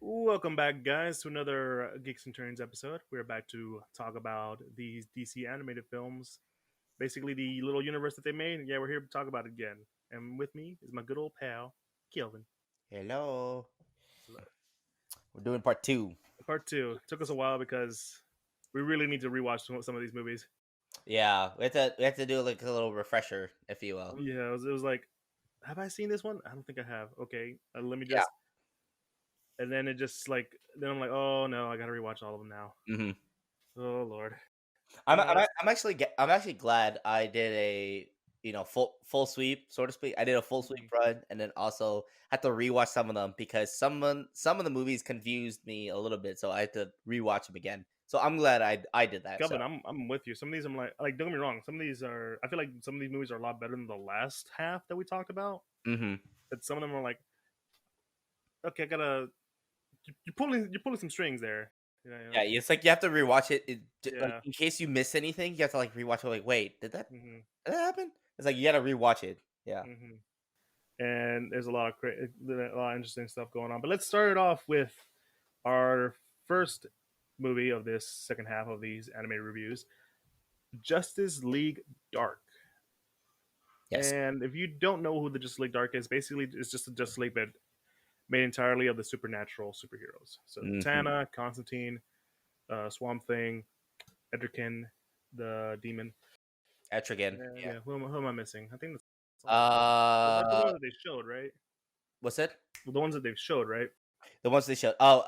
Welcome back, guys, to another Geek Centurions episode. We're back to talk about these DC animated films, basically the little universe that they made. And yeah, we're here to talk about it again. And with me is my good old pal, Kelvin. Hello. So, We're doing part two. part two. It took us a while because we really need to rewatch some of these movies. Yeah, we have to do like a little refresher, if you will. Yeah, it was like, have I seen this one? I don't think I have. Okay, let me Yeah. just. And then it just like, then I'm like, oh no, I gotta rewatch all of them now. hmm Oh lord. I'm Uh, I'm let's, I'm actually I'm actually glad I did a full sweep, so to speak. I did a full sweep mhm. run, and then also had to rewatch some of them because some of the movies confused me a little bit, so I had to rewatch them again. So I'm glad I did that. So Kelvin, I'm with you. Some of these I'm like don't get me wrong. Some of these are I feel like some of these movies are a lot better than the last half that we talked about. hmm But some of them are like, okay, I gotta you're pulling some strings there. yeah, it's like you have to rewatch it, like Yeah. in case you miss anything. You have to like rewatch it. Like, wait, hmm did that happen? It's like you got to rewatch it. Yeah. hmm And there's a lot of interesting stuff going on. But let's start it off with our first movie of this second half of these animated reviews, Justice League Dark. Yes. And if you don't know who the Justice League Dark is, basically it's just a Justice League, but made entirely of the supernatural superheroes. So hmm Tana, Constantine, Swamp Thing, Edrican, the Demon. Etrigan. And Yeah. yeah, who am I missing? I think that's all of them. That's the Uh, ones that they showed, right? what's it? The ones that they've showed, right? The ones they showed. Oh,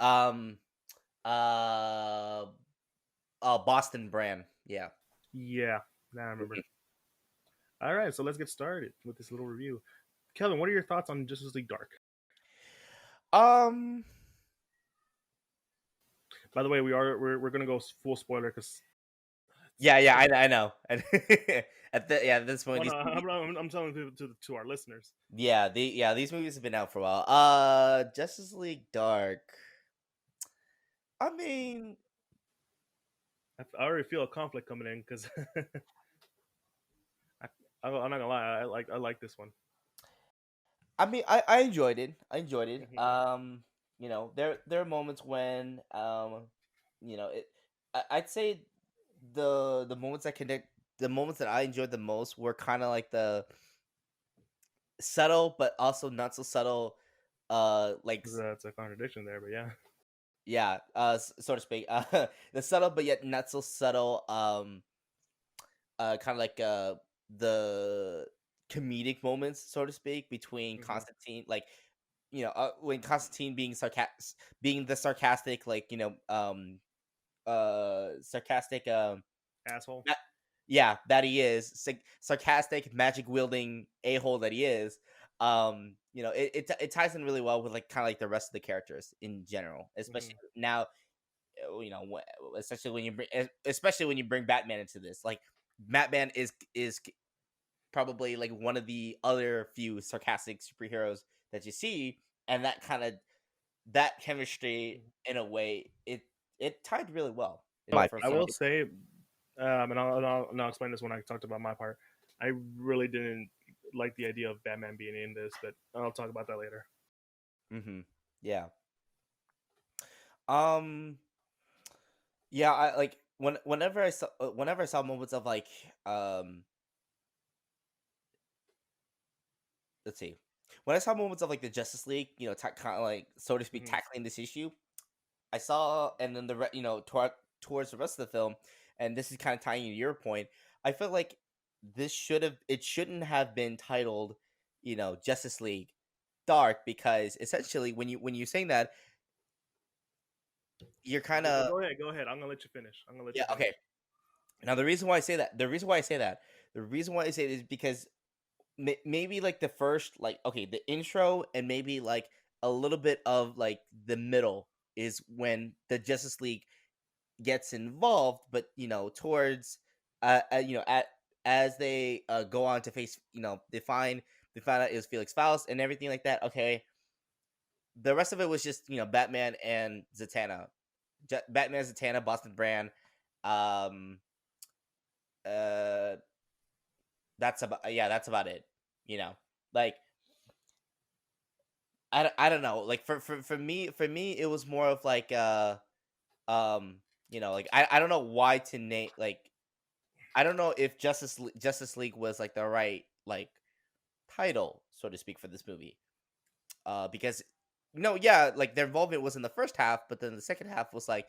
uh, Boston brand. Yeah. Yeah, now I remember. Mhm. All right, so let's get started with this little review. Kelvin, what are your thoughts on Justice League Dark? Um. By the way, we're gonna go full spoiler because Yeah. Yeah. I know. At this point, well, no, these movies. I'm telling people to our listeners. These movies have been out for a while. Justice League Dark. I mean, I already feel a conflict coming in because I'm not gonna lie, I like this one. I enjoyed it. I enjoyed it. hmm There are moments when it. I'd say the moments that connect, the moments that I enjoyed the most were kind of like the subtle but also not so subtle, like That's a contradiction there, but yeah. yeah, so to speak, the subtle but yet not so subtle, kind of like the comedic moments, so to speak, between hmm Constantine, like when Constantine being the sarcastic, like sarcastic, Asshole. ma- yeah, that he is, sarcastic, magic wielding a hole that he is. It ties in really well with like kind of like the rest of the characters in general, especially hmm now. Especially when you bring Batman into this, like Batman is probably like one of the other few sarcastic superheroes that you see, and that chemistry in a way it tied really well. So For I some will people. say, and I'll explain this when I talked about my part. I really didn't like the idea of Batman being in this, but I'll talk about that later. Yeah. Um. Yeah. I like whenever I saw moments of like let's see, when I saw moments of like the Justice League, kind of like, so to speak, hmm tackling this issue, I saw, and then towards the rest of the film, and this is kind of tying into your point. I felt like it shouldn't have been titled, Justice League Dark, because essentially when you're saying that, you're kind of, Go ahead. I'm gonna let you finish. I'm gonna let yeah, you finish. okay. Now the reason why I say that is because maybe like the first, like, okay, the intro and maybe like a little bit of like the middle is when the Justice League gets involved, but towards at as they go on to face, they find out it was Felix Faust and everything like that. Okay, the rest of it was just Batman and Zatanna, Batman, Zatanna, Boston Brand. Um, uh, that's about it. You know, like I don't know. Like for me it was more of like like I don't know why to name like I don't know if Justice League was like the right like title, so to speak, for this movie. Because no, yeah, like their involvement was in the first half, but then the second half was like,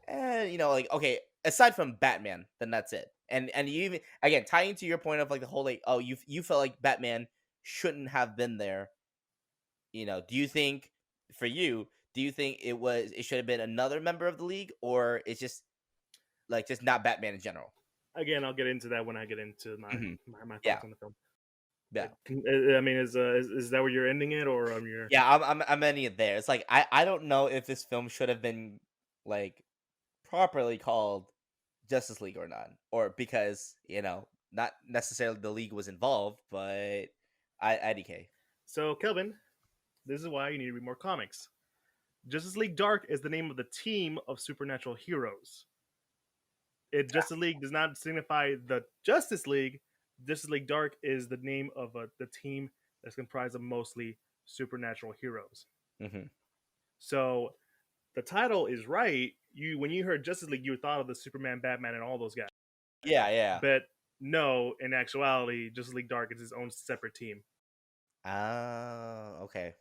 like okay, aside from Batman, then that's it. And you even again tying to your point of like the whole like, oh, you felt like Batman shouldn't have been there. Do you think for you, do you think it should have been another member of the league, or it's just not Batman in general? Again, I'll get into that when I get into my Hmm. my Yeah, thoughts on the film. yeah. I mean, is that where you're ending it, or your? Yeah, I'm ending it there. It's like I don't know if this film should have been like properly called Justice League or not, or because not necessarily the league was involved, but IDK. So, Kelvin, this is why you need to read more comics. Justice League Dark is the name of the team of supernatural heroes. Justice League does not signify the Justice League. Justice League Dark is the name of the team that's comprised of mostly supernatural heroes. Hmm. So the title is right. When you heard Justice League, you thought of the Superman, Batman, and all those guys. Yeah, yeah. But no, in actuality, Justice League Dark is his own separate team. Okay,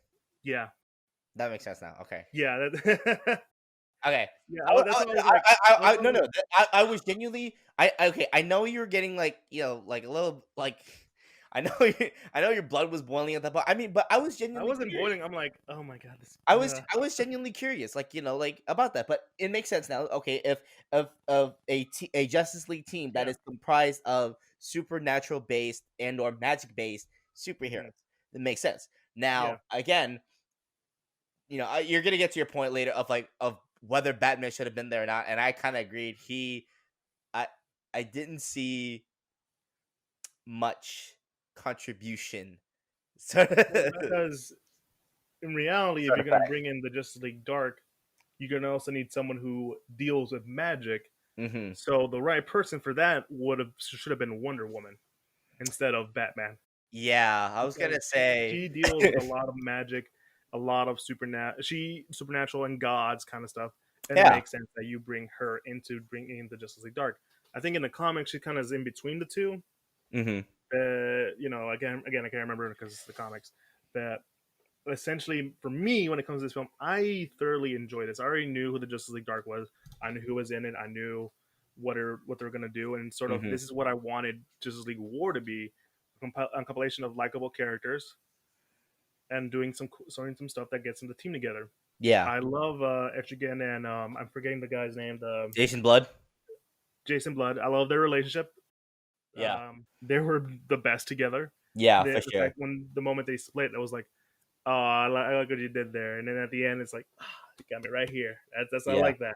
Yeah, that makes sense now. Okay. yeah, that, Okay. yeah. That's why I was like, No, no. I was genuinely. Okay. I know you're getting like like a little like. I know your blood was boiling at that point. I mean, but I was I genuinely wasn't curious. boiling. I'm like, oh my god, this. I was genuinely curious, like like about that. But it makes sense now. Okay, if of a Justice League team that Yeah, is comprised of supernatural based and or magic based superheroes, mhm, it makes sense. yeah. Now, again, you're gonna get to your point later of like of whether Batman should have been there or not, and I kind of agreed. I, I didn't see much contribution. Sort Well, of, because in reality, if sort you're of gonna fact. bring in the Justice League Dark, you're gonna also need someone who deals with magic. Hmm. So the right person for that should have been Wonder Woman instead of Batman, Yeah, I was gonna because say. she deals with a lot of magic, a lot of supernatural and gods kind of stuff, and it Yeah. makes sense that you bring her into bringing in the Justice League Dark. I think in the comics she kind of is in between the two. Hmm. Again, I can't remember because it's the comics. That essentially, for me, when it comes to this film, I thoroughly enjoyed this. I already knew who the Justice League Dark was. I knew who was in it. I knew what they're gonna do, and sort of Hmm. this is what I wanted Justice League War to be: a compilation of likable characters and doing some stuff that gets them the team together. Yeah. I love Etrigan and I'm forgetting the guy's name, the Jason Blood. Jason Blood. I love their relationship. Yeah. They were the best together. Yeah, for The sure. fact when the moment they split, I was like, oh, I like what you did there. And then at the end, it's like, you got me right here. I Yeah. like that.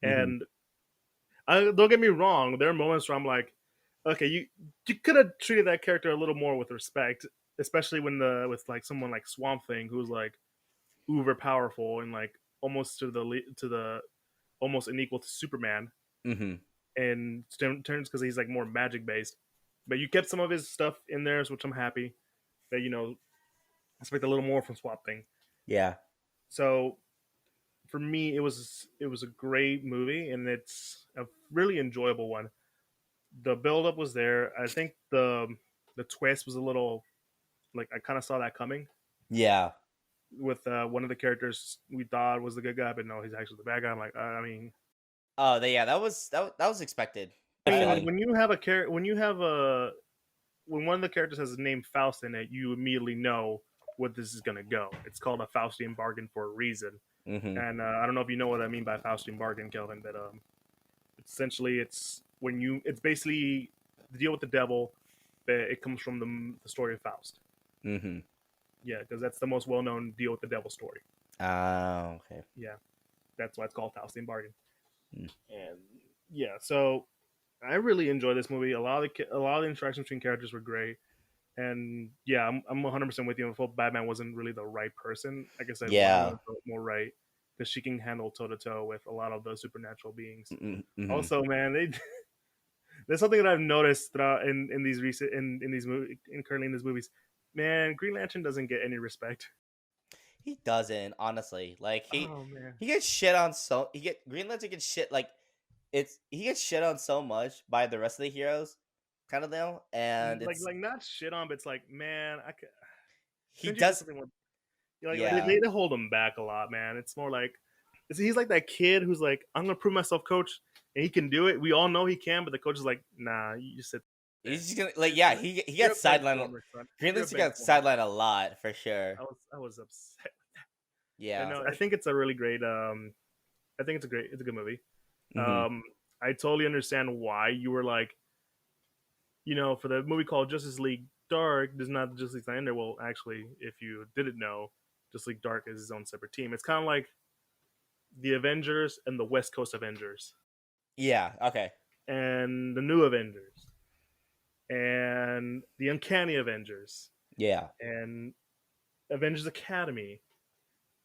Hmm. And don't get me wrong, there are moments where I'm like, okay, you could have treated that character a little more with respect, especially with like someone like Swamp Thing, who's like uber powerful and like almost to the almost unequal to Superman Hmm. in terms because he's like more magic based. But you kept some of his stuff in there, which I'm happy that expect a little more from Swamp Thing. Yeah. So for me, it was a great movie, and it's a really enjoyable one. The build up was there. I think the twist was a little like I kind of saw that coming Yeah. with one of the characters we thought was the good guy, but no, he's actually the bad guy. I'm like, I mean, Oh, yeah. That was expected. I I feel mean, like. when one of the characters has the name Faust in it, you immediately know what this is gonna go. It's called a Faustian bargain for a reason. Hmm. And I don't know if you know what I mean by Faustian bargain, Kelvin, but essentially it's basically the deal with the devil. But it comes from the story of Faust. Hmm. Yeah, because that's the most well known deal with the devil story. Oh, okay. Yeah, that's why it's called Faustian bargain. Mm. And yeah, so I really enjoyed this movie. A lot of the interactions between characters were great. And yeah, I'm 100% with you. I thought Batman wasn't really the right person. Like I said, Wonder Yeah. Woman felt more right because she can handle toe to toe with a lot of the supernatural beings. Hmm. Also, man, there's something that I've noticed throughout in these currently in these movies. Man, Green Lantern doesn't get any respect. He doesn't, honestly. Like Oh man, he gets shit on so Green Lantern gets shit like he gets shit on so much by the rest of the heroes, kind of though, and it's like not shit on, but it's like, man, he couldn't you do does. something more? Like Yeah, they hold him back a lot, man. It's more like he's like that kid who's like, I'm gonna prove myself, coach, and he can do it. We all know he can, but the coach is like, nah, you just sit there. he's just gonna like yeah. He You're got a bench sidelined. warmer, son. Green You're a Lantern bench got warmer. sidelined a lot for sure. I was upset. But Yeah. no, I think it's a really great. I think it's a good movie. Hmm. Um, I totally understand why you were like, for the movie called Justice League Dark, there's not Justice League Slander. Well, actually, if you didn't know, Justice League Dark is his own separate team. It's kind of like the Avengers and the West Coast Avengers Yeah. Okay. and the New Avengers and the Uncanny Avengers Yeah. and Avengers Academy,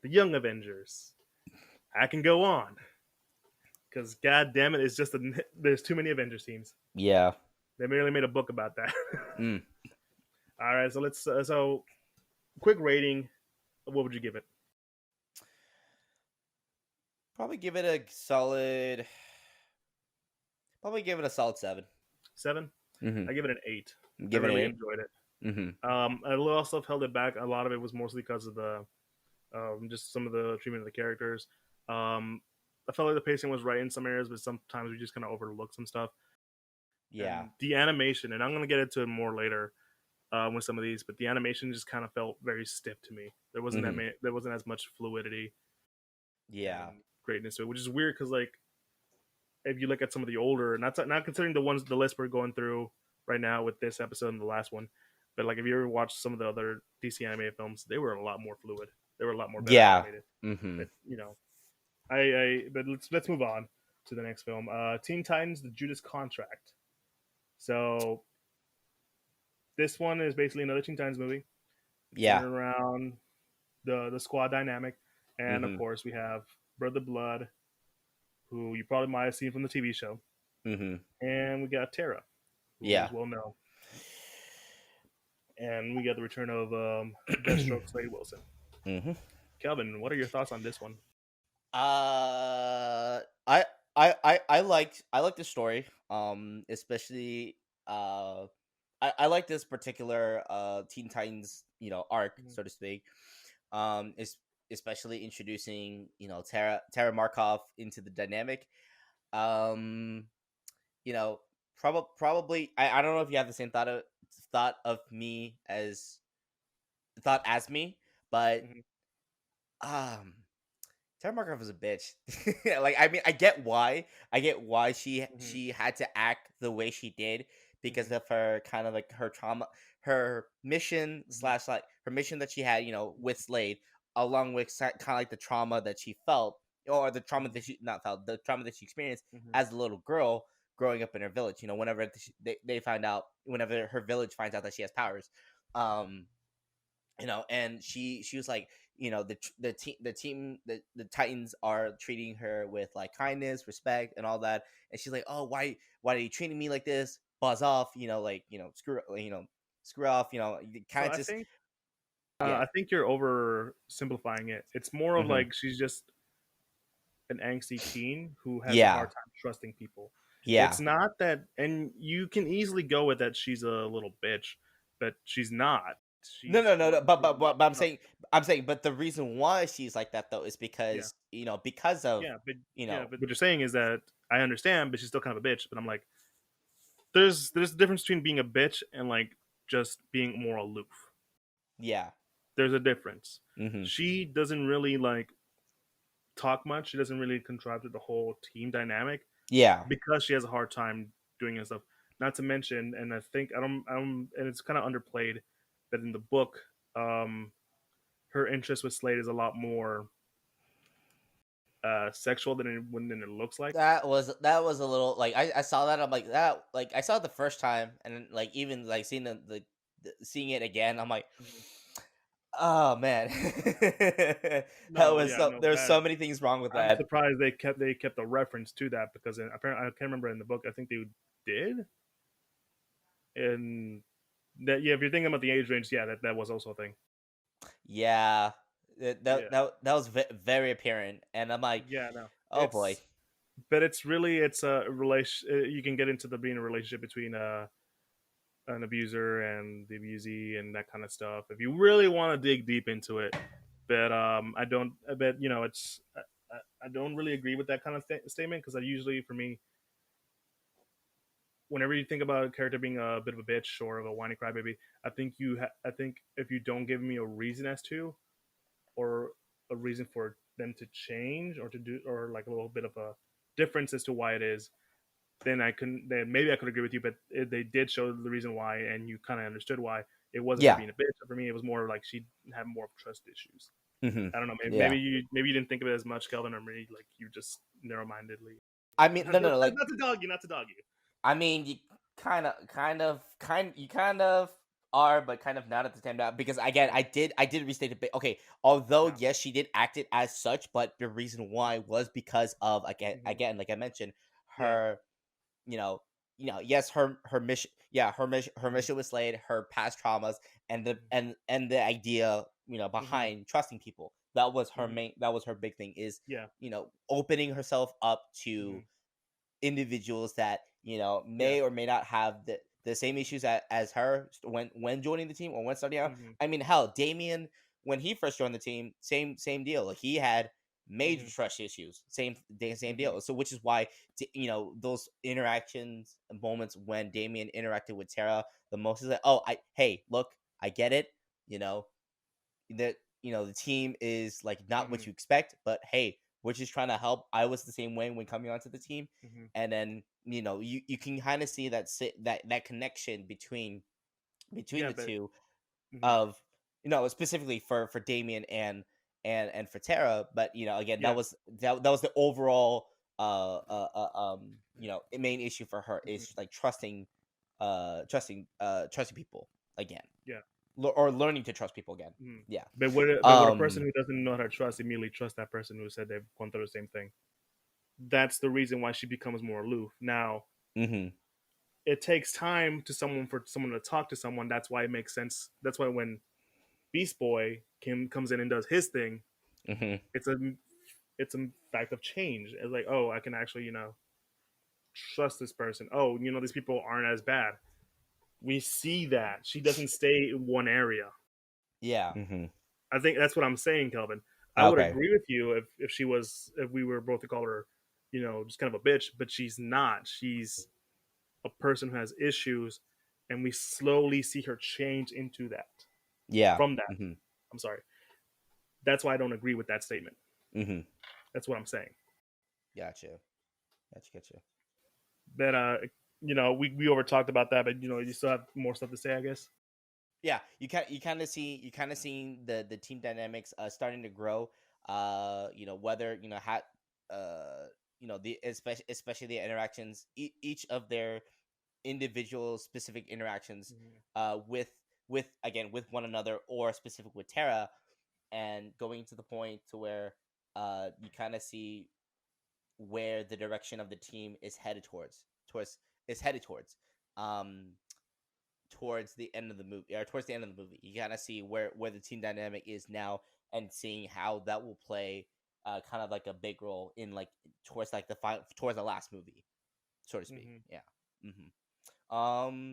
the Young Avengers. I can go on because god damn it, it's just there's too many Avengers teams. Yeah. They merely made a book about that. Mm. All right, so let's quick rating. What would you give it? Probably give it a solid. Probably give it a solid 7. 7. Mm-hmm. I give it an 8. I Give it an really 8. enjoyed it. Mm-hmm. A little stuff held it back. A lot of it was mostly because of the just some of the treatment of the characters. I felt like the pacing was right in some areas, but sometimes we just kind of overlooked some stuff. Yeah. And the animation, and I'm gonna get into it more later with some of these, but the animation just kind of felt very stiff to me. There wasn't Mm-hmm. there wasn't as much fluidity Yeah. and greatness to it, which is weird because like if you look at some of the older, not considering the list we're going through right now with this episode and the last one, but like if you ever watched some of the other DC animated films, they were a lot more fluid. They were a lot more better Yeah. animated. Mm-hmm. But I but let's move on to the next film. Teen Titans: The Judas Contract. So this one is basically another Teen Titans movie Yeah. centered around the squad dynamic, and of Mm-hmm. course we have Brother Blood, who you probably might have seen from the TV show, Mm-hmm. and we got Tara, who Yeah. is well known, and we got the return of Deathstroke Slade Wilson. Mm-hmm. Kelvin, what are your thoughts on this one? Uh, I like the story. Especially I like this particular Teen Titans arc, Mm-hmm. so to speak. Is especially introducing Tara Markov into the dynamic. Um, you know, probably I don't know if you have the same thought of me as thought as me, but Mm-hmm. um Tara Markov is a bitch. Like, I mean, I get why. I get why Mm-hmm. she had to act the way she did because Mm-hmm. of her kind of like her trauma, her mission Mm-hmm. slash like her mission that she had, with Slade, along with kind of like the trauma that she felt, or the trauma that she not felt, the trauma that she experienced Mm-hmm. as a little girl growing up in her village. Whenever they find out, whenever her village finds out that she has powers, um, and she was like, the Titans are treating her with like kindness, respect, and all that, and she's like, oh, why are you treating me like this? Buzz off, screw off, So kind of just yeah, I think you're oversimplifying it. It's more of hmm, like she's just an angsty teen who has a yeah, hard time trusting people. yeah. It's not that, and you can easily go with that. She's a little bitch, but she's not. No, She's no, no, no. But no, I'm saying, but the reason why she's like that though is yeah, because because of yeah, but you yeah, know, but what you're saying is that I understand, but she's still kind of a bitch. But I'm like, there's a difference between being a bitch and like just being more aloof. yeah, There's a difference. hmm, She doesn't really like talk much. She doesn't really contrive to the whole team dynamic yeah, because she has a hard time doing it stuff. Not to mention, and and it's kind of underplayed that in the book, um, her interest with Slade is a lot more sexual than it looks like. that was a little like I saw that. I'm like that, like I saw it the first time, and then, like even like seeing seeing it again, I'm like, Mhm. oh man, that No, was yeah, so no, there's that so many things wrong with I'm that. surprised they kept a reference to that because apparently I can't remember in the book. I think they did, and that yeah, if you're thinking about the age range, yeah, that was also a thing. Yeah, That Yeah, that was very apparent, and I'm like, yeah, no, oh boy. but it's a relation. You can get into the being a relationship between an abuser and the abusee and that kind of stuff if you really want to dig deep into it. But I don't. But it's I don't really agree with that kind of statement because I usually, for me, whenever you think about a character being a bit of a bitch or of a whiny crybaby, I think if you don't give me a reason as to, or a reason for them to change or to do, or like a little bit of a difference as to why it is, then maybe I could agree with you. But they did show the reason why, and you kind of understood why. It wasn't her Yeah. being a bitch. For me, it was more like she had more trust issues. Hmm. I don't know. Yeah. Maybe you didn't think of it as much, Kelvin, or maybe like you just narrow mindedly. I mean, Not, no, no, not, no. Like, not to dog you, not to dog you. I mean, you you kind of are, but kind of not at the same time. Because again, Yeah, I did restate a bit. Okay, although yeah, yes, she did act it as such, but the reason why was because of again, like I mentioned, yeah, her, you know, yes, her mission, yeah, her mm-hmm. mission was slayed, her past traumas, and the Mm-hmm. the idea, Mm-hmm. behind trusting people. That was her Mm-hmm. main. That was her big thing. Is Yeah, opening herself up mm-hmm. to individuals that Yeah, may or may not have the same issues as her when joining the team or when starting out. mm-hmm. I mean, hell, Damien, when he first joined the team, same deal. Like, he had major Mm-hmm. trust issues. Same Mm-hmm. deal. So which is why those interactions and moments when Damien interacted with Tara the most is like, oh, I hey, look, I get it. You know that the team is like not Mm-hmm. what you expect, but hey, we're just trying to help. I was the same way when coming onto the team. Mm-hmm. And then you can kind of see that connection between Yeah, the but two, mm-hmm. of specifically for Damien and for Tara. But again, Yeah, that was the overall main issue for her, is mm-hmm. like trusting people again, Yeah. or learning to trust people again. Mm-hmm. Yeah. But would a person um who doesn't know how to trust immediately trust that person who said they've gone through the same thing? That's the reason why she becomes more aloof. Now, mhm it takes time for someone to talk to someone. That's why it makes sense. That's why when Beast Boy comes in and does his thing, mhm it's a fact of change. It's like, oh, I can actually trust this person. Oh, these people aren't as bad. We see that she doesn't stay in one area. yeah. Mhm. I think that's what I'm saying, Kelvin. I would Okay. agree with you if we were both to call her, just kind of a bitch, but she's not. She's a person who has issues, and we slowly see her change into that. Yeah. From that, Mhm. I'm sorry. That's why I don't agree with that statement. Mhm. That's what I'm saying. Gotcha. Gotcha. But we over talked about that, but you still have more stuff to say, I guess. Yeah, you kind of seeing the team dynamics starting to grow. Whether how the especially the interactions, each of their individual specific interactions Mm-hmm. with again with one another, or specific with Tara, and going to the point to where you kind of see where the direction of the team is headed towards is headed um towards the end of the movie, or towards the end of the movie. You kind of see where the team dynamic is now, and seeing how that will play kind of like a big role in like towards like towards the last movie, so to speak. Mm-hmm. Yeah. Hmm.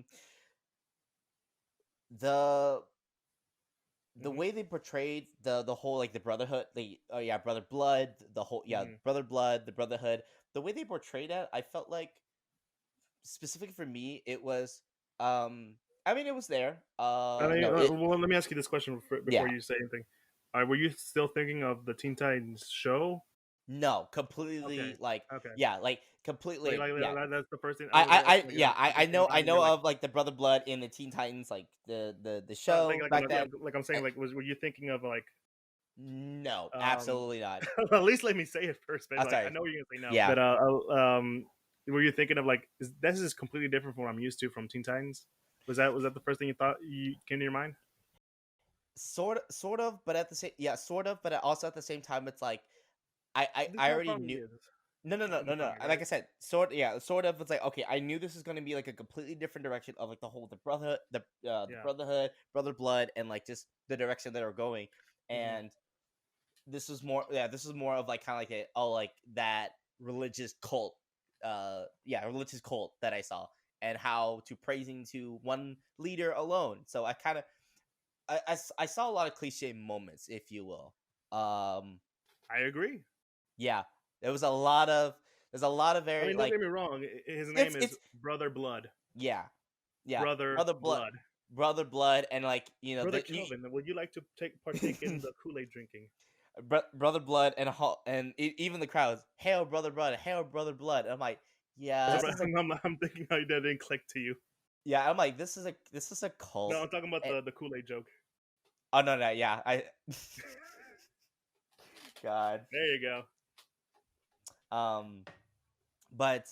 The the Mm-hmm. way they portrayed the whole, like, the brotherhood, the brother blood, the whole, Mm-hmm. brother blood, the brotherhood, the way they portrayed it, I felt like, specifically for me, it was, I mean, it was there, I mean, it well, let me ask you this question before yeah. you say anything. Were you still thinking of the Teen Titans show? No, Okay, completely, like, okay. yeah, like, completely, yeah. That's the first thing. I Like, know, I'm thinking like, of, like, the brother blood in the Teen Titans, like, the like, show back yeah, then. like I'm saying, like, were you thinking of like, No, um, absolutely not. well, at least let me say it first, man. I'm Like, I sorry. know you're gonna say no, Yeah. but were you thinking of like, this is completely different from what I'm used to from Teen Titans? Was that the first thing you thought you came to your mind? Sort of, but at the same, yeah, sort of, but also at the same time, it's like This I how already probably knew. is. No, I'm no, no. telling you, Like right? I said, sort of. It's like, okay, I knew this was gonna be like a completely different direction of like the whole the Yeah. brotherhood, brother blood, and like just the direction that are going, Hmm. and this is more of like kind of like like that religious cult, religious cult that I saw, and how to praising to one leader alone. So I kind of I saw a lot of cliche moments, if you will. I agree. Yeah, there was a lot of I very mean, don't like get me wrong. His name is it's Brother Blood. yeah, yeah, Brother brother blood, Blood. and like Brother Kelvin, would you like to partake in the Kool-Aid drinking? brother blood, and even the crowds, hail brother blood, hail brother blood. And I'm like, yeah, this is a I'm thinking how that didn't click to you. I'm like, this is a No, cult. I'm talking about And, the Kool-Aid joke. oh no, yeah, God, There you go. but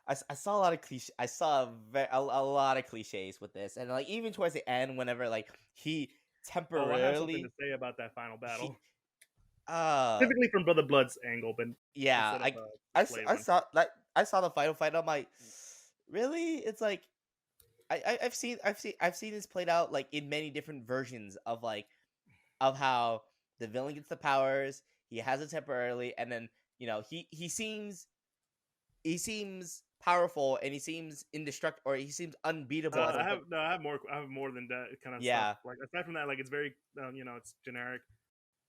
I saw a lot of cliche. I saw a lot of cliches with this, and like even towards the end, whenever like he Oh, I have something to temporarily say about that final he battle. Typically from Brother Blood's angle, but yeah, instead of the Slade I one. saw like I saw the final fight. I'm like, really? It's like I've seen this played out like in many different versions of like of how the villain gets the powers, he has it temporarily, and then he seems powerful, and he seems indestructible, or he seems unbeatable at some point. I have more than that kind of stuff. Yeah, Like aside from that, like it's very it's generic.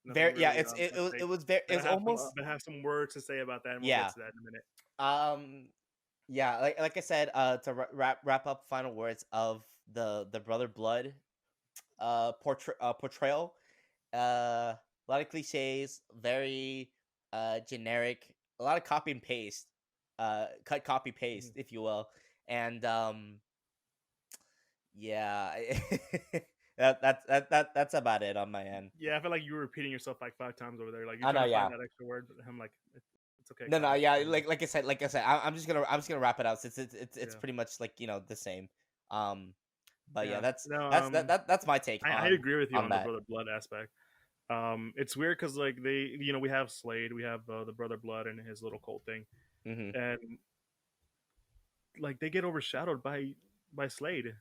Nothing very yeah. really to say. It was very it was almost But I have some words to say about that, and we'll get yeah. to that in a minute. Yeah, like I said, to wrap up final words of the Brother Blood portrayal. A lot of cliches, very generic, a lot of copy and paste, cut copy paste, if you will, and yeah, that's about it on my end. Yeah, I feel like you were repeating yourself like 5 times over there. Like you're I know, trying to find yeah. that extra word. But I'm like, it's okay. No, no, Calvin. yeah, like I said, I'm just gonna wrap it out since it's Yeah, pretty much like the same. Um, but yeah, yeah. No, that's my take I agree with you on on the that. Brother Blood aspect. It's weird because like we have Slade, we have the Brother Blood and his little cult thing, Hmm. and like they get overshadowed by Slade.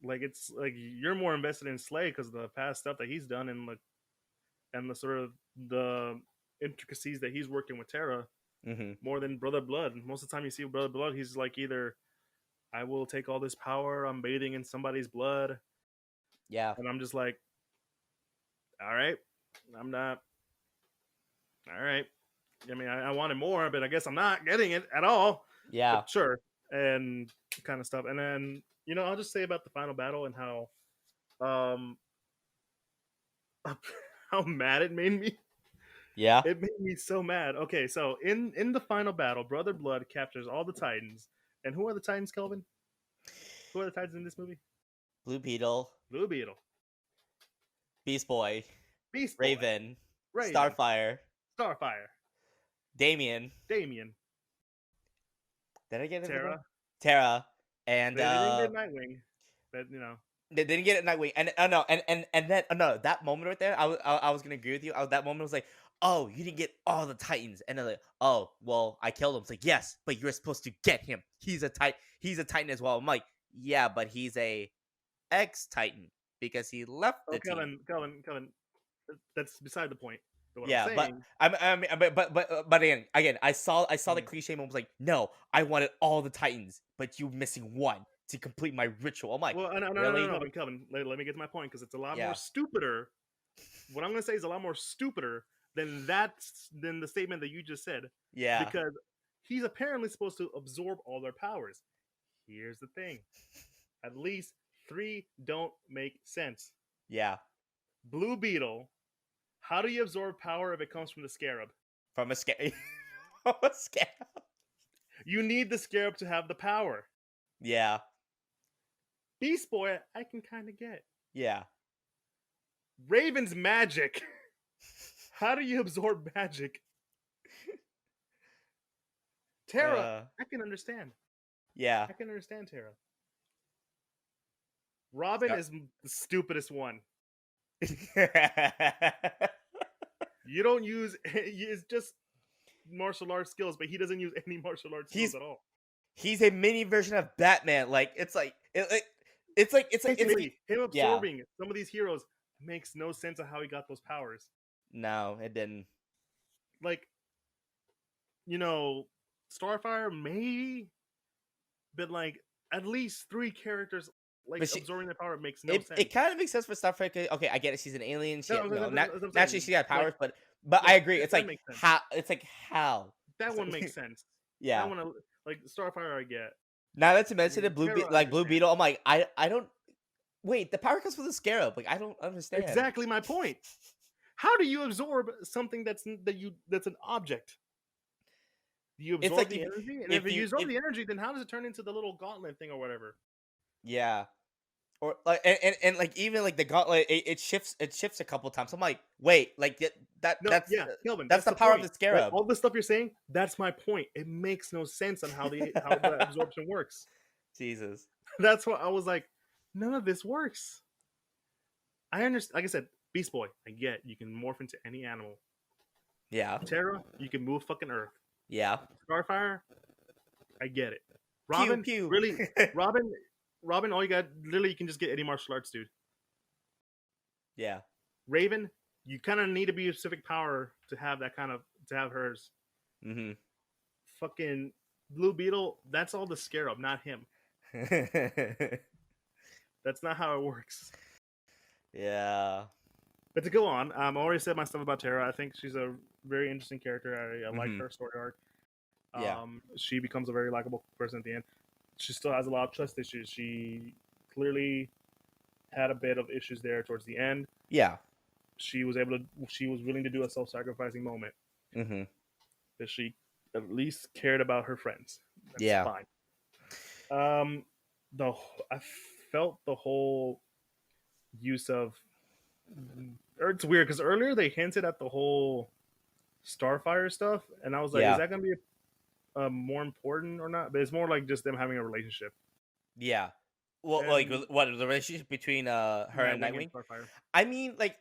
Like it's like you're more invested in Slade because of the past stuff that he's done and the sort of the intricacies that he's working with Terra Hmm. more than Brother Blood. Most of the time you see Brother Blood, he's like either I will take all this power, I'm bathing in somebody's blood, Yeah, and I'm just like, all right, I'm not. All right, I mean, I wanted more, but I guess I'm not getting it at all. yeah, But sure, and kind of stuff. And then I'll just say about the final battle and um how mad it made me. yeah. It made me so mad. Okay, so in the final battle, Brother Blood captures all the Titans. And who are the Titans, Kelvin? Who are the Titans in this movie? Blue Beetle, Blue Beetle, Beast Boy, Beast Boy, Raven, Raven, Starfire, Starfire, Damien. Damien, Did I get anything else? Terra. Terra, and They didn't get Nightwing, but they didn't get it Nightwing, and no, and then no, that moment right there, I was gonna agree with you. That moment was like, oh, you didn't get all the Titans, and they're like, oh, well, I killed him. It's like, yes, but you're supposed to get him. He's a Titan as well. I'm like, yeah, but he's a ex Titan because he left oh, the team. Kelvin, that's beside the point. But what I'm Yeah, but saying, I mean, but again, I saw the Mhm. cliche moment. Was like, no, I wanted all the Titans, but you missing one to complete my ritual. I'm like, well, really? no, Kelvin, let me get to my point because it's a lot more Yeah, stupider. What I'm going to say is a lot more stupider than than the statement that you just said, yeah, because he's apparently supposed to absorb all their powers. Here's the thing: at least 3 don't make sense. yeah. Blue Beetle. How do you absorb power if it comes from the Scarab? From a scam, from a scam. You need the Scarab to have the power. Yeah, Beast Boy, I can kind of get. yeah. Raven's magic. How do you absorb magic? Terra, I can understand. Yeah. I can understand Terra. Robin is the stupidest one. You don't use it's just martial arts skills, but he doesn't use any martial arts skills at all. He's a mini version of Batman. Like it's like Basically, him yeah, absorbing some of these heroes. It makes no sense of how he got those powers. No, it didn't. Like, Starfire maybe, but like at least 3 characters like But absorbing the power makes no it sense. kind of makes sense for Starfire. Okay, I get it. She's an alien. She, No, that's what I'm naturally saying. she got Like, powers, but I agree. It's that like makes sense. how. It's like how. That It's one like, makes sense. yeah. That one, like Starfire, I get. Now that you mentioned it, Terra, I Blue understand. Beetle. I'm like, I don't. Wait, the power comes from the scarab. Like, I don't understand. Exactly my point. How do you absorb something that's an object? Do you It's absorb like the energy? And if if you you absorb if the energy, then how does it turn into the little gauntlet thing or whatever? yeah. Or like and like even like the gauntlet, it shifts a couple times. I'm like, wait, like No, yeah, Kelvin, that's that's the the power of point. the Like scarab. all the stuff you're saying, that's my point. It makes no sense on how the absorption works. Jesus. That's why I was like, none of this works. I understand. Like I said, Beast Boy, I get you can morph into any animal. Yeah. Terra, you can move fucking Earth. Yeah. Starfire, I get it. Pew Robin, pew. really, Robin, all you got, literally, you can just get any martial arts, dude. Yeah. Raven, you kind of need to be a specific power to have to have hers. Mm-hmm. Fucking Blue Beetle, that's all the scarab, not him. That's not how it works. Yeah. But to go on, I already said my stuff about Terra. I think she's a very interesting character. I like her story arc. Yeah. She becomes a very likable person at the end. She still has a lot of trust issues. She clearly had a bit of issues there towards the end. Yeah. She was willing to do a self-sacrificing moment. Mm-hmm. That she at least cared about her friends. That's Yeah. fine. I felt the whole use of, or it's weird because earlier they hinted at the whole Starfire stuff, and I was like, Yeah. is that going to be more important or not? But it's more like just them having a relationship. Yeah. Well, And like what the relationship between her and Nightwing? Starfire. I mean, like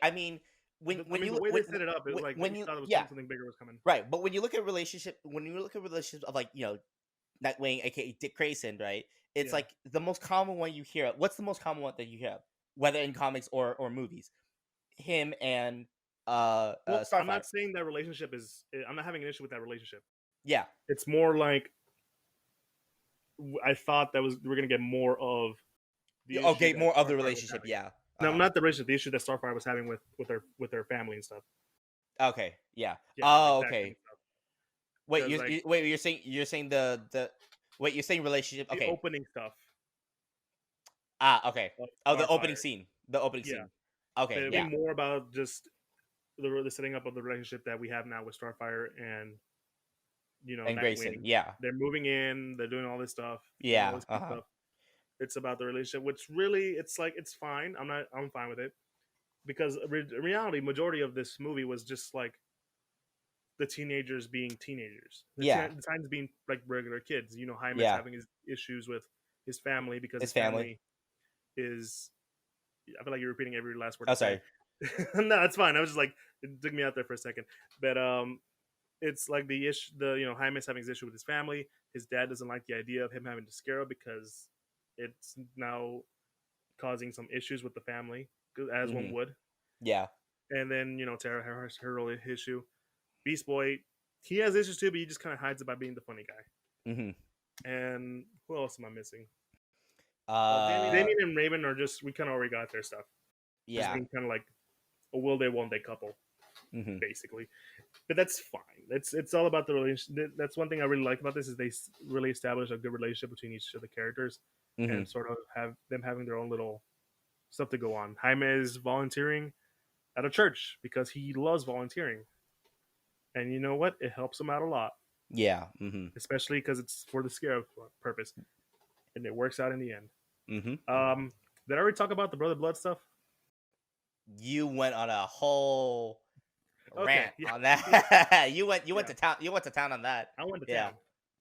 I mean, when The you way they set it up, it was like when you you thought it was yeah, something bigger was coming. right. But when you look at relationships of like Nightwing, aka Dick Grayson, right? It's Yeah. like the most common one you hear. What's the most common one that you hear, whether in comics or movies? Him and Well, Starfire. I'm not saying that relationship is. I'm not having an issue with that relationship. Yeah. It's more like I thought that we're gonna get more of the issue Okay, that more of the Starfire was relationship. having. Yeah. No, not the relationship. The issue that Starfire was having with her family and stuff. Okay. Yeah. Yeah, Oh, like that kind okay. of stuff. Wait, 'Cause, like, you're saying the wait, you're saying relationship. the Okay. opening stuff Okay. of Oh, the opening Starfire. scene. The opening Yeah, scene. Okay. it'd be Yeah. more about just the setting up of the relationship that we have now with Starfire and And Grayson. Nightwing. Yeah. They're moving in. They're doing all this stuff. All Yeah. this good stuff. It's about the relationship, which really, it's like it's fine. I'm fine with it because in reality, majority of this movie was just like the teenagers being teenagers. Yeah. The Titans being like regular kids. Jaime's Yeah. having his issues with his family because His his family. family is. I feel like you're repeating every last word. Oh, sorry. No, it's fine. I was just like, it took me out there for a second, but it's like the issue. Jaime's having his issue with his family. His dad doesn't like the idea of him having to scare because it's now causing some issues with the family, as one would. Yeah. And then Terra has her own issue. Beast Boy, he has issues too, but he just kind of hides it by being the funny guy. And who else am I missing? Damien and Raven are just, we kind of already got their stuff. Yeah. Just being kind of like a will they won't they couple, basically. But that's fine. It's all about the relationship. That's one thing I really like about this is they really establish a good relationship between each of the characters and sort of have them having their own little stuff to go on. Jaime is volunteering at a church because he loves volunteering. And you know what? It helps him out a lot. Yeah. Especially because it's for the scare purpose. And it works out in the end. Did I already talk about the Brother Blood stuff? You went on a whole rant on that. Yeah. You went to town. You went to town on that. I went to town.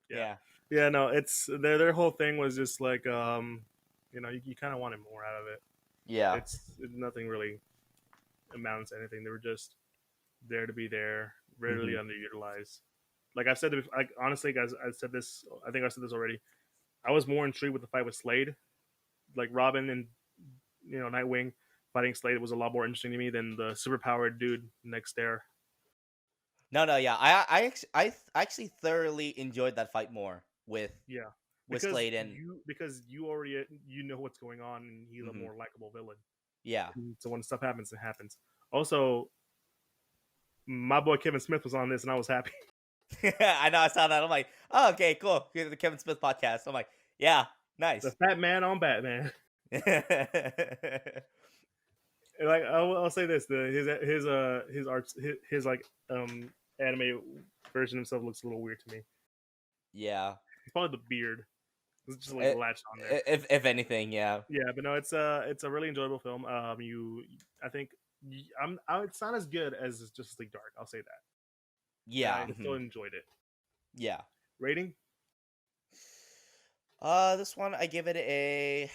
Yeah. No, it's their whole thing was just like you kind of wanted more out of it. Yeah. It's nothing really amounts to anything. They were just there to be there, really underutilized. Like I've said, like honestly, guys, I said this. I think I said this already. I was more intrigued with the fight with Slade, like Robin and Nightwing fighting Slade was a lot more interesting to me than the superpowered dude next there. No, yeah. I actually thoroughly enjoyed that fight more Yeah, with Slade and because you already know what's going on, and he's a mhm. more likable villain. Yeah. And so when stuff happens, it happens. Also, my boy Kevin Smith was on this, and I was happy. I know I saw that. I'm like, oh, okay, cool. Here's the Kevin Smith podcast. I'm like, yeah, The nice. fat man on Batman. Like I'll say this: his arts his like anime version himself looks a little weird to me. Yeah. Probably the beard. It's just like I- latched on there. If anything, yeah. Yeah, but no, it's a really enjoyable film. I think it's not as good as Justice League Dark. I'll say that. Yeah. I still enjoyed it. Yeah. Rating? This one I'm gonna give it a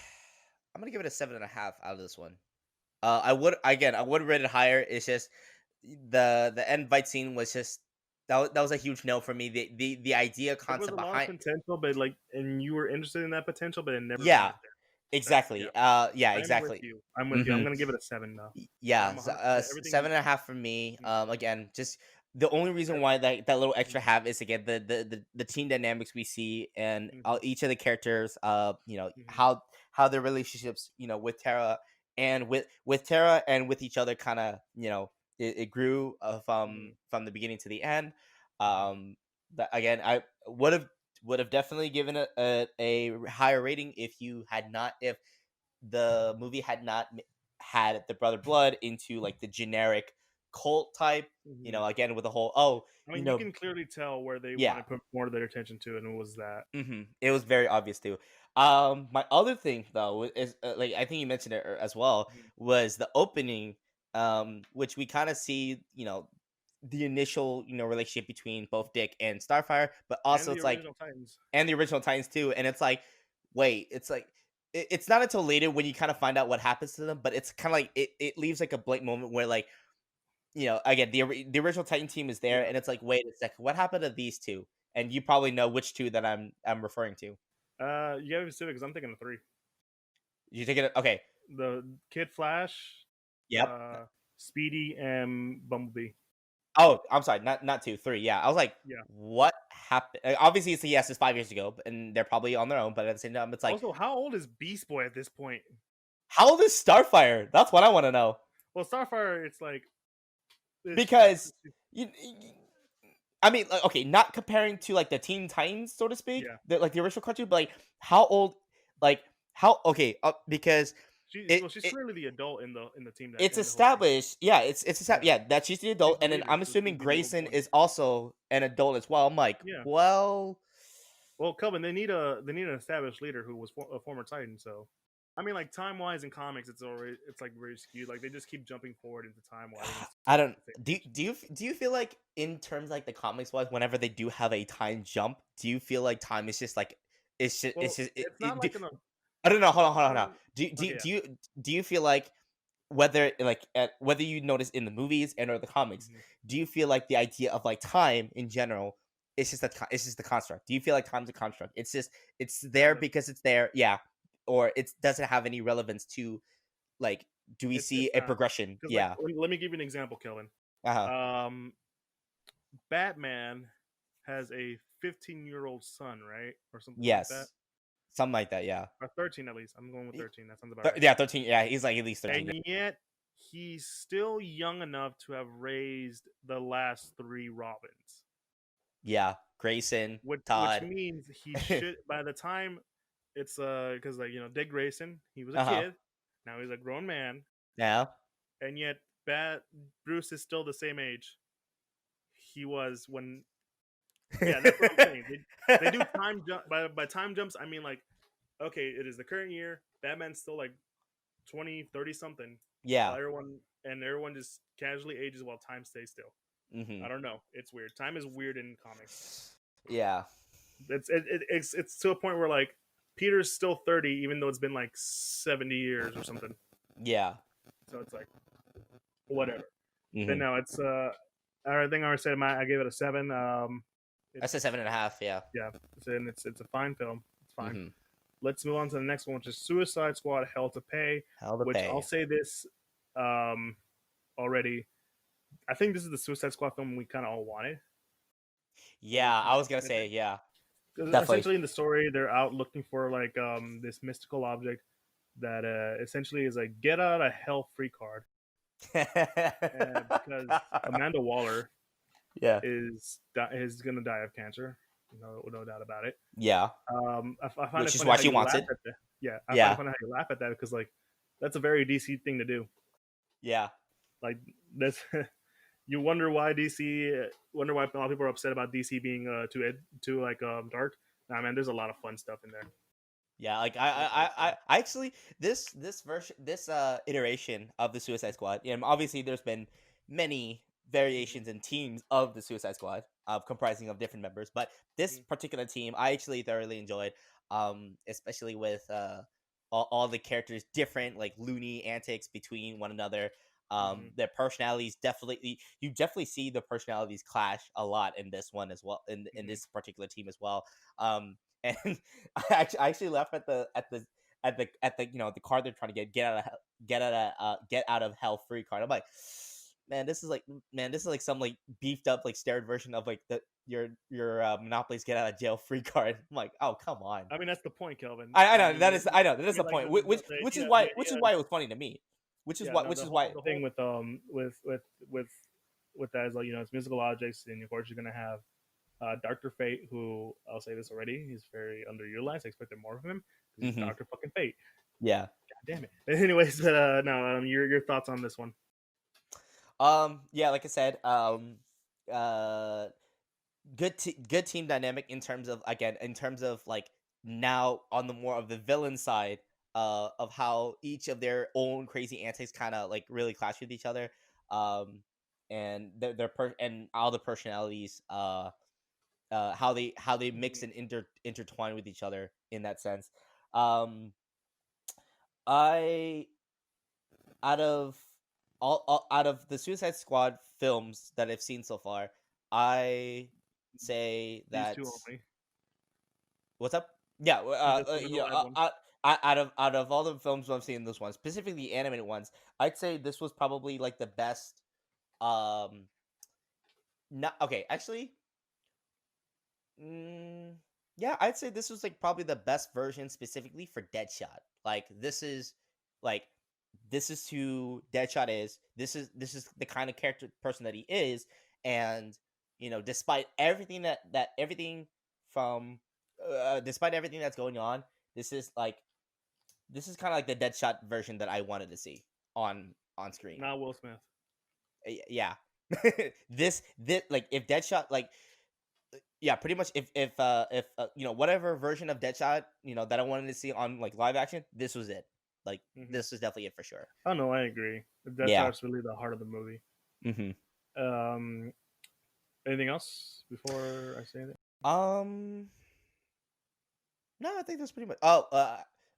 7.5 out of this one. I would rate it higher. It's just the end fight scene was just that was a huge no for me. The idea There was concept a lot of behind potential, but and you were interested in that potential, but it never made yeah, it there. exactly. Yeah, I'm with exactly. you. I'm with you. I'm hmm gonna give it a 7 though. Yeah, I'm so, 100% everything. 7.5 for me. Mhm. Again, just the only reason why that little extra half is again the team dynamics we see and each of the characters. How their relationships, with Tara and with Tara and with each other, kind of it grew from the beginning to the end. But again, I would have definitely given it a higher rating if the movie had not had the brother blood into like the generic cult type, again with the whole I mean, you can clearly tell where they yeah. want to put more of their attention to, and it was that. It was very obvious too. My other thing though is like I think you mentioned it as well was the opening, which we kind of see, the initial relationship between both Dick and Starfire, but And also the it's like original Titans. and the original Titans too, and it's like wait, it's like it's not until later when you kind of find out what happens to them, but it's kind of like it leaves like a blank moment where like again the original Titan team is there, Yeah. and it's like wait a second, what happened to these two? And you probably know which two that I'm referring to. You gotta be specific because I'm thinking of 3. You think it? Okay. The Kid Flash, Yep. Speedy, and Bumblebee. Oh, I'm sorry, not 2, 3. Yeah, I was like, Yeah. what happened? Obviously, it's 5 years ago, and they're probably on their own. But at the same time, it's like, Also, how old is Beast Boy at this point? how old is Starfire? That's what I want to know. Well, Starfire, it's like because I mean, like, okay, not comparing to like the Teen Titans, so to speak, like the original cartoon, but like how old, like how okay, because she's clearly the adult in the team. It's established, it's established, that she's the adult, and then I'm so assuming Grayson is also an adult as well. I'm like, well, Kelvin, they need an established leader who was a former Titan. So, I mean, like time wise in comics, it's like very skewed. Like they just keep jumping forward into time wise. I don't. Do you feel like in terms like the comics wise, whenever they do have a time jump, do you feel like time is just like it's not like I don't know. Hold on. Do you feel like whether whether you notice in the movies and or the comics, do you feel like the idea of like time in general it's just the construct? Do you feel like time's a construct? It's there because it's there, or it doesn't have any relevance to like do we see a progression? Yeah. Like, let me give you an example, Kelvin. Batman has a 15-year-old son, right, or something like that. Something like that, yeah. Or 13 at least. I'm going with 13. That sounds about right. Yeah, 13. Yeah, he's like at least 13. And yet, he's still young enough to have raised the last 3 Robins. Yeah, Grayson, Todd. Which means he should, by the time it's because like Dick Grayson, he was a kid. Now he's a grown man. Yeah. And yet, Bruce is still the same age he was when. Yeah, that's what I'm saying. They do time jump by time jumps. I mean, like, okay, it is the current year. Batman's still like 20, 30 something. Yeah. Everyone just casually ages while time stays still. I don't know. It's weird. Time is weird in comics. Yeah. It's to a point where like Peter's still 30, even though it's been like 70 years or something. Yeah. So it's like whatever. But no, it's I think I said I gave it a 7. I said 7.5. Yeah. Yeah, and it's a fine film. It's fine. Let's move on to the next one, which is Suicide Squad: Hell to Pay. I'll say this: already. I think this is the Suicide Squad film we kind of all wanted. Yeah, I was gonna say, yeah, Because definitely. essentially in the story, they're out looking for like this mystical object that essentially is a get out of hell free card. Because Amanda Waller Yeah, is gonna die of cancer, no doubt about it. yeah, I find it which is funny why how she you wants laugh it. at that. Yeah, I find it Yeah, funny how you laugh at that because like that's a very DC thing to do. yeah. Like that's you wonder why DC, wonder why a lot of people are upset about DC being too like dark. Nah, man, there's a lot of fun stuff in there. Yeah, like I actually this version this iteration of the Suicide Squad. You know, obviously there's been many variations and teams of the Suicide Squad, comprising of different members. But this Mm-hmm. particular team, I actually thoroughly enjoyed, especially with all the characters different, like loony antics between one another. Mm-hmm. Their personalities definitely you definitely see the personalities clash a lot in this one as well in Mm-hmm. this particular team as well. And I actually laughed at the the card they're trying to get out of hell free card. I'm like, man, this is like some like beefed up like steroid version of like the your Monopoly's get out of jail free card. I'm like, oh come on. I mean, that's the point, Kelvin. I I know mean, I know that I is mean, the like point. the Which is idea why it is, was funny to me. yeah, no, Which is why the whole thing with that is like it's musical objects, and of course you're gonna have Doctor Fate, who I'll say this already, he's very underutilized. I expected more of him because he's hmm Doctor fucking Fate. yeah. God damn it. Anyways, but no, your thoughts on this one? Yeah, like I said, uh good team dynamic in terms of again in terms of like now on the more of the villain side of how each of their own crazy antics kind of like really clash with each other, and and all the personalities how they mix Mhm. and intertwine with each other in that sense. um I out of all out of the Suicide Squad films that I've seen so far, I say These two that only. what's up? Yeah, Just one of the live ones. out of all the films I've seen, this one specifically the animated ones, I'd say this was probably like the best. Um, not okay, actually, mm, yeah, I'd say this was like probably the best version specifically for Deadshot. Like like this is who Deadshot is. This is the kind of character person that he is, and despite everything that everything from despite everything that's going on, this is like this is kind of like the Deadshot version that I wanted to see on screen. Not Will Smith. Yeah, this like if Deadshot like yeah, pretty much if whatever version of Deadshot that I wanted to see on like live action, this was it. Like Hmm. this was definitely it for sure. Oh no, I agree. That Yeah. shot's really the heart of the movie. hmm Um, anything else before I say that? Um. No, I think that's pretty much. Oh,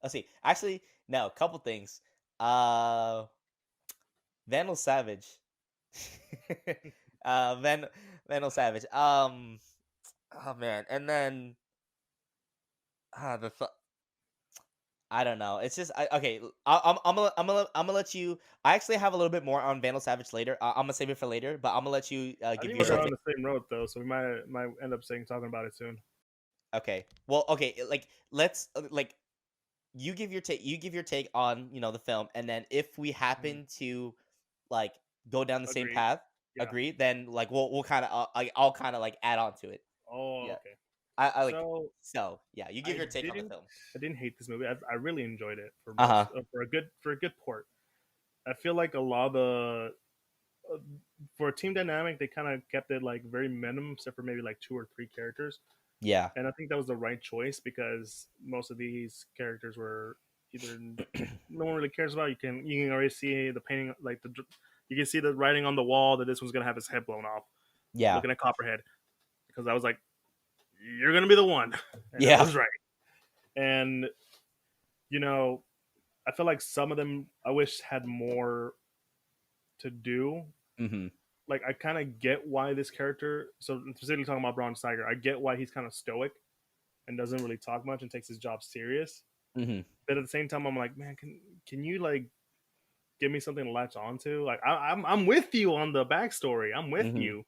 let's see. Actually, no, a couple things. Uh, Vandal Savage. Van Vandal Savage. Oh man, and then the I don't know. It's just okay. I'm gonna let you. I actually have a little bit more on Vandal Savage later. I'm gonna save it for later, but I'm gonna let you I give think your. we're on the same road though, so we might end up saying talking about it soon. Okay. Well, okay. Like let's like you give your take. You give your take on the film, and then if we Mhm. happen to like go down the same Agreed. path, Yeah. agree, then like we'll kind of I'll kind of like add on to it. Oh, Yeah. okay. I like So so yeah. You give I your take on the didn't film. I didn't hate this movie. I really enjoyed it for Uh huh. for a good port. I feel like a lot of the uh, for a team dynamic, they kind of kept it like very minimum, except for maybe like two or three characters. Yeah. And I think that was the right choice because most of these characters were either no one really cares about. You can already see the painting, like you can see the writing on the wall that this one's gonna have his head blown off. Yeah. Looking at Copperhead, because I was like, you're gonna be the one, and I Yeah. was right. And you know, I feel like some of them I wish had more to do. Mm-hmm. Like I kind of get why this character. So specifically talking about Bronze Tiger, I get why he's kind of stoic and doesn't really talk much and takes his job serious. Mm-hmm. But at the same time, I'm like, man, can you like give me something to latch onto. Like I'm with you on the backstory. I'm with Mm-hmm. you,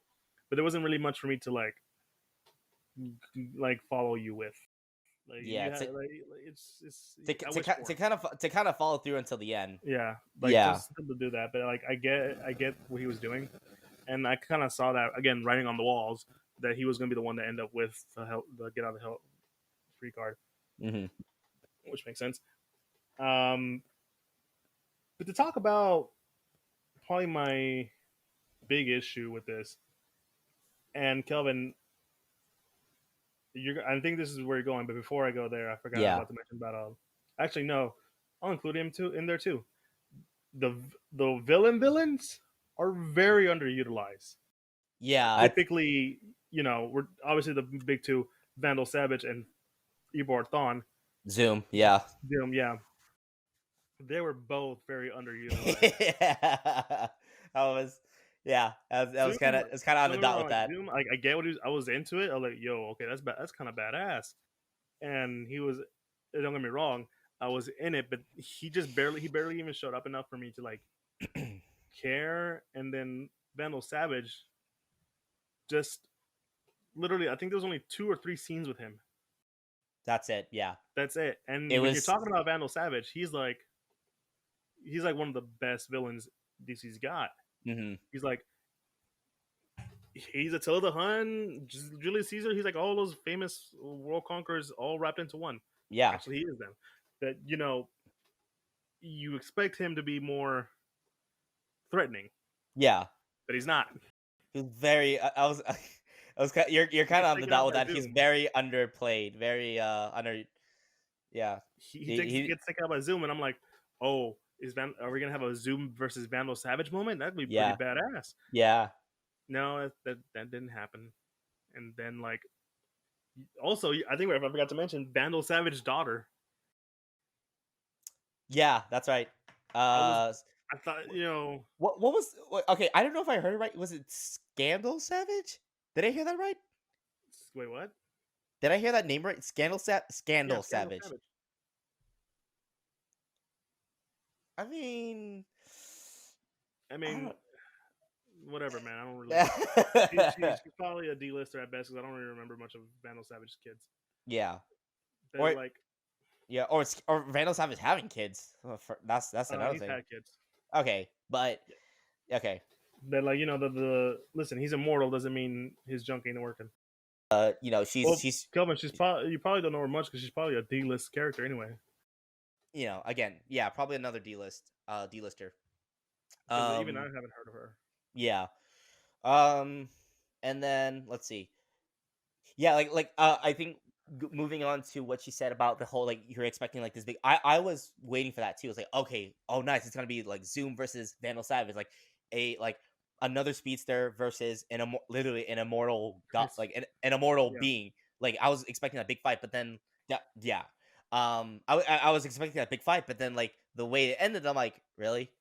but there wasn't really much for me to like follow you with. Like Yeah, you had like it's I wish more. to kind of follow through until the end. Yeah, like Yeah. just to do that, but like I get what he was doing, and I kind of saw that again writing on the walls that he was going to be the one to end up with the get out of the hell free card, Mm-hmm. which makes sense. Um, but to talk about probably my big issue with this, and Kelvin, I think this is where you're going, but before I go there, I forgot Yeah. about to mention about actually no, I'll include him too in there too. The the villains are very underutilized. Yeah. Typically, we're obviously the big two, Vandal Savage and Ebor Thawne. Zoom. Yeah. Yeah, they were both very underutilized. Yeah. I was. Yeah. I was Zoom, kind of. It's kind of on don't the get me dot wrong, with like that. Zoom, like I get what I was into it. I was like, yo, okay, that's kind of badass. And he was. Don't get me wrong, I was in it, but he barely even showed up enough for me to like care. And then Vandal Savage, just literally, I think there was only 2 or 3 scenes with him. That's it. Yeah. That's it. It And when you're was. talking about Vandal Savage, he's like one of the best villains DC's got. Mm-hmm. He's like he's Attila the Hun, Julius Caesar. He's like all those famous world conquerors all wrapped into one. Yeah. Actually, he is them. That you expect him to be more threatening, Yeah. but he's not. He was very. I was. I was. You're He kind of gets on the taken out dot with by that. He's Zoom. very underplayed. Very under. Yeah. He gets taken out by Zoom, and I'm like, oh, are we gonna have a Zoom versus Vandal Savage moment? That'd be pretty Yeah. badass. Yeah. No, that didn't happen. And then like also, I think I forgot to mention Vandal Savage's daughter. Yeah. That's right. I was Uh. I thought What was okay? I don't know if I heard it right. Was it Scandal Savage? Did I hear that right? wait, what? Did I hear that name right? Yeah, Scandal Scandal Savage. Savage. I mean, I I mean, don't. whatever, man. I don't really. She's probably a D-lister at best because I don't really remember much of Vandal Savage's kids. Yeah, They're or like, yeah, or Vandal Savage having kids. That's another he's thing. had kids. Okay, but okay. But like the listen, he's immortal doesn't mean his junk ain't working. She's Kelvin. You probably don't know her much because she's probably a D-list character anyway. again, yeah, probably another D-lister. Because even I haven't heard of her. Yeah. And then let's see. Yeah, I think moving on to what she said about the whole like you're expecting like this big. I was waiting for that too. It's like okay, oh nice, it's gonna be like Zoom versus Vandal Savage, like another speedster versus literally an immortal god, like an immortal Yeah. being. Like I was expecting that big fight, but then yeah. I was expecting that big fight, but then like the way it ended, I'm like, really?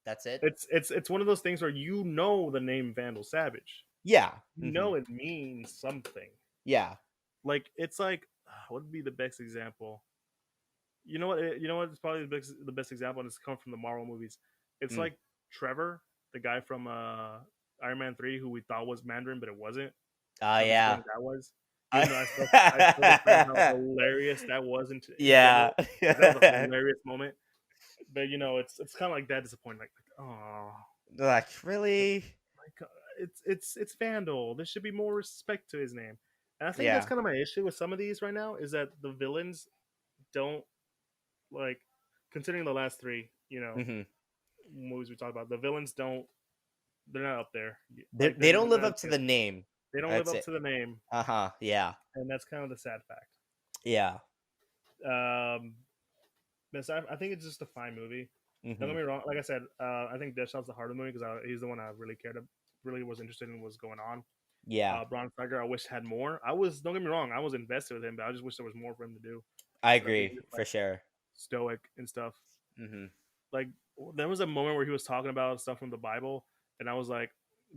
That's it? It's one of those things where the name Vandal Savage. Yeah. It means something. Yeah. Like it's like what would be the best example? You know what? It's probably the best example, and it's come from the Marvel movies. It's like Trevor, the guy from Iron Man 3, who we thought was Mandarin, but it wasn't. Oh yeah. That was. Even though I still defend how hilarious that was in yeah. general. That was a hilarious moment. But it's kind of like that disappointing. Like oh, like really? like it's Vandal. There should be more respect to his name. And I think Yeah. that's kind of my issue with some of these right now is that the villains don't like considering the last 3, movies we talked about. The villains they're not up there. They, they don't live up to the name. They don't live up to the name. Yeah. And that's kind of the sad fact. Yeah. But I think it's just a fine movie. Don't get me wrong. Like I said, I think Deadshot's the harder movie because he's the one I really was interested in what's going on. Yeah. Bron Steiger, I wish had more. Don't get me wrong, I was invested with him, but I just wish there was more for him to do. I agree for sure. Stoic and stuff. Like there was a moment where he was talking about stuff from the Bible, and I was like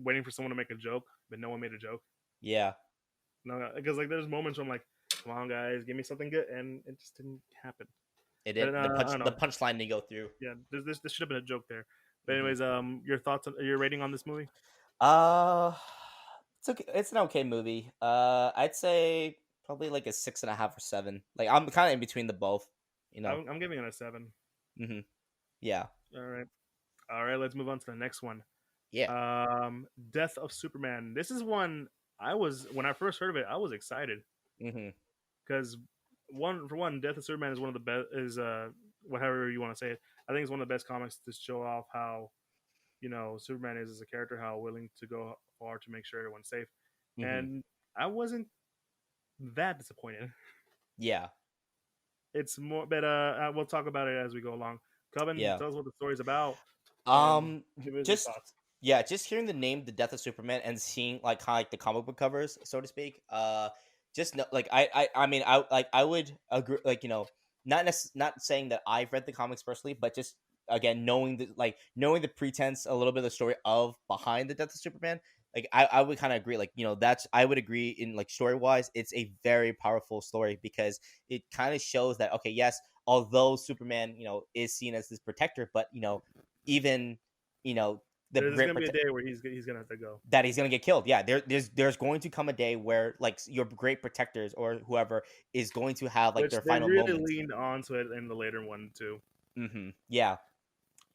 waiting for someone to make a joke, but no one made a joke. Yeah. No, because like there's moments where I'm like, come on guys, give me something good, and it just didn't happen. It But didn't. I don't The know. punchline didn't go through. Yeah, this should have been a joke there. But Hmm. anyways, your thoughts, your rating on this movie? Uh, it's okay. It's an okay movie. I'd say probably like a 6.5 or 7. Like I'm kind of in between the both. You know. I'm giving it a 7. Hmm. Yeah. All right, all right. Let's move on to the next one. Yeah. Death of Superman. This is one I was when I first heard of it, I was excited Hmm. because one, Death of Superman is one of the best. Is whatever you want to say it. I think it's one of the best comics to show off how Superman is as a character, how willing to go far to make sure everyone's safe. Hmm. And I wasn't that disappointed. Yeah. It's more, but we'll talk about it as we go along. Coven, Yeah. tell us what the story's about, and Um, give us your just thoughts. yeah, just hearing the name, "The Death of Superman," and seeing like kind of like the comic book covers, so to speak. Just no, like I mean, I would agree, like not saying that I've read the comics personally, but just again knowing the pretense, a little bit of the story of behind the Death of Superman. Like I would kind of agree, like that's I would agree in like story wise, it's a very powerful story because it kind of shows that okay, yes, although Superman is seen as this protector, but even you know the There's great gonna be a day where he's gonna have to go. that he's gonna get killed. Yeah, there's going to come a day where like your great protectors or whoever is going to have like Which their they final really moments. leaned onto it in the later one too. Yeah,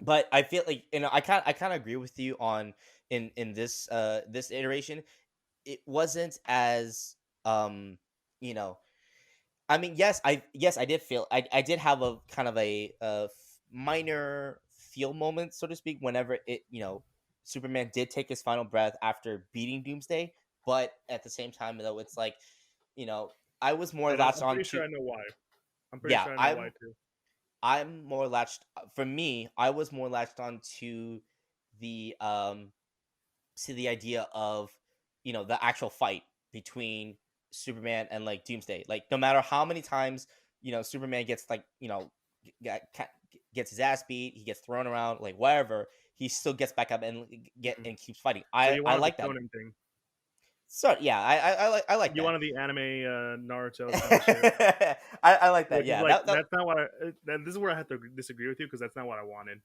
but I feel like I kind of agree with you on in this this iteration. It wasn't as you know I mean, yes, I did feel I did have a kind of minor feel moment, so to speak, whenever Superman did take his final breath after beating Doomsday, but at the same time, though, it's like, you know, I was more And latched I'm on pretty to sure I know why. I'm pretty yeah, sure I know why too. I'm more latched for me. I was more latched on the to the idea of the actual fight between Superman and like Doomsday. Like no matter how many times Superman gets like gets his ass beat, he gets thrown around, like whatever, he still gets back up and Mhm. keeps fighting. So I you I wanted the like that. Conan thing. So yeah, I like You that. wanted the anime Naruto kind of shit. I like that. Which is Yeah, like that that's not what I. This is where I have to disagree with you because that's not what I wanted.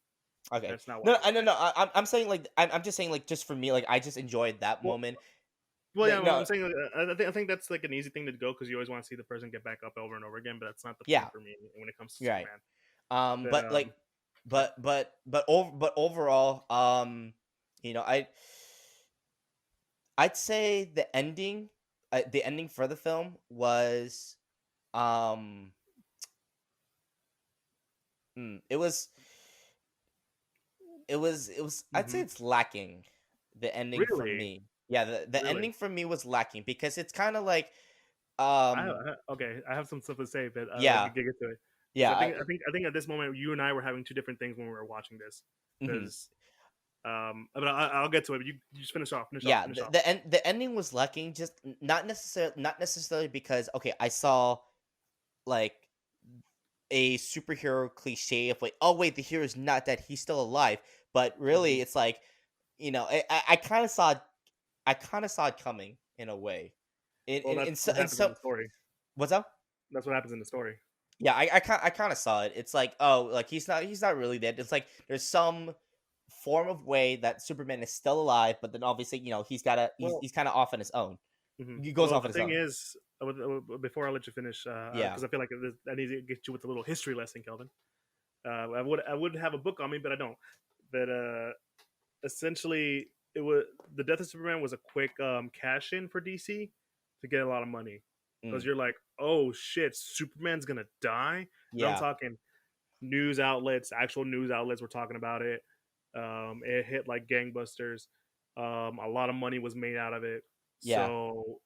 okay. That's not what No, I no, wanted. no. I'm saying like I'm just saying like just for me, like I just enjoyed that Well, moment. well, yeah. Like, I'm no, saying I think that's like an easy thing to go because you always want to see the person get back up over and over again, but that's not the point yeah, for me when it comes to you're right. Superman. But But like, yeah. but overall, you know, I'd say the ending for the film was, um, it was, I'd say Hmm. it's lacking. The ending for Really, me, yeah, the really. ending for me was lacking because it's kind of like, I um, okay. I have some stuff to say, but let me yeah, get to it because yeah, I think at this moment you and I were having two different things when we were watching this. mhm. Because but I'll get to it. But you just finish off. Finish off. Yeah, Finish off. the ending was lacking. Just not necessarily because okay, I saw like a superhero cliche of like, oh wait, the hero is not dead, he's still alive. But Hmm. really, it's like, I kind of saw it. I kind of saw it coming in a way. Well, that's what In happens in some the story. what's up? That's what happens in the story. Yeah, I kind of saw it. It's like, oh, like he's not really dead. It's like there's some form of way that Superman is still alive, but then obviously, Well, he's kind of off on his own. hmm, He goes well, off on the his thing own. is, before I let you finish, Yeah. because I feel like I need to get you with a little history lesson, Kelvin. I would have a book on me, but I don't. But essentially, it was the death of Superman was a quick cash in for DC to get a lot of money because Mm, you're like, oh shit, Superman's gonna die, and I'm yeah. talking news outlets, actual news outlets were talking about it. It hit like gangbusters. A lot of money was made out of it. Yeah. So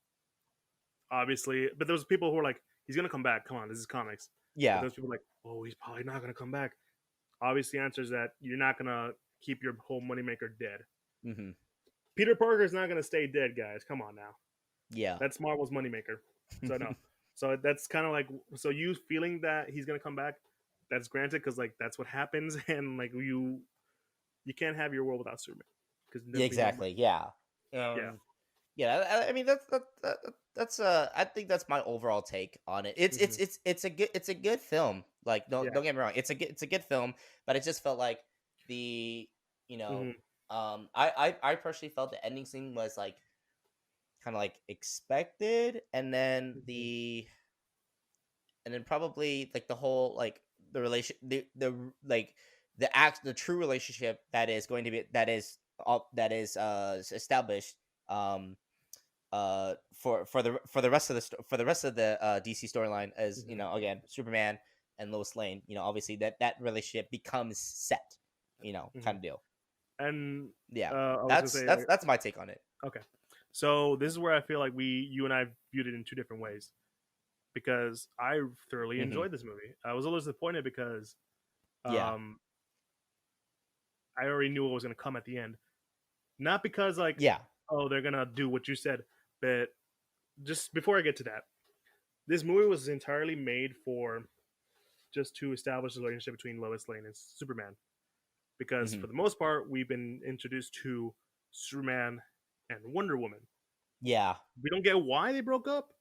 obviously, but there was people who were like, "He's gonna come back. Come on, this is comics." But Yeah. those people like, "Oh, he's probably not gonna come back." Obviously, the answer is that you're not gonna keep your whole moneymaker dead. Hmm. Peter Parker is not gonna stay dead, guys. Come on now. Yeah. That's Marvel's moneymaker. So no. So that's kind of like so you feeling that he's gonna come back. That's granted because like that's what happens, and like you can't have your world without Superman because Yeah, there'll be no exactly. money. Yeah. Yeah. Yeah. I mean, that's I think that's my overall take on it. Hmm. It's a good film. Like, Yeah. don't get me wrong, it's a good film, but it just felt like the you know, Hmm. I personally felt the ending scene was like kind of like expected, and then Hmm. probably like the whole like the relation the like the true relationship that is going to be that is established um for the rest of for the rest of the DC storyline as Hmm. again Superman and Lois Lane, obviously that relationship becomes set, Hmm. kind of deal. And Yeah, I was gonna say like, that's my take on it. okay, so this is where I feel like you and I viewed it in two different ways because I thoroughly Hmm. enjoyed this movie. I was a little disappointed because Yeah, um, I already knew what was gonna come at the end. Not because like, yeah, oh, they're gonna do what you said, but just before I get to that, this movie was entirely made for just to establish the relationship between Lois Lane and Superman. Because hmm for the most part, we've been introduced to Superman and Wonder Woman. yeah, We don't get why they broke up,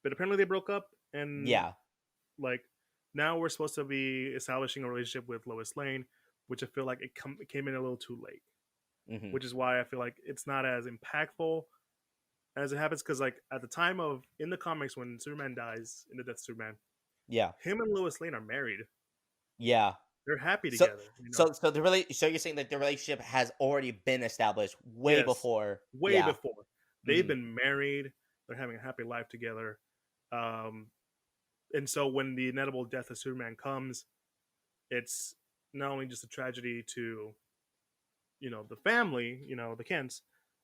but apparently they broke up, and yeah, like now we're supposed to be establishing a relationship with Lois Lane, which I feel like it came in a little too late. hmm Which is why I feel like it's not as impactful as it happens. Because like at the time of in the comics when Superman dies in the Death of Superman, yeah, him and Lois Lane are married. yeah. They're happy So together. so you're saying that the relationship has already been established way Yes, before. way Yeah. before they've Hmm. been married. They're having a happy life together. Um, and so when the inevitable death of Superman comes, it's not only just a tragedy to the family, the Kents.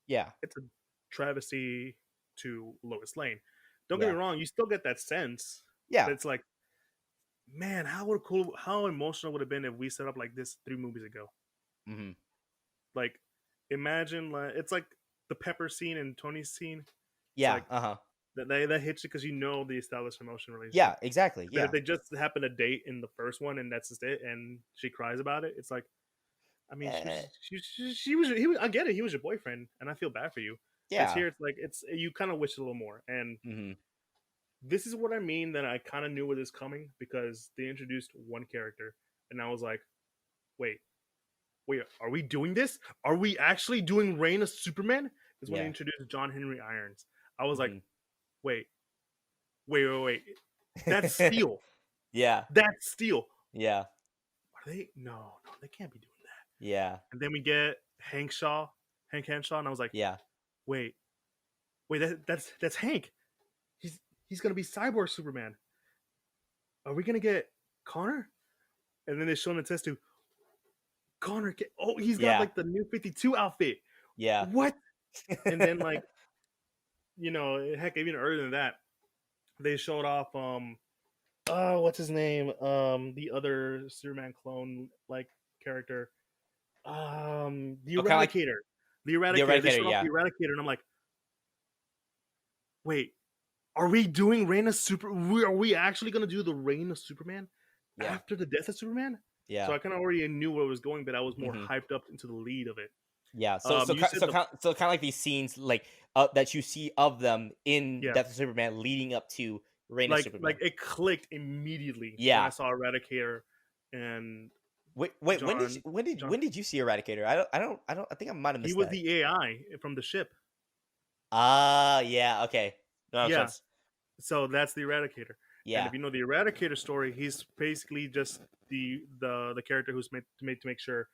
Yeah. It's a travesty to Lois Lane. Don't get me Yeah. wrong, you still get that sense, but Yeah. it's like, man, how emotional would it have been if we set up like this 3 movies ago? Hmm. Like, imagine like it's like the Pepper scene and Tony's scene. It's Yeah. like Uh-huh. that hits you because the established emotion Yeah, relationship. exactly. But if Yeah. they just happen to date in the first one and that's just it, and she cries about it, it's like, I mean, Eh, he was. I get it. He was your boyfriend, and I feel bad for you. But yeah. here, it's like you kind of wish a little more. And Hmm. this is what I mean that I kind of knew what is coming because they introduced one character, and I was like, wait, wait, are we doing this? Are we actually doing Reign of Superman? Is when they Yeah. introduced John Henry Irons. I was like, Hmm. wait, wait. That's Steel. Yeah. That's Steel. Yeah. Are they? No, they can't be doing that. Yeah. And then we get Hank Henshaw, and I was like, Yeah. wait, that's Hank. He's he's gonna be Cyborg Superman. Are we gonna get Connor? And then they show him the test tube. Connor, oh, he's got Yeah. like the new 52 outfit. Yeah. What? And then like heck, even earlier than that, they showed off oh, what's his name? The other Superman clone like character. The Oh, kind of like Eradicator. The the Eradicator. They Eradicator. showed off Yeah. the Eradicator, and I'm like, wait, are we doing Reign of Super? Are we actually gonna do the Reign of Superman Yeah. after the death of Superman? So Yeah. I kind of already knew where it was going, but I was more Hmm. hyped up into the lead of it. Yeah. You said the So kind of like these scenes like that you see of them in yeah, Death of Superman leading up to Reign of like Superman. it clicked immediately when I Yeah. saw Eradicator and Wait. John. John, When did you see Eradicator? I think I might have he missed was that. the AI from the ship. Ah. Yeah. Okay. That makes Yeah, sense. so that's the Eradicator. And Yeah. if you know the Eradicator story, he's basically just the character who's made to make sure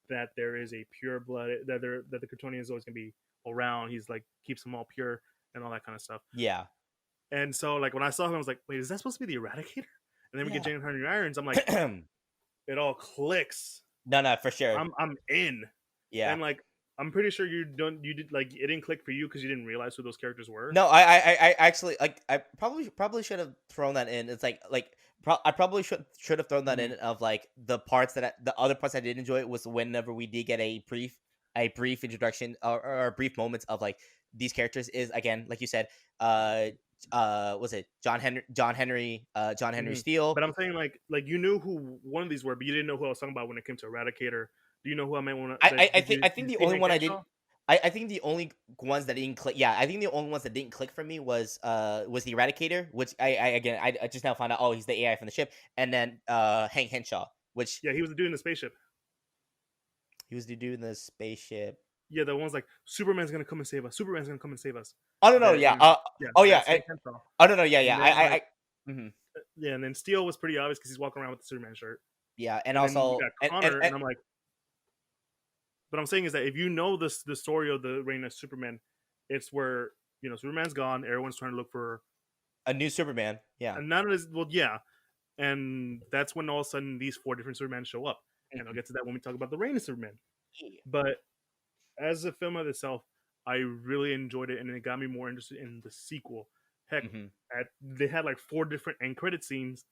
that there is a pure blood that the Kryptonian is always gonna be around. He's like keeps them all pure and all that kind of stuff. Yeah. And so like when I saw him, I was like, wait, is that supposed to be the Eradicator? And then we get Yeah. James Henry Irons. I'm like, it all clicks. No, for sure. I'm in. Yeah. And like I'm pretty sure you did like it didn't click for you because you didn't realize who those characters were. No, I actually like I probably should have thrown that in. It's I probably should have thrown that Mhm. in of like the parts the other parts I did enjoy was whenever we did get a brief introduction or brief moments of like these characters is again like you said uh was it John Henry Mhm. Steele. But I'm saying like you knew who one of these were, but you didn't know who I was talking about when it came to Eradicator. Do you know who I meant when? Did I you think did you the see only Hank one I didn't Henshaw? I think the only ones that didn't click. Yeah, I think the only ones that didn't click for me was the Eradicator, which I again I just now found out. Oh, he's the AI from the ship, and then Hank Henshaw, which Yeah, he was the dude in the spaceship. he was the dude in the spaceship. Yeah, the one's like Superman's gonna come and save us. Superman's gonna come and save us. Oh no, no, That yeah. is yeah, Oh yeah. that's Hank Henshaw. Oh no, no, yeah, And yeah. then like Mhm. yeah, and then Steel was pretty obvious because he's walking around with the Superman shirt. Yeah, and And then you also got Connor, and and I'm like, what I'm saying is that if you know this the story of the reign of Superman, it's where Superman's gone, everyone's trying to look for, a new Superman. Yeah. and none of this. Well, yeah, and that's when all of a sudden these four different Supermen show up, and I'll Mhm. get to that when we talk about the reign of Superman. Yeah. But as a film of itself, I really enjoyed it, and it got me more interested in the sequel. Heck, Mhm. they had like four different end credit scenes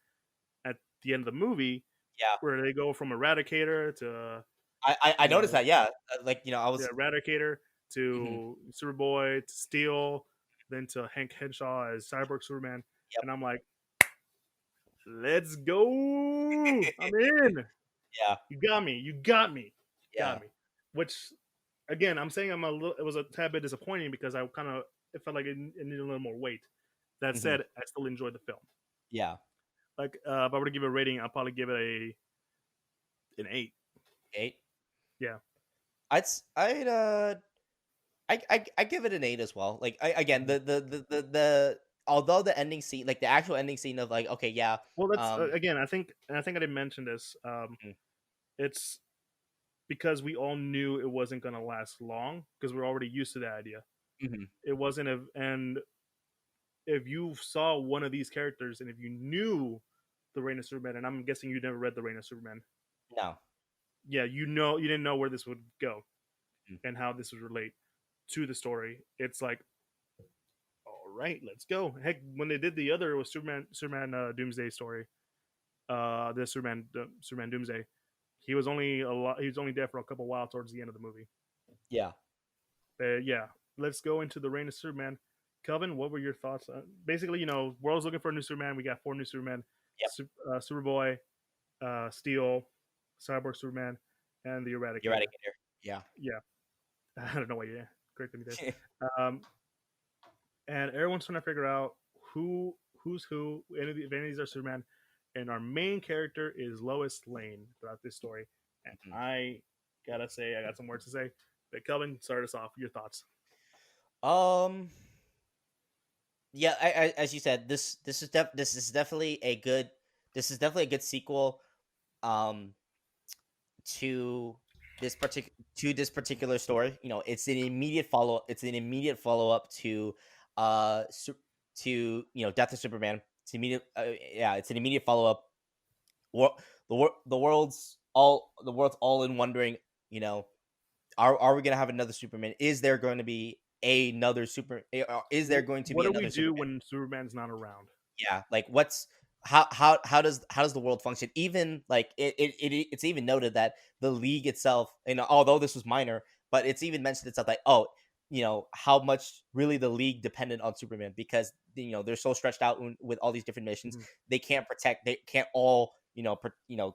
at the end of the movie Yeah. where they go from Eradicator to I you noticed know that. Yeah, like I yeah, was. Eradicator Mhm. to Superboy to Steel, then to Hank Henshaw as Cyborg Superman, Yep. and I'm like, let's go! I'm in. Yeah. You got me. You got me. Yeah. Got me. Which again, I'm saying I'm a little. It was a tad bit disappointing because I kind of it felt like it needed a little more weight. That Mhm. said, I still enjoyed the film. Yeah. Like if I were to give it a rating, I'll probably give it an 8. 8. Yeah. I'd I give it an 8 as well. Like again, Mhm. the although the ending scene, like the actual ending scene of like, okay, yeah, Well, that's um, again. I think I didn't mention this. mhm, It's because we all knew it wasn't going to last long because we're already used to that idea. mhm, It wasn't a, and if you saw one of these characters and if you knew the Reign of Superman, and I'm guessing you never read the Reign of Superman, no, yeah, you didn't know where this would go mhm, and how this would relate to the story. It's like, all right, let's go. Heck, when they did the other, it was Superman Doomsday story. The Superman Doomsday. He was only a lot. He was only dead for a couple while towards the end of the movie. yeah. Yeah, let's go into the reign of Superman. Kelvin, what were your thoughts? Basically, world's looking for a new Superman. We got four new Superman: Yep. Superboy, Steel, Cyborg Superman, and the Eradicator. Eradicator. Yeah. Yeah, I don't know why you corrected me there. And everyone's trying to figure out who's who. If any of these are Superman, and our main character is Lois Lane throughout this story. And Mhm. I gotta say, I got some words to say. But Kelvin, start us off. Your thoughts? Um. Yeah. As you said, this is definitely a good. This is definitely a good sequel. Um. To this particular story. It's an immediate follow. It's an immediate follow up to uh su- Death of Superman. It's immediate. Yeah, it's an immediate follow up. The world's all in wondering. You know, are we gonna have another Superman? Is there going to be another super? Is there going to What be do we another do Superman? when Superman's not around? Yeah, like what's how does the world function? Even like it's even noted that the league itself, although this was minor, but it's even mentioned itself like, oh, how much really the league depended on Superman, because they're so stretched out with all these different missions. Mhm, They can't all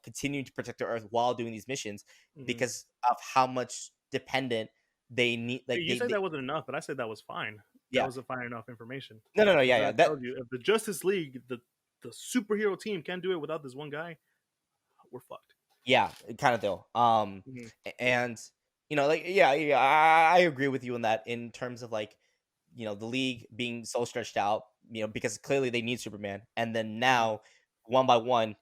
continue to protect the Earth while doing these missions mhm. because of how much dependent they need. Hey, Like you said that wasn't enough, but I said that was fine. That yeah, was a fine enough information no, no, no, yeah, because yeah, that that tells you if the Justice League, the superhero team, can't do it without this one guy, we're fucked. Yeah, kind of do. Mhm, And like, yeah, yeah, I agree with you on that in terms of like, the league being so stretched out, because clearly they need Superman, and then mhm. now one by one,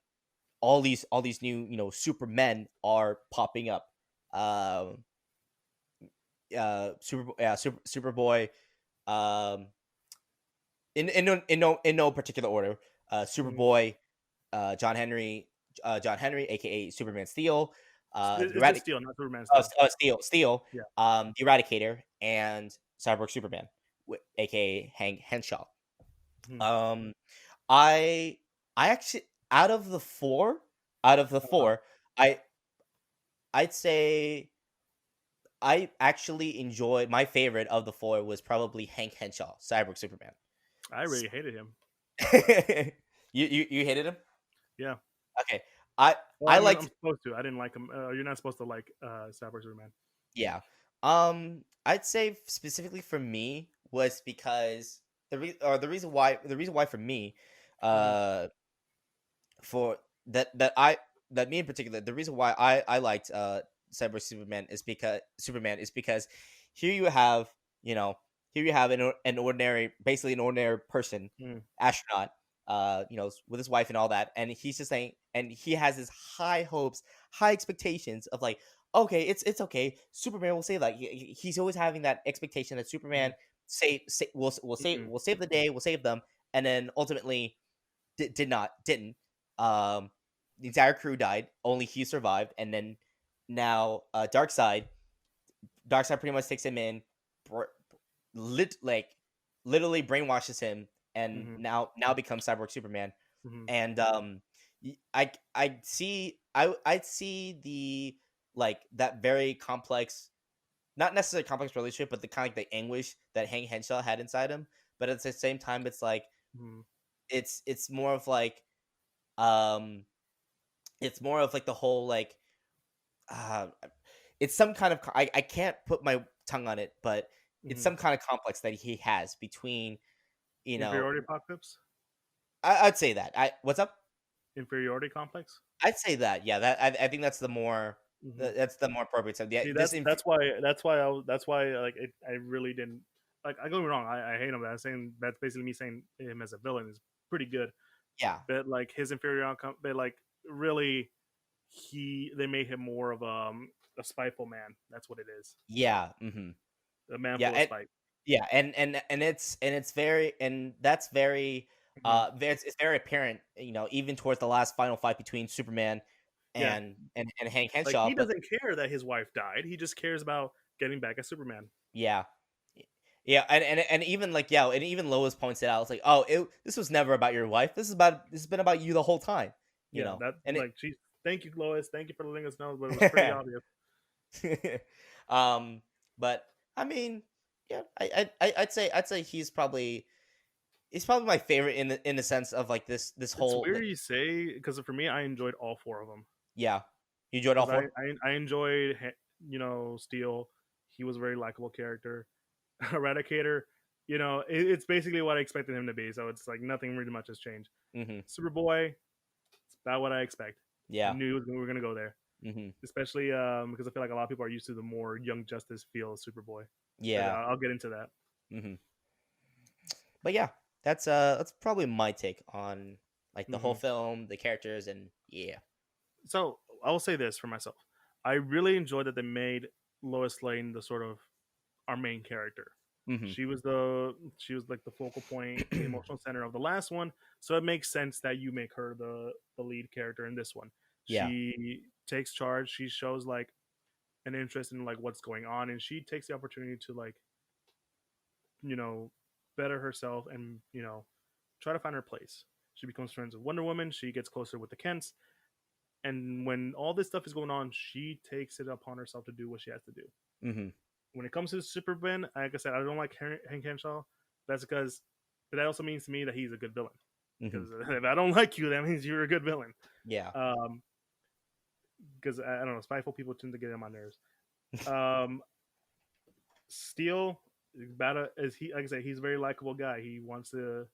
all these new, Supermen are popping up. Um, Superboy, um, in no particular order. Mhm. Superboy, John Henry, aka Superman Steel, the It's just Eradic Steel, not Superman Steel. Steel, Yeah. the Eradicator, and Cyborg Superman, aka Hank Henshaw. Mhm. Um, I I actually out of the four, I I'd say I actually enjoy my favorite of the four was probably Hank Henshaw, Cyborg Superman. I S- really hated him. you hated him? Yeah. Okay. I Well, I I'm liked supposed to. I didn't like him. You're not supposed to like Cyber Superman. yeah. I'd say specifically for me was because the reason why for me, Mm-hmm. uh, for that me in particular, the reason why I liked Cyber Superman is because here you have you know here you have an ordinary, basically an ordinary person, Mm-hmm. astronaut, with his wife and all that, and he's just saying, and he has his high hopes, high expectations of like, okay, it's okay, Superman will save, like he's always having that expectation that Superman Mm-hmm. will save the day, will save them, and then ultimately didn't. The entire crew died. Only he survived, and then now Darkseid pretty much takes him in, br- like literally brainwashes him, and Mm-hmm. now becomes Cyborg Superman. Mm-hmm. And I see the, like, that very complex, not necessarily complex relationship, but the kind of like the anguish that Hank Henshaw had inside him. But at the same time, it's like Mm-hmm. it's more of like um it's more of like the whole like uh it's some kind of I can't put my tongue on it, but it's Mm-hmm. some kind of complex that he has between, you know Inferiority apocalypse. I'd say that. I What's up? Inferiority complex. I'd say that. Yeah, that I think that's the more Mm-hmm. that's the more appropriate term. Yeah, See, this that's why like I really didn't like. I go me wrong. I hate him. But I'm saying that's basically me saying him as a villain is pretty good. yeah. But like his inferior outcome, but like really, they made him more of a spiteful man. That's what it is. Yeah. Mhm. A man Yeah, full of spite. and it's very, and that's very Hmm. it's very apparent, even towards the last final fight between Superman Yeah, and Hank like Henshaw. he But doesn't care that his wife died. He just cares about getting back at Superman. yeah. Yeah, and even like, yeah, and even Lois points it out. It's like, oh, this was never about your wife. This has been about you the whole time. Yeah, that And like she. Thank you, Lois. Thank you for letting us know, but it was pretty obvious. um, but I mean, yeah, I'd say he's probably my favorite in the sense of like this It's whole, weird like, you say because for me, I enjoyed all four of them. yeah. You enjoyed all Because four? I enjoyed Steel. He was a very likable character. Eradicator, it's basically what I expected him to be. So it's like nothing really much has changed. Mm-hmm. Superboy, it's about what I expect. I Yeah. knew we were gonna go there, Mm-hmm. especially because I feel like a lot of people are used to the more Young Justice feel of Superboy. But Yeah. I'll get into that. Mm-hmm. But yeah, that's probably my take on like the whole Hmm. film, the characters, and yeah. So I will say this for myself: I really enjoyed that they made Lois Lane the sort of our main character. Mm-hmm. She was like the focal point, the emotional center of the last one. So it makes sense that you make her the lead character in this one. Yeah. She takes charge. She shows like an interest in like what's going on, and she takes the opportunity to like you know better herself and try to find her place. She becomes friends with Wonder Woman. She gets closer with the Kents, and when all this stuff is going on, she takes it upon herself to do what she has to do. Mm-hmm. When it comes to Superman, like I said, I don't like Hank Henshaw. That's because but that also means to me that he's a good villain. Mm-hmm. Because if I don't like you, that means you're a good villain. Yeah. Um, because I don't know, spiteful people tend to get on my nerves. Um, Steel, about as he like I said, he's a very likable guy. He wants to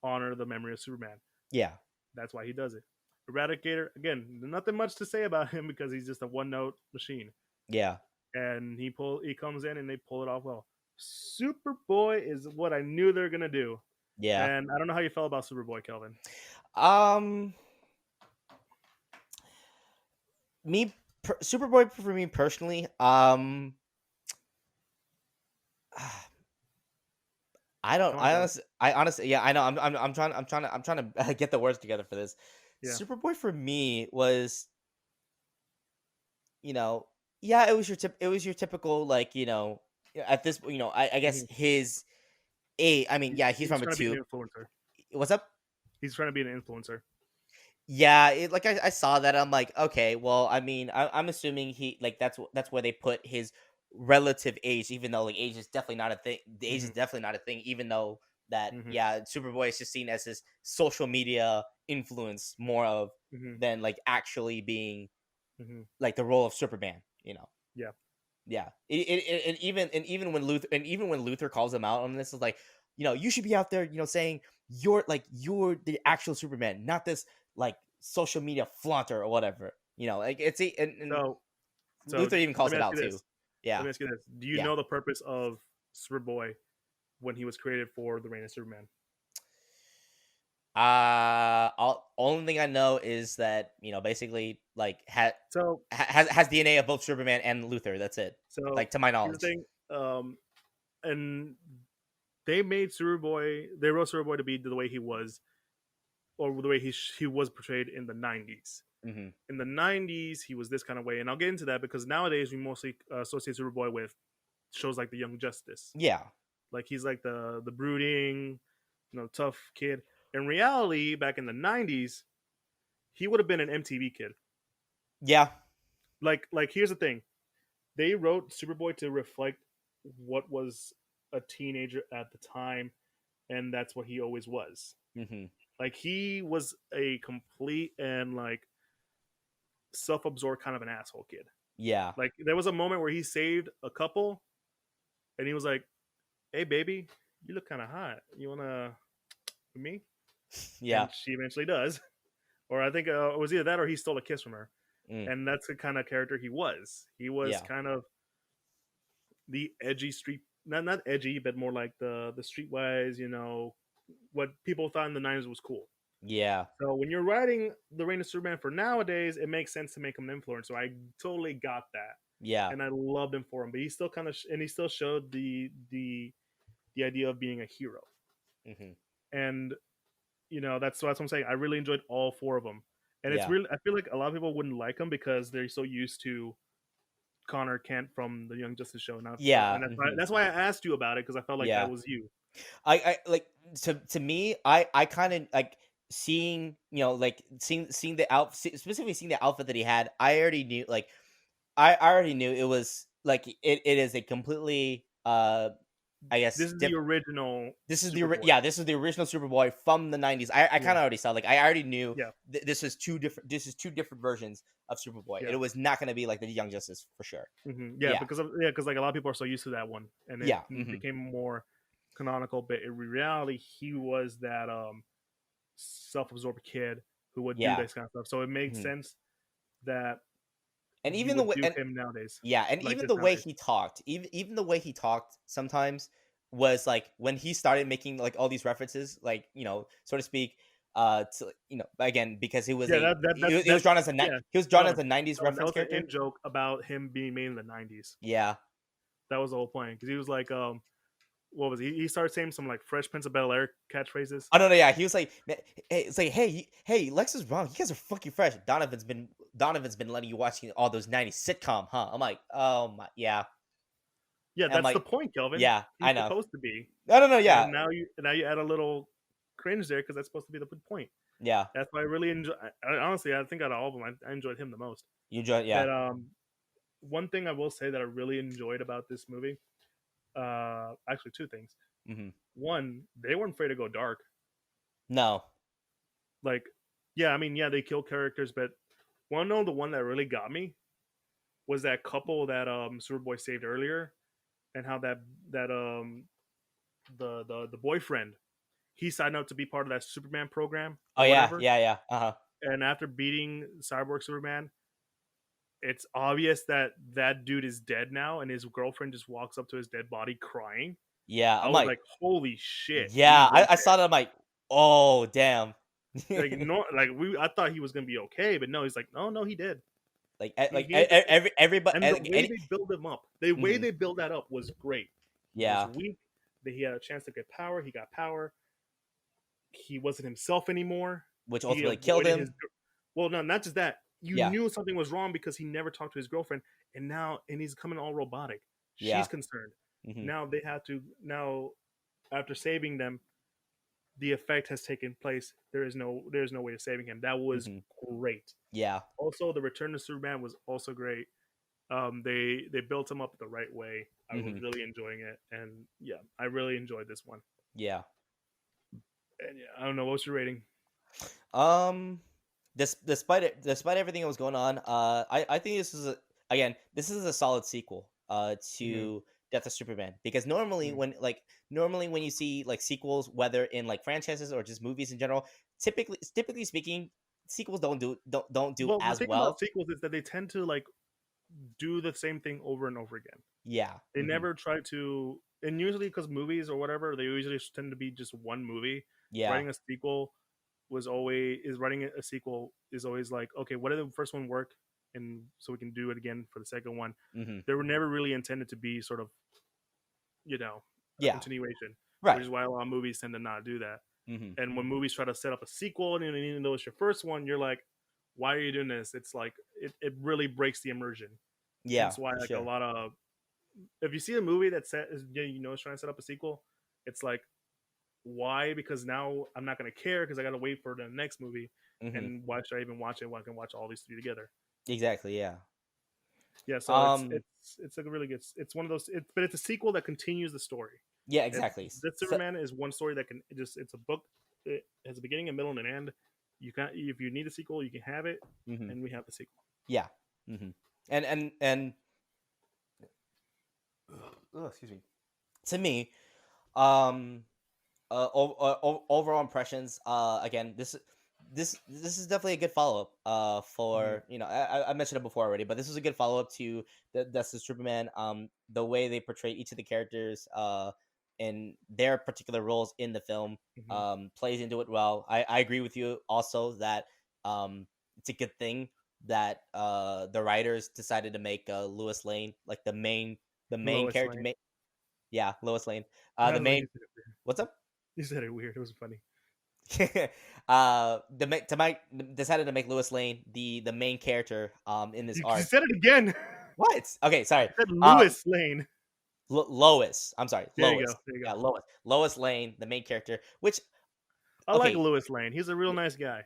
honor the memory of Superman. Yeah. That's why he does it. Eradicator, again, nothing much to say about him because he's just a one note machine. Yeah. And he comes in and they pull it off well. Superboy is what I knew they were gonna do. Yeah. And I don't know how you felt about Superboy, Kelvin. Um, Superboy for me personally. I don't. Come on, Kelvin. I honestly, yeah, I know. I'm trying to get the words together for this. Yeah. Superboy for me was, you know, yeah, it was your typical, like, at this, I guess Mhm. I mean, yeah, he's He's from a trying to be an tube. influencer. What's up? He's trying to be an influencer. Yeah, like I saw that. I'm like, okay, well, I mean, I'm assuming that's where they put his relative age, even though like age is definitely not a thing. The age is Hmm. definitely not a thing, even though that, Hmm. yeah, Superboy is just seen as his social media influence more of Hmm. than like actually being Hmm. like the role of Superman. Yeah. Yeah. And even when Luther calls him out on this, is like, you should be out there, saying you're the actual Superman, not this like social media flaunter or whatever. Like and So so Luther even let calls me it ask out you too. this. Let Yeah. me ask you this. Do you Yeah. know the purpose of Superboy when he was created for the Reign of Superman? Only thing I know is that basically like So has DNA of both Superman and Luther. That's it. so Like to my here's the knowledge. thing. And they made Superboy. They wrote Superboy to be the way he was, or the way he was portrayed in the '90s. Hmm. In the '90s, he was this kind of way, and I'll get into that because nowadays we mostly associate Superboy with shows like The Young Justice. Yeah. Like he's like the brooding, tough kid. In reality, back in the '90s, he would have been an MTV kid. Yeah. Like here's the thing: they wrote Superboy to reflect what was a teenager at the time, and that's what he always was. Hmm. Like he was a complete and like self-absorbed kind of an asshole kid. Yeah. Like there was a moment where he saved a couple, and he was like, "Hey, baby, you look kind of hot. You wanna with me?" Yeah. And she eventually does. Or I think it was either that or he stole a kiss from her. Mm. And that's the kind of character he was. He was Yeah. kind of the edgy street, not edgy, but more like the streetwise, what people thought in the '90s was cool. Yeah. So when you're writing the Reign of Superman for nowadays, it makes sense to make him an influencer. I totally got that, Yeah. and I loved him for him. But he still kind of and he still showed the idea of being a hero. Hmm. And that's what I'm saying. I really enjoyed all four of them, and it's Yeah. really, I feel like a lot of people wouldn't like them because they're so used to Connor Kent from the Young Justice show. Not so, Yeah. and Hmm. that's why I asked you about it because I felt like that Yeah. was you. I like to me, I kind of like seeing, like seeing the outfit, specifically seeing the outfit that he had. I already knew, like, I already knew it was like it is a completely I guess This is the original Superboy. this is the original Superboy from the 90s. I Yeah, kind of already saw, like, I already knew yeah, this is two different versions of Superboy. yeah, It was not going to be like the Young Justice for sure. yeah. Yeah. Because like a lot of people are so used to that one, and it Yeah. Hmm. became more canonical. But in reality, he was that self-absorbed kid who would do Yeah. this kind of stuff. So it made Hmm. sense that And you even the would way do him nowadays, Yeah, and like even this the way nowadays. he talked, even the way he talked sometimes was like when he started making like all these references, like, so to speak, to, again, because Yeah, it was drawn as yeah. he was drawn No, as a '90s that reference was an character. in joke about him being made in the '90s. Yeah. That was the whole point because he was like, what was he? He started saying some like Fresh Prince of Bel Air catchphrases. Oh, no, yeah, he was like, it's like, hey, Lex is wrong. You guys are fucking fresh. Donovan's been letting you watching all those '90s sitcom, huh? I'm like, oh my, yeah. Yeah, And I'm that's the like, point, Kelvin. yeah, He's I know. supposed to be, No, no, no, and yeah, now you add a little cringe there because that's supposed to be the point. yeah. That's why I really enjoy. Honestly, I think out of all of them, I enjoyed him the most. You enjoy, yeah. But one thing I will say that I really enjoyed about this movie, actually two things. Hmm. One, they weren't afraid to go dark. No. Like, yeah, I mean, yeah, they kill characters, but one know the one that really got me was that couple that Superboy saved earlier, and how that the boyfriend, he signed up to be part of that Superman program Oh or yeah, whatever, yeah, yeah. Uh-huh. and after beating Cyborg Superman, it's obvious that that dude is dead now, and his girlfriend just walks up to his dead body crying. Yeah, I I'm was like, like, holy shit, he yeah, went I saw that. I'm like, oh damn. there. Like no, like I thought he was gonna be okay, but no, he's like, no, no, he did. He is, everybody, and the way they build him up, the way mhm, they build that up was great. He was yeah, weak. That he had a chance to get power. He got power. He wasn't himself anymore. which He ultimately killed avoided his. him. Well, no, not just that. You Yeah, knew something was wrong because he never talked to his girlfriend, and he's coming all robotic. She's yeah, concerned. hmm, Now they have to now after saving them, the effect has taken place. There's no way of saving him. That was hmm, great. yeah, Also, the Return to Superman was also great. They built him up the right way. I was hmm, really enjoying it, and yeah, I really enjoyed this one. yeah. And yeah, I don't know what's your rating. Um, despite everything that was going on, I think this is a solid sequel. Mm-hmm. to Death of Superman, because normally Mm-hmm. when you see like sequels, whether in like franchises or just movies in general, typically speaking, sequels don't do Well, the as thing about well. sequels is that they tend to like do the same thing over and over again. Yeah. They never try to, and usually because movies or whatever, they usually tend to be just one movie. Yeah. Writing a sequel writing a sequel is always like, okay, what did the first one work, and so we can do it again for the second one. hmm They were never really intended to be sort of, you know, a Yeah. continuation, which Right. is why a lot of movies tend to not do that. hmm And when movies try to set up a sequel, and even though it's your first one, you're like, why are you doing this? It's like it really breaks the immersion. Yeah, Hence why for like a sure. lot of, if you see a movie that set is, is trying to set up a sequel, it's like, why? Because now I'm not gonna care because I gotta wait for the next movie, hmm and why should I even watch it when I can watch all these three together? Exactly. Yeah. Yeah, so it's Um. it's it's a really good. It's one of those, but it's a sequel that continues the story. Yeah. It, Exactly. that So. Superman is one story that can just, it's a book. It has a beginning, a middle, and an end. You can, if you need a sequel, you can have it, hmm and we have the sequel. Yeah. hmm and oh, excuse me. To me, um, overall impressions. Again, this is definitely a good follow up. Mm-hmm. For I mentioned it before already, but this is a good follow up to that's the Superman. The way they portray each of the characters, in their particular roles in the film, Mm-hmm. plays into it well. I agree with you also that it's a good thing that the writers decided to make Lewis Lane like the main Lois character. Lane. Yeah, Lois Lane. I The was like, main. What's up? you said it weird. It was funny. Decided to make Lewis Lane the main character in this You arc. said it again. What? Okay, sorry. You said Um, Lewis Lane. Lois. I'm sorry, There you go. Lois. There you Yeah, go. Lois. Lois Lane, the main character. Which I like okay, Lewis Lane. He's a real nice guy.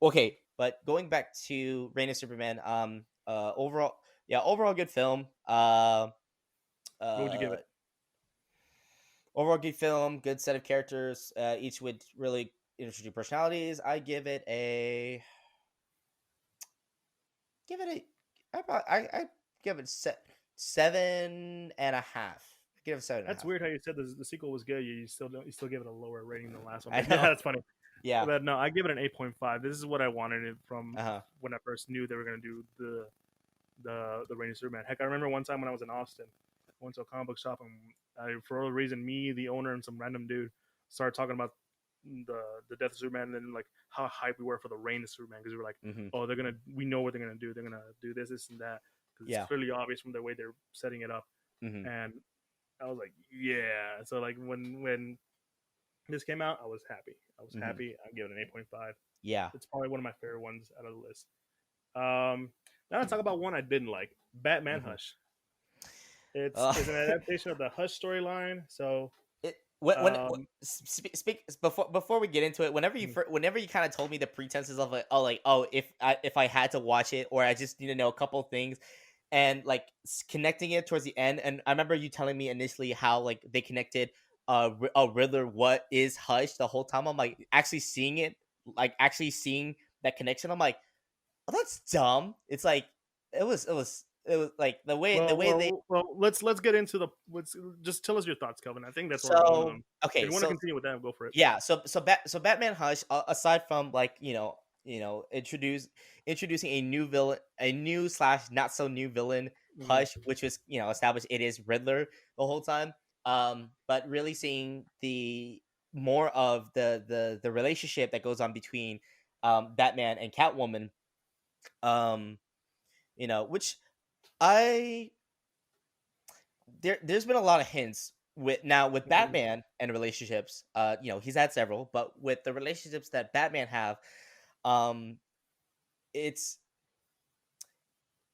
okay. But going back to Reign of Superman, overall, yeah, overall good film. What would you give Uh, it? Overall good film, good set of characters, each with really interesting personalities. I give it a I give it 7.5. I give it seven and a That's half. weird how you said the sequel was good. You still don't. You still give it a lower rating than the last one. I But yeah, know. that's funny. Yeah. But no, I give it an 8.5. This is what I wanted it from Uh huh. when I first knew they were gonna do the Reign of Superman. Heck, I remember one time when I was in Austin, I went to a comic book shop, and for a reason, me, the owner, and some random dude started talking about the death of Superman, and then like how hyped we were for the Reign of Superman, because we were like, hmm oh, we know what they're gonna do. They're gonna do this, and that, because it's Yeah. clearly obvious from the way they're setting it up. hmm And I was like, yeah. So like when this came out, I was happy. I was hmm happy. I give it an 8.5. Yeah. It's probably one of my favorite ones out of the list. Now let's talk about one I didn't like, Batman hmm Hush. It's Uh, it's an adaptation of the Hush storyline. So it um, speak before we get into it. Whenever you kind of told me the pretenses of if I had to watch it, or I just need to know a couple things, and like connecting it towards the end. And I remember you telling me initially how like they connected Riddler what is Hush the whole time. I'm like actually seeing it, like actually seeing that connection. I'm like, oh, that's dumb. It's like it was like the way they. let's get into the, let's just tell us your thoughts, Kelvin. I think that's where we're going with So them. If okay, you want to so continue with that, go for it. yeah, so Batman Hush, aside from like introducing a new villain, a new slash not so new villain, Mm-hmm. Hush, which was established it is Riddler the whole time. But really seeing the more of the relationship that goes on between Batman and Catwoman, um, which I there's been a lot of hints with Mm-hmm. Batman and relationships. He's had several, but with the relationships that Batman have, um, it's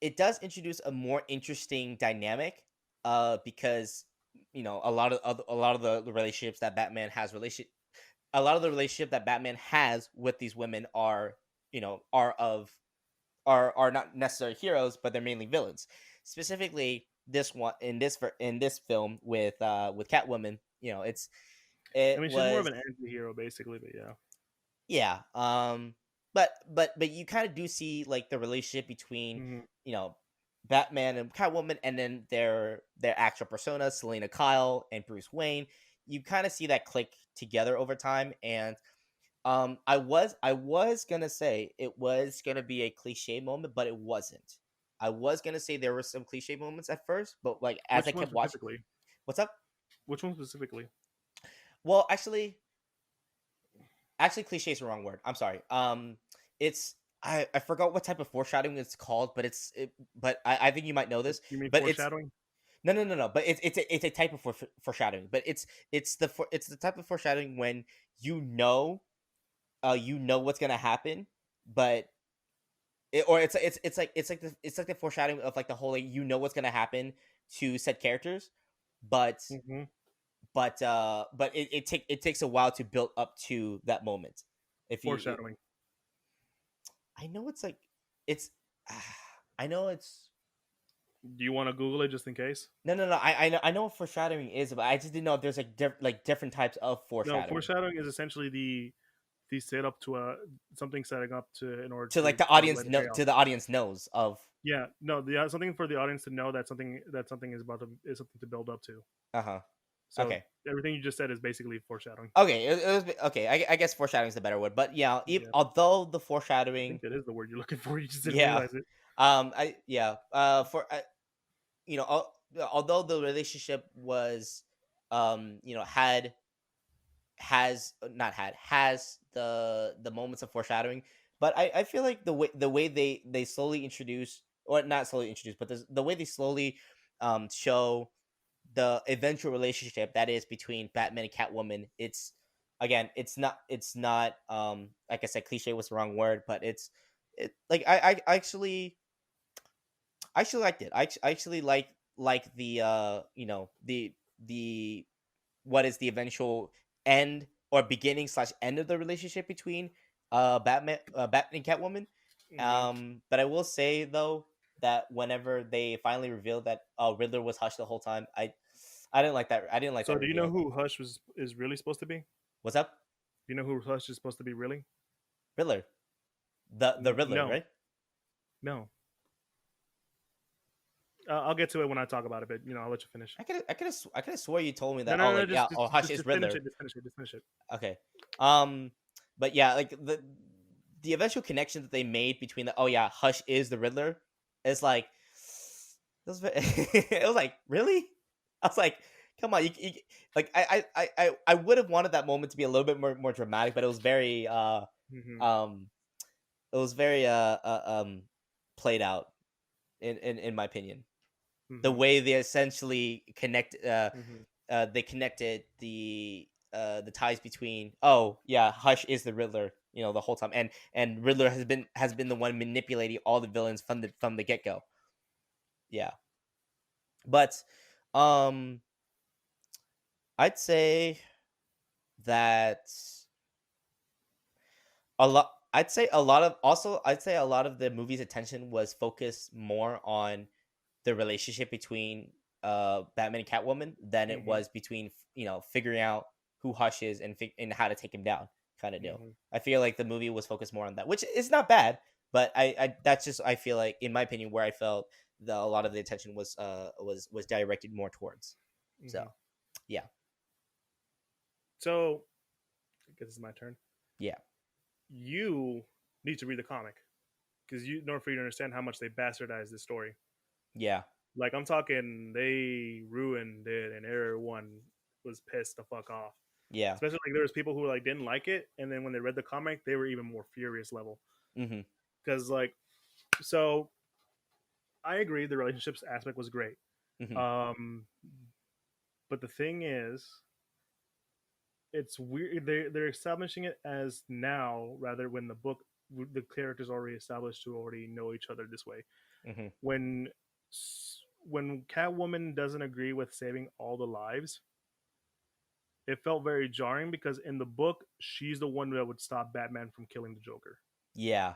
it does introduce a more interesting dynamic. Because a lot of the relationships that Batman has a lot of the relationship that Batman has with these women are are of are not necessarily heroes, but they're mainly villains. Specifically, this one in this film with Catwoman, I it mean, she's more of was an anti-hero, basically, but yeah. yeah. But you kind of do see like the relationship between Mm-hmm. you know Batman and Catwoman, and then their actual personas, Selena Kyle and Bruce Wayne. You kind of see that click together over time, and I was gonna say it was gonna be a cliche moment, but it wasn't. I was gonna say there were some cliche moments at first, but like as I Which one kept watching, specifically? what's up? Which one specifically? Well, actually, cliche is the wrong word. I'm sorry. It's I forgot what type of foreshadowing it's called, but but I think you might know this. You mean But it's foreshadowing? no. But it's a type of foreshadowing. But it's the type of foreshadowing when you know what's gonna happen, but it's like the foreshadowing of like the whole like you know what's gonna happen to said characters, but Mm-hmm. it takes a while to build up to that moment. If you, Foreshadowing. I know it's like it's, I know it's Do you want to Google it just in case? no. I know what foreshadowing is, but I just didn't know if there's like like different types of No, foreshadowing foreshadowing is essentially the set up to a something setting up to in order to like to the for it to audience later know pay off. to the audience knows of. Yeah, no, something for the audience to know that something is about to is something to build up to. Uh huh. So Okay. everything you just said is basically foreshadowing. Okay, it was okay. I guess foreshadowing is the better word, but yeah, Yeah, although the I think foreshadowing, that is the word you're looking for. You just didn't yeah, realize it. I yeah, for you know, although the relationship was, you know, has not had has the moments of foreshadowing, but I feel like the way they slowly introduce, or not slowly introduce, but the way they slowly show the eventual relationship that is between Batman and Catwoman. It's again, it's not like I said, cliche was the wrong word, but it like I actually liked it. I actually like the you know the what is the eventual end or beginning slash end of the relationship between Batman and Catwoman. Hmm. But I will say though that whenever they finally revealed that Riddler was Hush the whole time, I didn't like that. I didn't like So that do you know reveal. who Hush was is really supposed to be? Do What's up, you know who Hush is supposed to be really? Riddler? The Riddler, No, right? no. I'll get to it when I talk about it, but I'll let you finish. I could have swore you told me No, that. no, Oh, no, no. like yeah. Just, Oh, just, Hush just, is just finish Riddler. it. Just finish it. Just finish it. Okay. Um, but yeah, like the eventual connection that they made between the, oh yeah, Hush is the Riddler is like it was like, really? I was like, come on, like I would have wanted that moment to be a little bit more dramatic, but it was very Hmm. um it was very played out in my opinion. The Hmm. way they essentially Hmm. they connected the ties between, oh yeah, Hush is the Riddler, you know, the whole time, and Riddler has been the one manipulating all the villains from the get go. Yeah, but um, I'd say that a lot. I'd say a lot of the movie's attention was focused more on the relationship between Batman and Catwoman than it Hmm. was between, you know, figuring out who Hush is and how to take him down kind of deal. Hmm. I feel like the movie was focused more on that, which is not bad, but I that's just, I feel like, in my opinion, where I felt a lot of the attention was directed more towards. So Hmm. yeah, So, I guess it's my turn. yeah, You need to read the comic because in order for you to understand how much they bastardized this story. yeah, Like I'm talking, they ruined it, and everyone was pissed the fuck off. yeah, Especially like there was people who like didn't like it, and then when they read the comic, they were even more furious level. mm-hmm, Because like, so I agree, the relationships aspect was great. mm-hmm, Um, but the thing is, it's weird. They're establishing it as now rather when the book the characters already established to already know each other this way. mm-hmm, When when Catwoman doesn't agree with saving all the lives, it felt very jarring because in the book she's the one that would stop Batman from killing the Joker. yeah,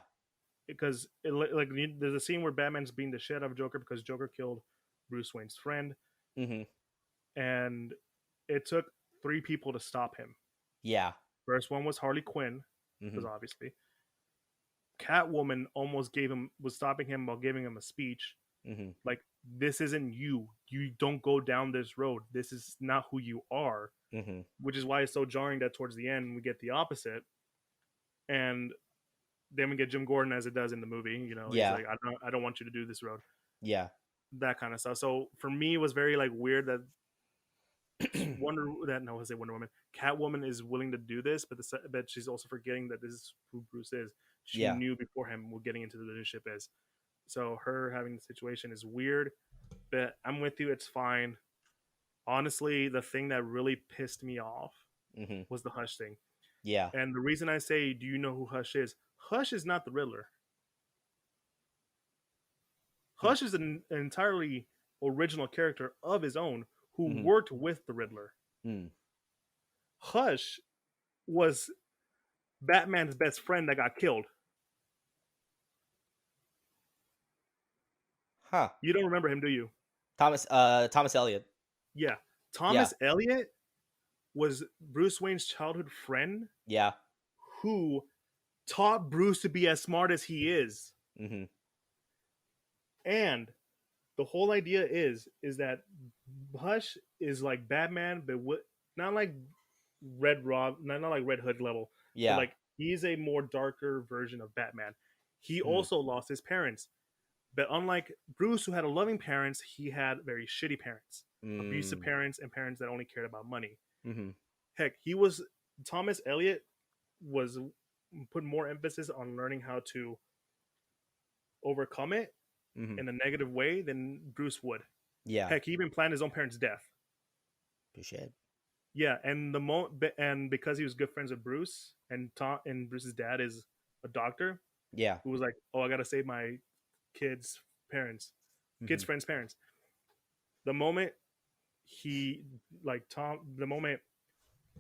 Because like there's a scene where Batman's beating the shit out of Joker because Joker killed Bruce Wayne's friend, mm-hmm, and it took three people to stop him. yeah, First one was Harley Quinn, mm-hmm, because obviously Catwoman almost gave him was stopping him while giving him a speech, Mm-hmm. Like, this isn't you. You don't go down this road. This is not who you are. Mm-hmm. Which is why it's so jarring that towards the end we get the opposite. And then we get Jim Gordon as it does in the movie. You know, he's Yeah. like, I don't want you to do this road. Yeah. That kind of stuff. So for me, it was very like weird that Wonder Woman, Catwoman is willing to do this, but she's also forgetting that this is who Bruce is. She Yeah. knew before him what getting into the leadership is. So her having the situation is weird, but I'm with you. It's fine. Honestly, the thing that really pissed me off Mm-hmm. was the Hush thing. Yeah. And the reason I say, do you know who Hush is? Hush is not the Riddler. Hush is an entirely original character of his own who Mm-hmm. worked with the Riddler. Mm. Hush was Batman's best friend that got killed. Huh. You don't remember him, do you? Thomas Elliot. Yeah. Yeah. Thomas Elliot was Bruce Wayne's childhood friend Yeah. who taught Bruce to be as smart as he is. Mm-hmm. And the whole idea is that Hush is like Batman, but not like not like Red Hood level, but Yeah. like he's a more darker version of Batman. He Mm. also lost his parents, but unlike Bruce, who had a loving parents, he had very shitty parents, abusive Mm. parents, and parents that only cared about money. Mm-hmm. Heck, he was Thomas Elliot was put more emphasis on learning how to overcome it Mm-hmm. in a negative way than Bruce would. Yeah. Heck, he even planned his own parents' death. Touche. Yeah, and and because he was good friends with Bruce, and Bruce's dad is a doctor Yeah. who was like, "Oh, I gotta save my kids' parents, Mm-hmm. kids' friends' parents." The moment the moment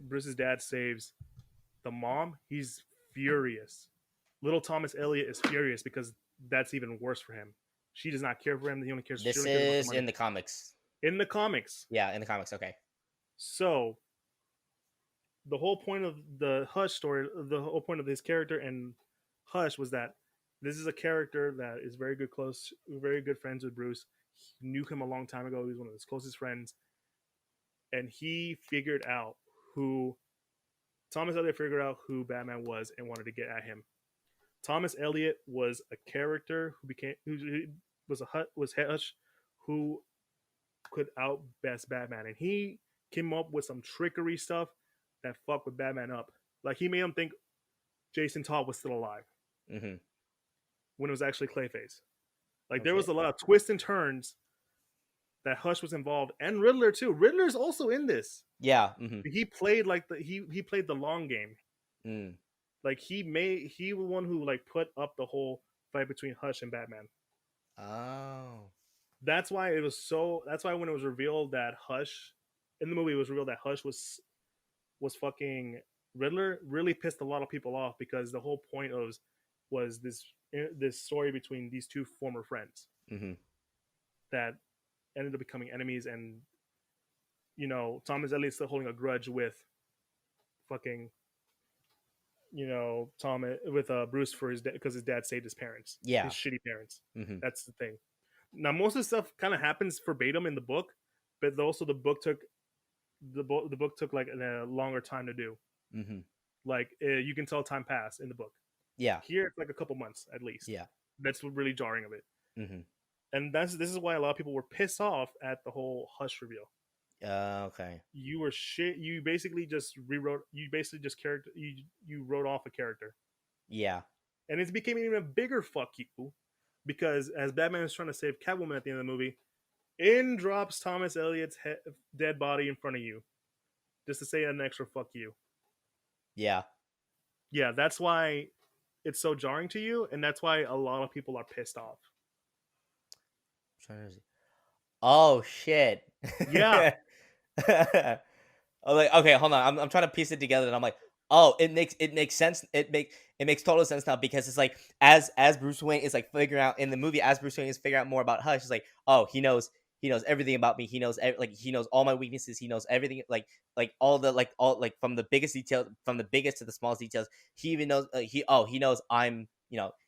Bruce's dad saves the mom, he's furious. Little Thomas Elliot is furious because that's even worse for him. She does not care for him. She This only cares about the is money. in the comics. In the comics, Yeah, in the comics. Okay. so the whole point of the Hush story, the whole point of his character and Hush was that this is a character that is very good friends with Bruce. He knew him a long time ago. He was one of his closest friends, and he figured out who Thomas Elliot figured out who Batman was and wanted to get at him. Thomas Elliot was a character who was Hush, who could outbest Batman, and he came up with some trickery stuff that fucked with Batman up. Like he made him think Jason Todd was still alive Mm-hmm. when it was actually Clayface. Like Oh there was shit. a lot of twists and turns that Hush was involved, and Riddler too. Riddler's also in this. Yeah. Mm-hmm. He played like he played the long game. Mm. Like he was one who like put up the whole fight between Hush and Batman. Oh. That's why That's why when it was revealed that Hush in the movie, it was revealed that Hush was fucking Riddler, really pissed a lot of people off because the whole point was this story between these two former friends Mm-hmm. that ended up becoming enemies, and Thomas Elliot's still holding a grudge with fucking Thomas with Bruce for his because his dad saved his parents, his Yeah. shitty parents. Mm-hmm. That's the thing. Now most of the stuff kind of happens verbatim in the book, but also the book took like a longer time to do. Mm-hmm. Like you can tell time passed in the book. Yeah. Here it's like a couple months at least. Yeah. That's what really jarring of it. Mm-hmm. And this is why a lot of people were pissed off at the whole Hush reveal. Okay. You were shit. You basically just rewrote. You basically just character. You wrote off a character, Yeah. and it's became even a bigger fuck you, because as Batman is trying to save Catwoman at the end of the movie, in drops Thomas Elliot's dead body in front of you, just to say an extra fuck you. Yeah. Yeah, that's why it's so jarring to you, and that's why a lot of people are pissed off. I'm trying to see. Oh shit. Yeah. I'm like, okay, hold on. I'm trying to piece it together, and I'm like, oh, it makes sense. It makes total sense now, because it's like as Bruce Wayne is like figuring out in the movie, as Bruce Wayne is figuring out more about Hush, it's like, oh, he knows everything about me. He knows he knows all my weaknesses. He knows everything, like all from the biggest detail, from the biggest to the smallest details. He even knows he knows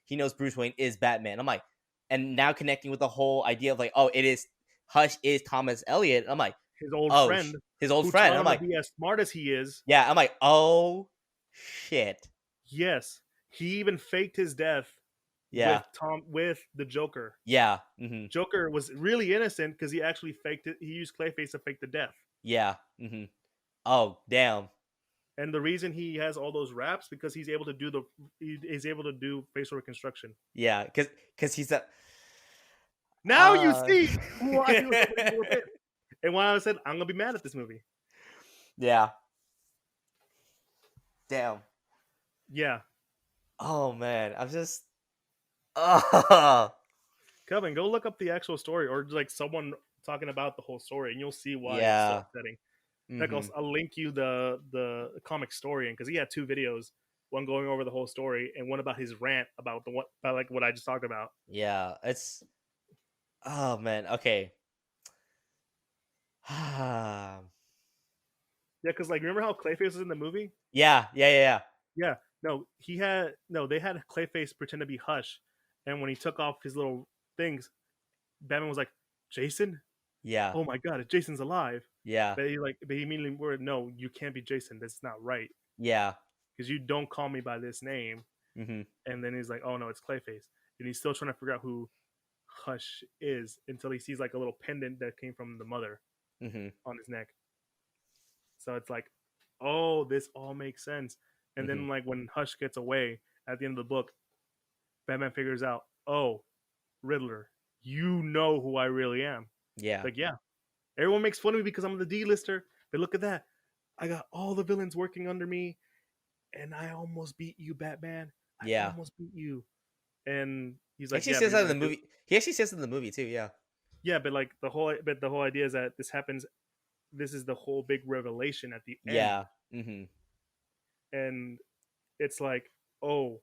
he knows Bruce Wayne is Batman. I'm like, and now connecting with the whole idea of like, oh, it is Hush is Thomas Elliot. I'm like, His old oh, friend his old who friend. taught I'm him to like, be as smart as he is. yeah. I'm like, oh shit. Yes, he even faked his death Yeah. with the Joker. Yeah. Joker was really innocent because he actually faked it. He used Clayface to fake the death. Yeah. Oh damn. And the reason he has all those raps because he's able to do facial reconstruction. Yeah, because he's a Now you uh see why so many people were pissed, and why I said I'm gonna be mad at this movie. yeah. Damn. Yeah, Oh man, I'm just uh Kelvin, go look up the actual story or like someone talking about the whole story, and you'll see why it's so yeah. upsetting. Heck, Mm-hmm. I'll link you the comic story, and because he had two videos, one going over the whole story and one about his rant about like what I just talked about. Yeah, it's oh man, okay. yeah, Yeah, because like remember how Clayface was in the movie? yeah, yeah, yeah. Yeah, no, they had Clayface pretend to be Hush, and when he took off his little things, Batman was like, "Jason, Yeah. oh my god, Jason's alive." Yeah. But he immediately word, "No, you can't be Jason. That's not right Yeah. because you don't call me by this name." Mm-hmm. And then he's like, "Oh no, it's Clayface," and he's still trying to figure out who Hush is until he sees like a little pendant that came from the mother Mm-hmm. on his neck. So it's like, oh, this all makes sense. And Mm-hmm. then like when Hush gets away at the end of the book, Batman figures out, oh, Riddler, you know who I really am. Yeah. Like, yeah, everyone makes fun of me because I'm the D-lister, but look at that. I got all the villains working under me, and I almost beat you, Batman. I Yeah. almost beat you. And he's He like, actually yeah, but says you're that in gonna the do. movie. He actually says it in the movie too, yeah. Yeah, but like the whole idea is that this happens. This is the whole big revelation at the end, Yeah. Mm-hmm. and it's like, oh,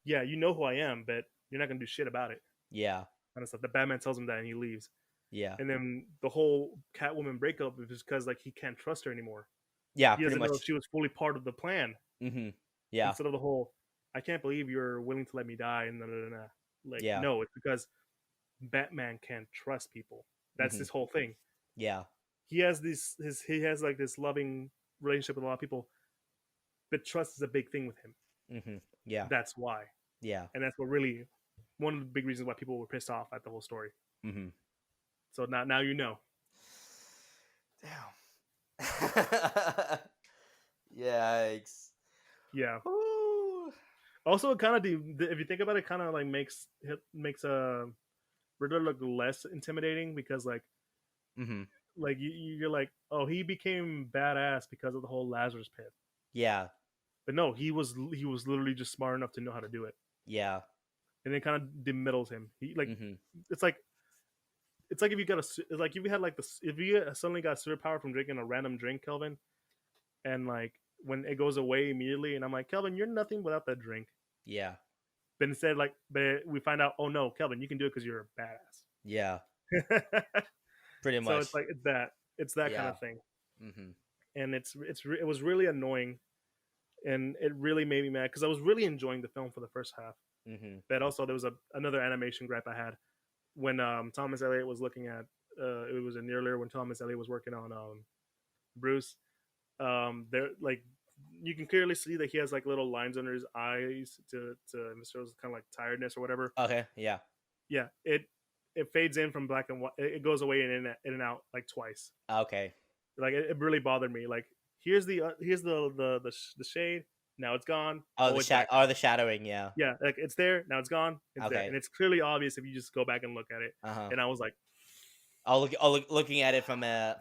yeah, you know who I am, but you're not gonna do shit about it. Yeah. Kind of stuff. The Batman tells him that, and he leaves. Yeah. And then the whole Catwoman breakup is because like he can't trust her anymore. Yeah, He pretty doesn't know much. if she was fully part of the plan. Mm-hmm. Yeah. Instead of the whole, I can't believe you're willing to let me die, and like Yeah. no, it's because Batman can't trust people. That's Mm-hmm. this whole thing. Yeah. He has like this loving relationship with a lot of people, but trust is a big thing with him. Mm-hmm. Yeah. That's why, Yeah. and that's what really one of the big reasons why people were pissed off at the whole story. Mm-hmm. So now you know. Damn. Yikes. Yeah. Ooh. Also, it kind of if you think about it, kind of like makes Riddler look less intimidating because Mm-hmm. like you're like, oh, he became badass because of the whole Lazarus pit. Yeah. But no, he was literally just smart enough to know how to do it, Yeah. and it kind of bemiddles him. He like Mm-hmm. it's like it's like if you got it's like if you had like this if you suddenly got superpower from drinking a random drink, Kelvin, and like when it goes away immediately, and I'm like, Kelvin, you're nothing without that drink. Yeah. But instead, like, but we find out, oh no, Kelvin, you can do it because you're a Yeah. badass. Pretty So much. it's like it's that kind Yeah. of thing, Mm-hmm. and it was really annoying, and it really made me mad because I was really enjoying the film for the first half. Mm-hmm. But also there was another animation gripe I had when Thomas Elliott was looking at it was a year later when Thomas Elliott was working on Bruce. There like you can clearly see that he has like little lines under his eyes to Mr. kind of like tiredness or whatever. Okay. Yeah. Yeah, it fades in from black and white. It goes away and in and out like twice. Okay. Like it really bothered me. Like here's the shade. Now it's gone. Oh, Oh, it's back. the shadowing. Yeah. Yeah, like it's there. Now it's gone. It's there, Okay. and it's clearly obvious if you just go back and look at it. Uh huh. And I was like, Looking at it from an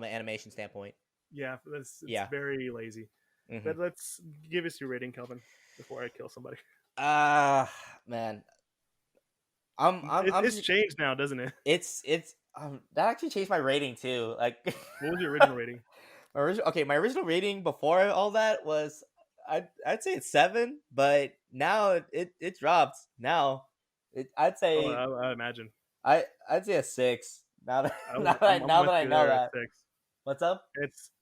animation standpoint. yeah, it's Yeah. very lazy. Mm-hmm. But let's give us your rating, Kelvin, before I kill somebody. Man. It's changed now, doesn't it? It's that actually changed my rating too. Like What was your original rating? my original rating before all that was I'd say it's 7, but now it dropped. Now I'd Oh, say I imagine. I'd say a 6. Now that I'm, now that I, I'm, I'm now with that I you know there at that. 6. What's up?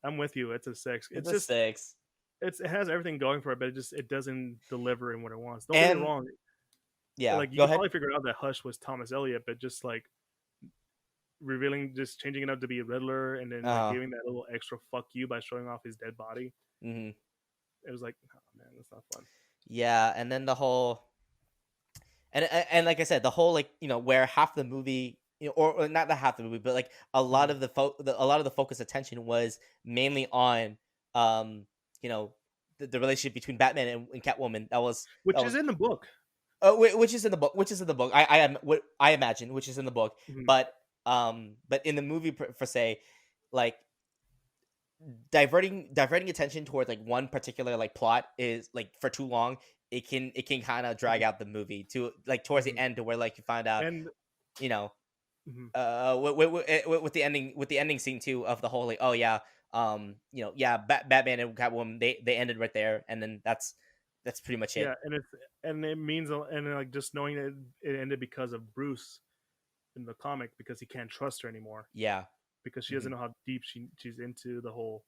I'm with you. It's a 6. It's It's a just 6. it has everything going for it, but it doesn't deliver in what it wants. Don't get me And wrong. Yeah, like you go could ahead. probably figure out that Hush was Thomas Elliot, but just like revealing, just changing it up to be a Riddler, and then like Uh, giving that little extra fuck you by showing off his dead body. mhm. It was like, oh man, that's not fun. Yeah, and then the whole and like I said, the whole like where half the movie, or not the half the movie, but like a lot Mhm. of a lot of the focus attention was mainly on um you know the relationship between Batman and Catwoman. That Which is was in the book. which is in the book, which is in the book. I am what I imagine, which is in the book, Mhm. but in the movie per se, like diverting attention towards like one particular like plot is like for too long. It can kind of drag Mhm. out the movie to like towards the Mhm. end to where like you find out And you know mhm. with the ending scene too of the whole like, oh yeah, yeah, Batman and Catwoman, they ended right there, and then that's pretty much it. Yeah, and it means and like just knowing that it ended because of Bruce in the comic, because he can't trust her anymore, Yeah. because she doesn't Mhm. know how deep she's into the whole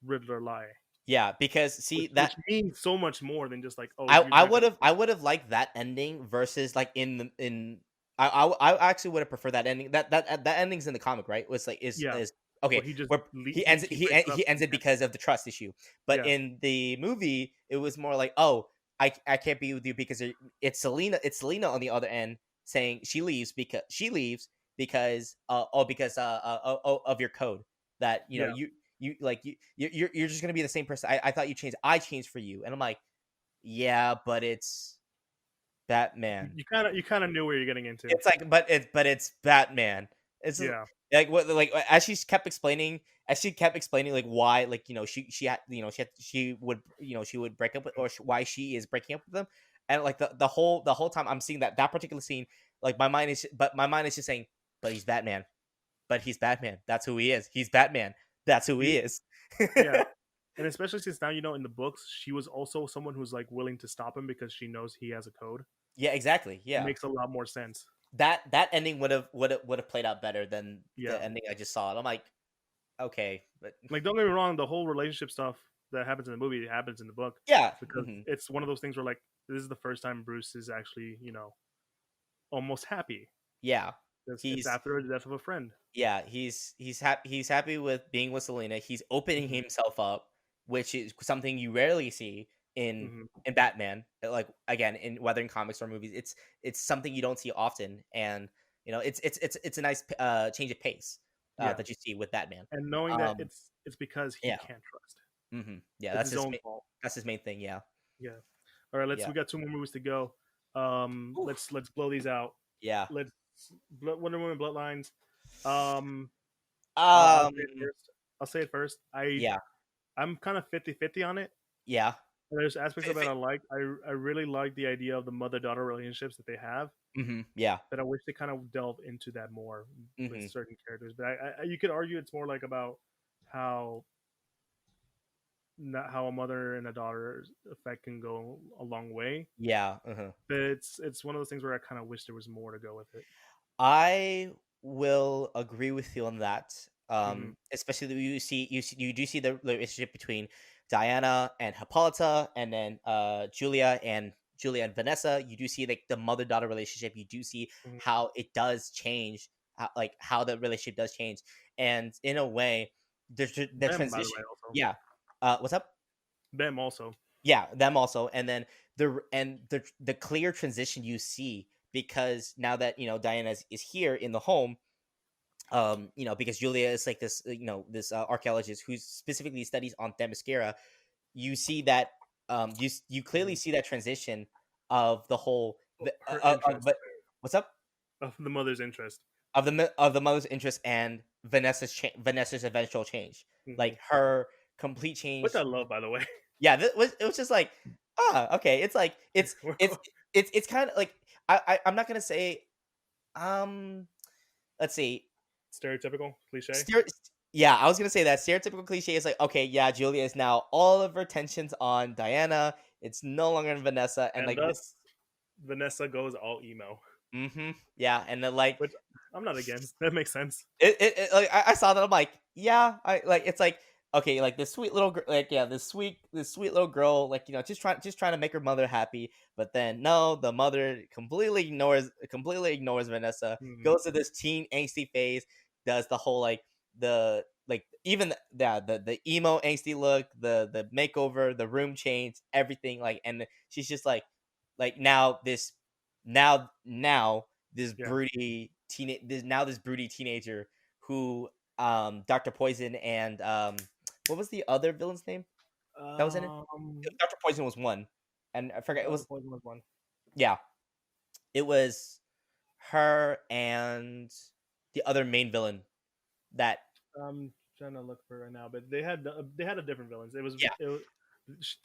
Riddler lie, Yeah, because see which that means so much more than just like, oh, I you're I not would gonna have I would have liked that ending versus like I actually would have preferred that ending. That ending's in the comic, right? Was like yeah, is okay. where he just Where he breaks up he ends and it because of the trust issue. But yeah, in the movie, it was more like, oh, I can't be with you because it's Selena. It's Selena on the other end saying she leaves because of your code that yeah. you like you're just gonna be the same person. I thought you changed. I changed for you, and I'm like, yeah, but it's Batman. You kind of knew where you're getting into. It's like, but it's Batman. It's Yeah, like what like as she kept explaining like why like she had she would break up with, or why she is breaking up with them, and like the whole time I'm seeing that particular scene, like my mind is just saying, but he's Batman, but he's Batman. That's who he is. He's Batman. That's who he you, is. yeah, and especially since now in the books she was also someone who's like willing to stop him because she knows he has a code. Yeah, exactly. It Yeah. makes a lot more sense. That ending would have played out better than Yeah, the ending I just saw. And I'm like, okay, but like don't get me wrong, the whole relationship stuff that happens in the movie happens in the book, yeah, because it's one of those things where like this is the first time Bruce is actually almost happy. yeah, It's he's after the death of a friend. he's happy with being with Selena. He's opening Hmm. himself up, which is something you rarely see Hmm. in Batman. Like again, in whether in comics or movies, it's something you don't see often, and it's a nice change of pace Yeah, that you see with Batman. and knowing that Um, it's because he yeah, can't trust. yeah, It's his own fault. that's his main thing. Yeah, Yeah. All right, yeah, we got two more movies to go. Whew. Let's blow these out. Yeah. Let's Wonder Woman Bloodlines. Um, I'll Um, say it first. I'll say it first. yeah, I'm kind of 50-50 on it. yeah. There's aspects of If it it, I like. I really like the idea of the mother daughter relationships that they have. yeah, But I wish they kind of delve into that more with hmm certain characters. But you could argue it's more like about how not how a mother and a daughter effect can go a long way. yeah. But it's one of those things where I kind of wish there was more to go with it. I will agree with you on that. Hmm. Especially that you do see the relationship between Diana and Hippolyta, and then Julia and Vanessa. You do see like the mother daughter relationship. You do see Hmm. how it does change, how the relationship does change, and in a way, the Them, by the transition. way, also Yeah. What's up? them also. Yeah, them also, and then the clear transition you see because now that Diana is here in the home, because Julia is like this, this archaeologist who specifically studies on Themyscira. You see that, you clearly Mhm. see that transition of the whole, Her but interest what's up of the mother's interest. of the mother's interest and Vanessa's eventual change, Hmm. like her complete Which I change. love, by the way. Yeah, it was just like, okay. It's like it's kind of like I'm not gonna say, um let's see. Stereotypical cliche. Stere- yeah, I was gonna say that stereotypical cliche is like, okay, yeah, Julia is now all of her attention's on Diana. It's no longer on Vanessa, and And like, thus Vanessa goes all emo, yeah, and then like which I'm not against. That makes sense. like, I saw that. I'm like, yeah, I like it's like. okay, like this sweet little like yeah, this sweet little girl, like just trying to make her mother happy, but then no, the mother completely ignores Vanessa, Mhm. goes to this teen angsty phase, does the whole the even the emo angsty look, the makeover, the room change, everything, and she's just now this Yeah. this broody teenager who Dr. Poison and what was the other villain's name that was in it? Um, Dr. Poison was one, and I forget it Dr. was Poison was one. yeah, it was her and the other main villain that I'm trying to look for it right now, but they had a different villains. yeah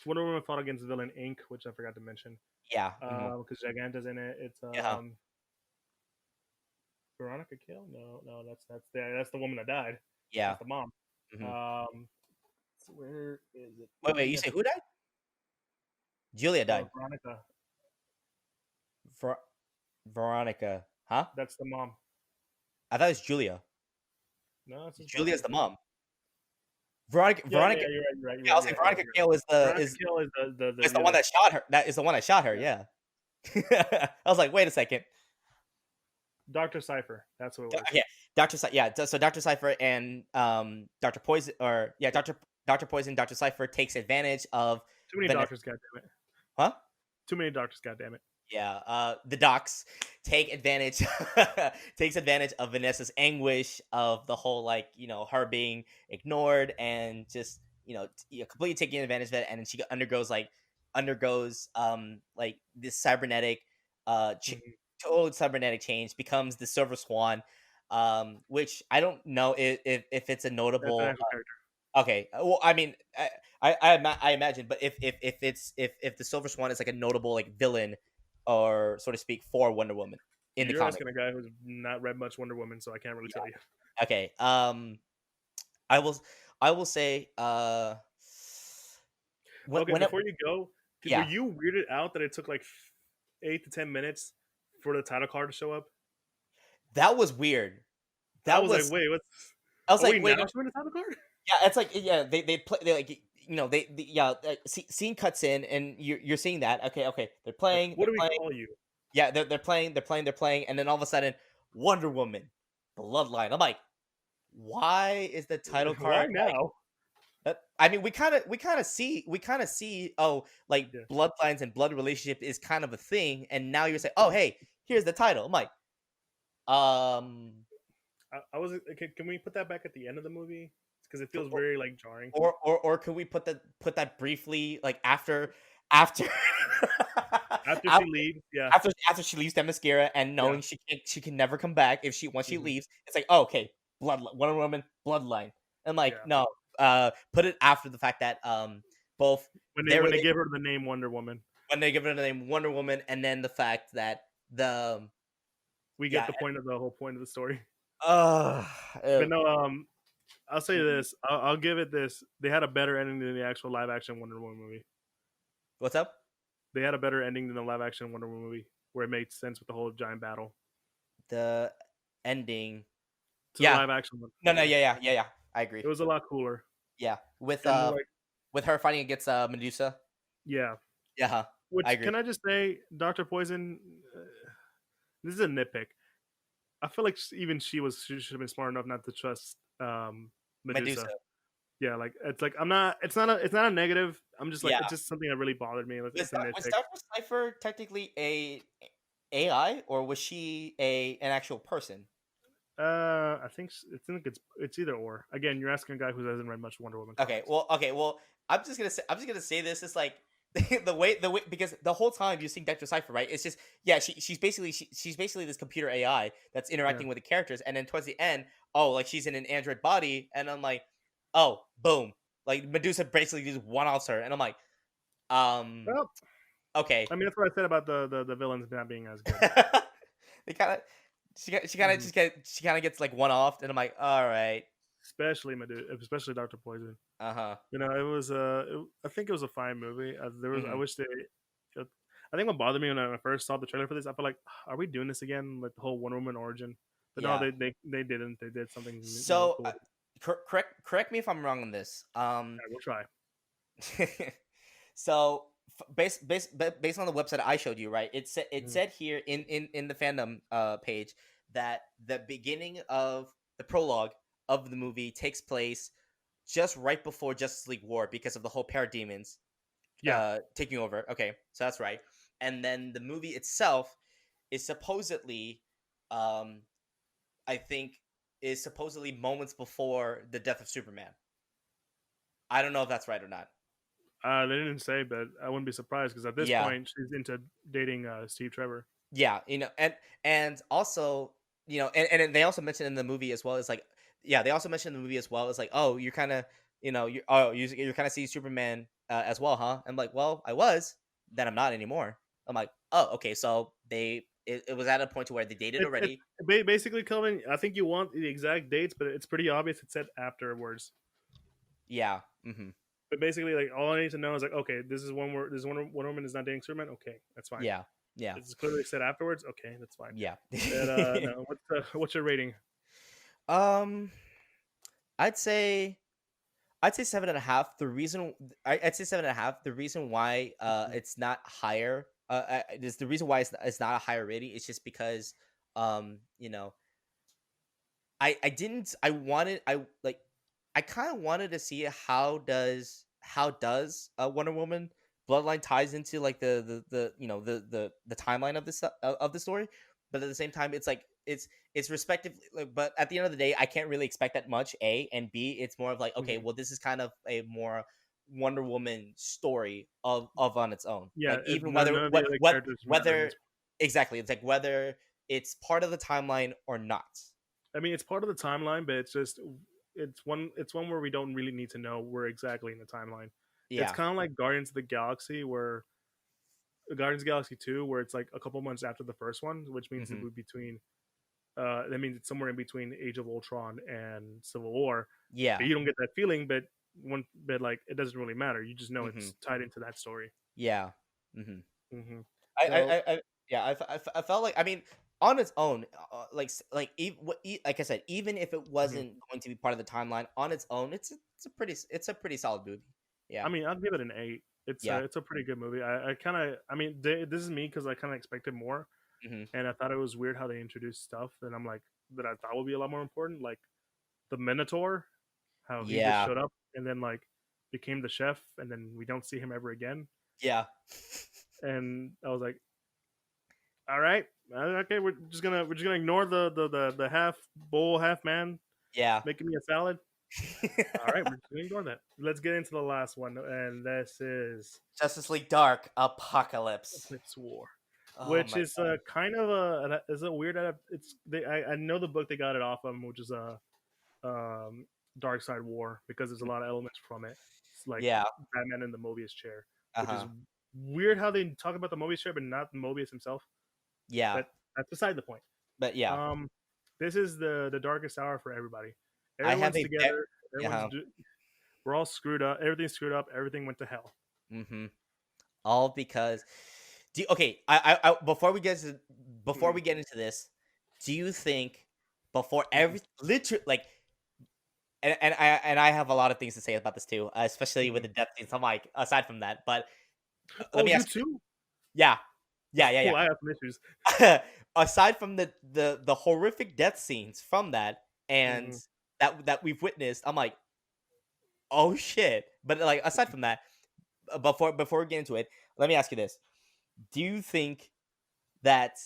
Wonder Woman fought against Villain Inc., which I forgot to mention. yeah Because Giganta's in it. It's yeah Veronica Kill. No, that's the woman that died. yeah. That's the mom. Mhm. Um, where is it? Wait, you Yes, say who died? Julia died. Veronica. Ver- Veronica, huh? That's the mom. I thought it was Julia. No, that's just Julia's the Veronica. mom. Yeah, Veronica. yeah, you're right. You're right. You're Yeah, I right. was Yeah, like yeah, Veronica you're right. Kale Veronica Kill is is the the one other. that shot her. That is the one that shot her. Yeah, Yeah. I was like, wait a second. Doctor Cipher. That's what it was. Okay, so Doctor Cipher and Doctor Poison, or yeah, Doctor Poison, Doctor Cipher takes advantage of Too many Vanessa. doctors. God damn it. Huh? Too many doctors. God damn it. Yeah, the docs take advantage takes advantage of Vanessa's anguish of the whole her being ignored and just completely taking advantage of it, and then she undergoes this cybernetic Mhm. total cybernetic change, becomes the Silver Swan, which I don't know if it's a That's an notable actual character. okay. Well, I mean, I imagine, but if the Silver Swan is like a notable villain, or so to speak, for Wonder Woman in the You're comic. asking a guy who's not read much Wonder Woman, so I can't really tell you. Yeah. Okay. I will I will say Okay, when it before you go, were yeah, you weirded out that it took like 8 to 10 minutes for the title card to show up? that was weird. I That was like, was wait, what's? I was Are we like, now wait, showing the title card? yeah, it's like yeah, they play they yeah, scene cuts in and you're seeing that. Okay, Like, what they're do we playing. call you? Yeah, they're playing, and then all of a sudden, Wonder Woman, Bloodline. I'm like, why is the title Why card now? I mean, we kind of see. Oh, like Yeah, bloodlines and blood relationship is kind of a thing, and now you're saying, oh, hey, here's the title. I'm like, um, I was. Can we put that back at the end of the movie? Because it for, feels very like jarring. or could we put that briefly after After she after leaves, yeah, after she leaves Themyscira and yeah, knowing she can never come back if she once she hmm leaves, it's like, oh, okay, bloodline, Wonder Woman, bloodline. I'm like, yeah. no, put it after the fact that both their When they give her the name Wonder Woman, when they give her the name Wonder Woman, and then the fact that the we get yeah, the point of the whole point of the story. uh, uh But no, I'll say this. I'll give it this. They had a better ending than the actual live action Wonder Woman movie. what's up? They had a better ending than the live action Wonder Woman movie, where it made sense with the whole giant battle. The ending, To the yeah, live action one, no, yeah, yeah, I agree. it was a lot cooler Yeah, and more like, with her fighting against Medusa. yeah. Yeah, I Which agree. can I just say, Doctor Poison? This is a nitpick. I feel like she should have been smart enough not to trust Medusa. Medusa. Yeah, like it's like I'm not. It's not a negative. I'm just like Yeah, it's just something that really bothered me. Like, it's a Was nitpick. Doctor Cipher technically a AI, or was she an actual person? I think it's either or. Again, you're asking a guy who hasn't read much Wonder Woman Okay, comics. well, I'm just gonna say this. It's like the way, because the whole time you're seeing Dr. Cipher, right? It's just yeah, she's basically this computer AI that's Yeah. interacting with the characters, and then towards the end, oh, like she's in an android body, and I'm like, oh, boom, like Medusa basically just one offs her, and I'm like, um, Well, okay. I mean that's what I said about the villains not being as good. They kind of hmm she kind of gets like one off, and I'm like, all right, Especially especially Doctor Poison. uh-huh. You know, I think it was a fine movie. I Hmm. wish they. I think what bothered me when I first saw the trailer for this, I felt like, are we doing this again? Like the whole Wonder Woman origin. But no, Yeah. they didn't. They did something So cool. correct me if I'm wrong on this. All right, we'll try. So based on the website I showed you, right? It Mhm. said here in the fandom page that the beginning of the prologue of the movie takes place just right before Justice League War because of the whole parademons Yeah, taking over. Okay, so that's right. And then the movie itself is supposedly, um, I think, is supposedly moments before the death of Superman. I don't know if that's right or not. they didn't say, but I wouldn't be surprised because at this Yeah, point she's into dating Steve Trevor. yeah, and also, and they also mentioned in the movie as well as like, yeah, they also mentioned in the movie as well as like, oh, you're kind of, you're kind of seeing Superman as well, huh? I'm like, well, I was, then I'm not anymore. I'm like, oh, okay, so it was at a point to where they dated It already. basically, Kelvin. I think you want the exact dates, but it's pretty obvious. It said afterwards. Yeah, mm-hmm. But basically, like all I need to know is like, okay, this is one where this one woman is not dating Superman. Okay, that's fine. Yeah, yeah, It's clearly said afterwards. Okay, that's fine. yeah. But no, what's your rating? um, I'd say I'd say 7.5. I'd say 7.5. The reason why Mhm. it's not higher is the reason why it's not a higher rating. It's just because you know I didn't I wanted I like I kind of wanted to see how does Wonder Woman Bloodline ties into like the timeline of of the story, but at the same time it's respectively like, but at the end of the day I can't really expect that much, A, and B, it's more of like, okay, Mhm. well, this is kind of a more Wonder Woman story of on its own, Yeah, like even none of the other characters matter in whether this. exactly, it's like whether it's part of the timeline or not. I mean, it's part of the timeline, but it's one where we don't really need to know where exactly in the timeline. It's Yeah. kind of like Guardians of the Galaxy, where Guardians of the Galaxy 2, where it's like a couple months after the first one, which means it Hmm. would be between. That means it's somewhere in between Age of Ultron and Civil War. Yeah. But you don't get that feeling, but like it doesn't really matter. You just know Hmm. it's tied into that story. Yeah. Hmm. Hmm. So I yeah, I felt like, I mean, on its own, like I said, even if it mhm. wasn't going to be part of the timeline on its own, it's a pretty solid movie. I Yeah. mean, I'll give it an 8. Yeah. It's a pretty good movie. I kind of I mean this is me because I kind of expected more, Hmm. and I thought it was weird how they introduced stuff that I'm like that I thought would be a lot more important, like the Minotaur, how he just Yeah. showed up and then like became the chef, and then we don't see him ever again. Yeah. And I was like, all right, okay, we're just gonna ignore the half bull, half man Yeah. making me a salad. All right, we're just gonna ignore that. Let's get into the last one, and this is Justice League Dark Apocalypse. Apokolips War, Oh which my is a kind of a weird it's I know the book they got it off of, which is a um Dark Side War, because there's a god. lot of elements from it. It's like Yeah. Batman in the Mobius chair, which is Uh-huh. weird how they talk about the Mobius chair but not Mobius himself. Yeah. But that's beside the point. But yeah. Um, this is the darkest hour for everybody. I have Everyone's a together. Everyone's yeah. we're all screwed up. Everything's screwed up. Everything went to hell. Mhm. All because okay, I before we get Mm, into this, do you think before mhm, every literally like, and I have a lot of things to say about this too, especially with mhm. the death scenes. I'm like, aside from that, but let Oh, me you ask you. too? Yeah, yeah, Oh, yeah, I have some issues. yeah. Aside from the horrific death scenes from that and Hmm. that we've witnessed, I'm like, oh shit. But like, aside from that, before we get into it, let me ask you this: do you think that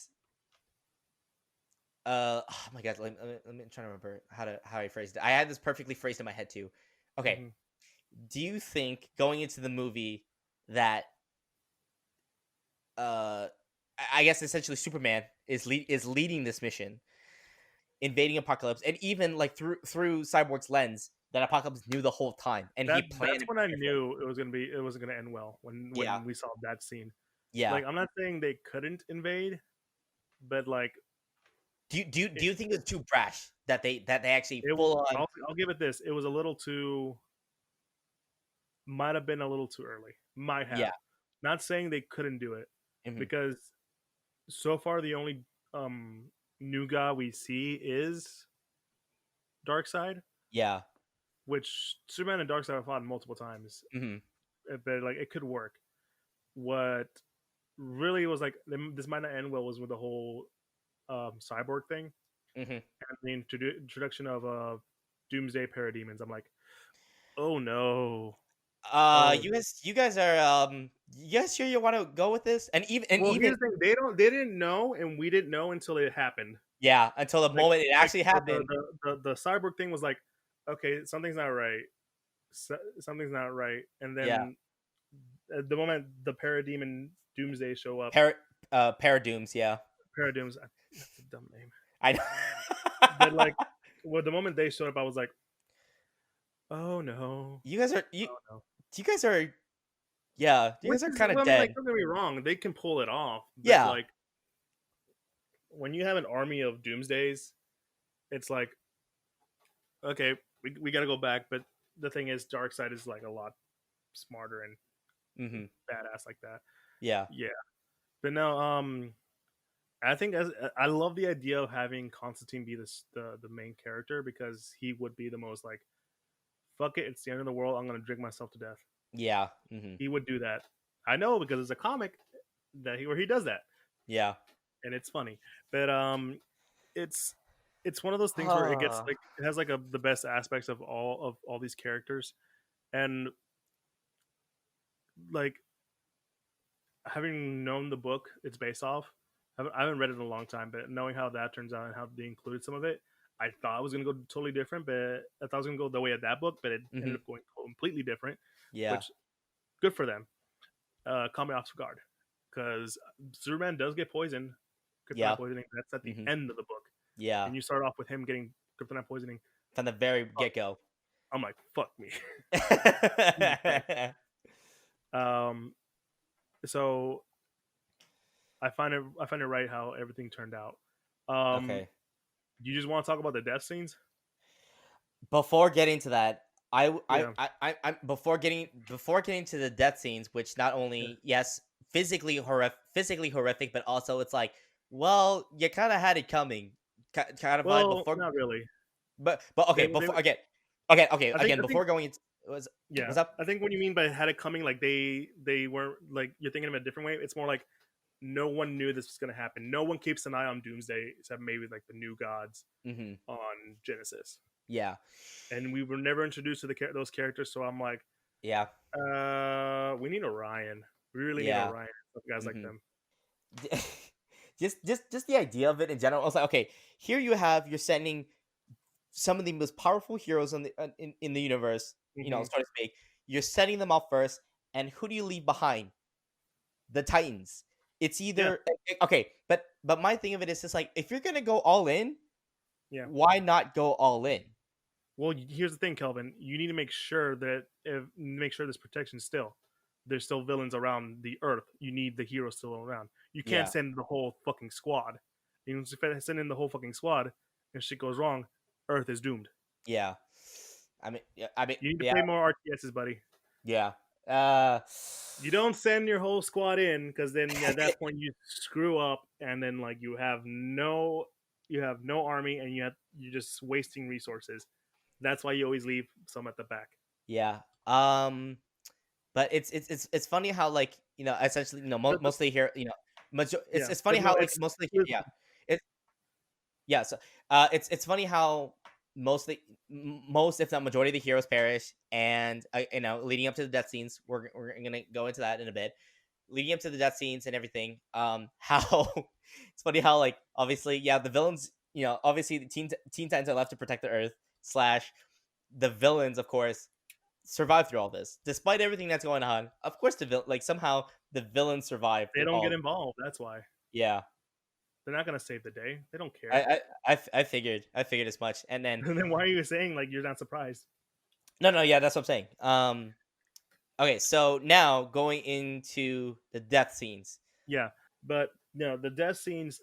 oh my god, let me try to remember how I phrased it. I had this perfectly phrased in my head too. Okay, Hmm. do you think going into the movie that uh I guess essentially Superman is leading this mission, invading Apocalypse, and even like through Cyborg's lens, that Apocalypse knew the whole time and he planned That's and when I prepared for it. knew it wasn't gonna end well Yeah, when we saw that scene. yeah. Like I'm not saying they couldn't invade, but like Do it, you think it's too brash that they actually it full on? I'll give it this. It was a little too might have been a little too early. Might Yeah. have. Not saying they couldn't do it, Hmm. because so far the only um new guy we see is Darkseid. Yeah. which Superman and Darkseid have fought multiple times, Mm-hmm. but like it could work. What really was like this might not end well was with the whole cyborg thing Mm-hmm. and the introduction of Doomsday parademons. I'm like, oh no, oh. You guys are you guys sure you want to go with this? And Well, even here's the thing: they didn't know, and we didn't know until it happened. yeah, until the Like moment it like actually happened. the cyborg thing was like, okay, something's not right. Something's not right, and Yeah, then at the moment the parademon Doomsday show up, Paradooms. Yeah, Paradooms. That's a dumb name. I know. But like, well, the moment they showed up, I was like, oh no, you guys are oh no. you guys are yeah, you Which guys are is, kind of well, I mean, like, dead. don't get me wrong, they can pull it off, but Yeah, like, when you have an army of Doomsdays, it's like, okay, we got to go back. But the thing is, Darkseid is like a lot smarter and mm-hmm. badass like that. Yeah, Yeah, but no, I think as I love the idea of having Constantine be the main character because he would be the most like, fuck it, it's the end of the world. I'm gonna drink myself to death. yeah, mm-hmm. He would do that. I know because it's a comic where he does that, Yeah. and it's funny. But it's it's one of those things where it gets Huh. like it has like the best aspects of all these characters, and like having known the book it's based off. I haven't read it in a long time, but knowing how that turns out and how they included some of it, I thought it was gonna go totally different. But I thought it was gonna go the way of that book, but it Mm-hmm. ended up going completely different. Yeah. Which good for them. Caught me off guard because Superman does get poisoned, kryptonite Yeah. poisoning. That's at the Mm-hmm. end of the book, Yeah. and you start off with him getting kryptonite poisoning. From the very Oh, get go. I'm like, fuck me. He's dead. Um, so I find it right how everything turned out. Um, Okay. you just want to talk about the death scenes? Before getting to that, Yeah. before getting to the death scenes, which not Yeah. only yes, physically horrific, but also it's like, well, you kind of had it coming, kind of vibe Well, before. not really. But okay, They, before okay, I again, think before going into yeah. what's up? I think what you mean by had it coming, like they weren't like you're thinking of it a different way. It's more like no one knew this was going to happen. No one keeps an eye on Doomsday except maybe like the new gods Mm-hmm. on Genesis. Yeah, And we were never introduced to those characters, so I'm like, yeah, we need Orion. We really need yeah. Orion. Guys like Mm-hmm. them. Just the idea of it in general. I was like, okay, here you're sending some of the most powerful heroes in the universe, Mm-hmm. so to speak. You're setting them up first, and who do you leave behind? The Titans. It's Yeah, either okay, but my thing of it is just like if you're gonna go all in, yeah. why not go all in? Well, here's the thing, Kelvin. You need to make sure there's protection still. There's still villains around the Earth. You need the heroes still around. You can't Yeah, send the whole fucking squad. You send in the whole fucking squad, and shit goes wrong. Earth is doomed. yeah. I mean, You need to yeah, play more RTSs, buddy. yeah. Uh, You don't send your whole squad in because then at that point you screw up, and then like you have no army, and you're just wasting resources. That's why you always leave some at the back. yeah. But it's funny how like essentially The, mostly here yeah, it's funny but no, how like it's mostly listen, yeah it's yeah so it's funny how most if not majority of the heroes perish and leading up to the death scenes we're gonna go into that in a bit leading up to the death scenes and everything how it's funny how like obviously yeah the villains obviously the teen titans are left to protect the earth slash the villains of course survive through all this despite everything that's going on of course like somehow the villains survive they through don't get all involved. That's why yeah they're not gonna save the day. They don't care. I figured as much and then And then why are you saying like you're not surprised? no yeah that's what I'm saying okay so now going into the death scenes Yeah, but the death scenes.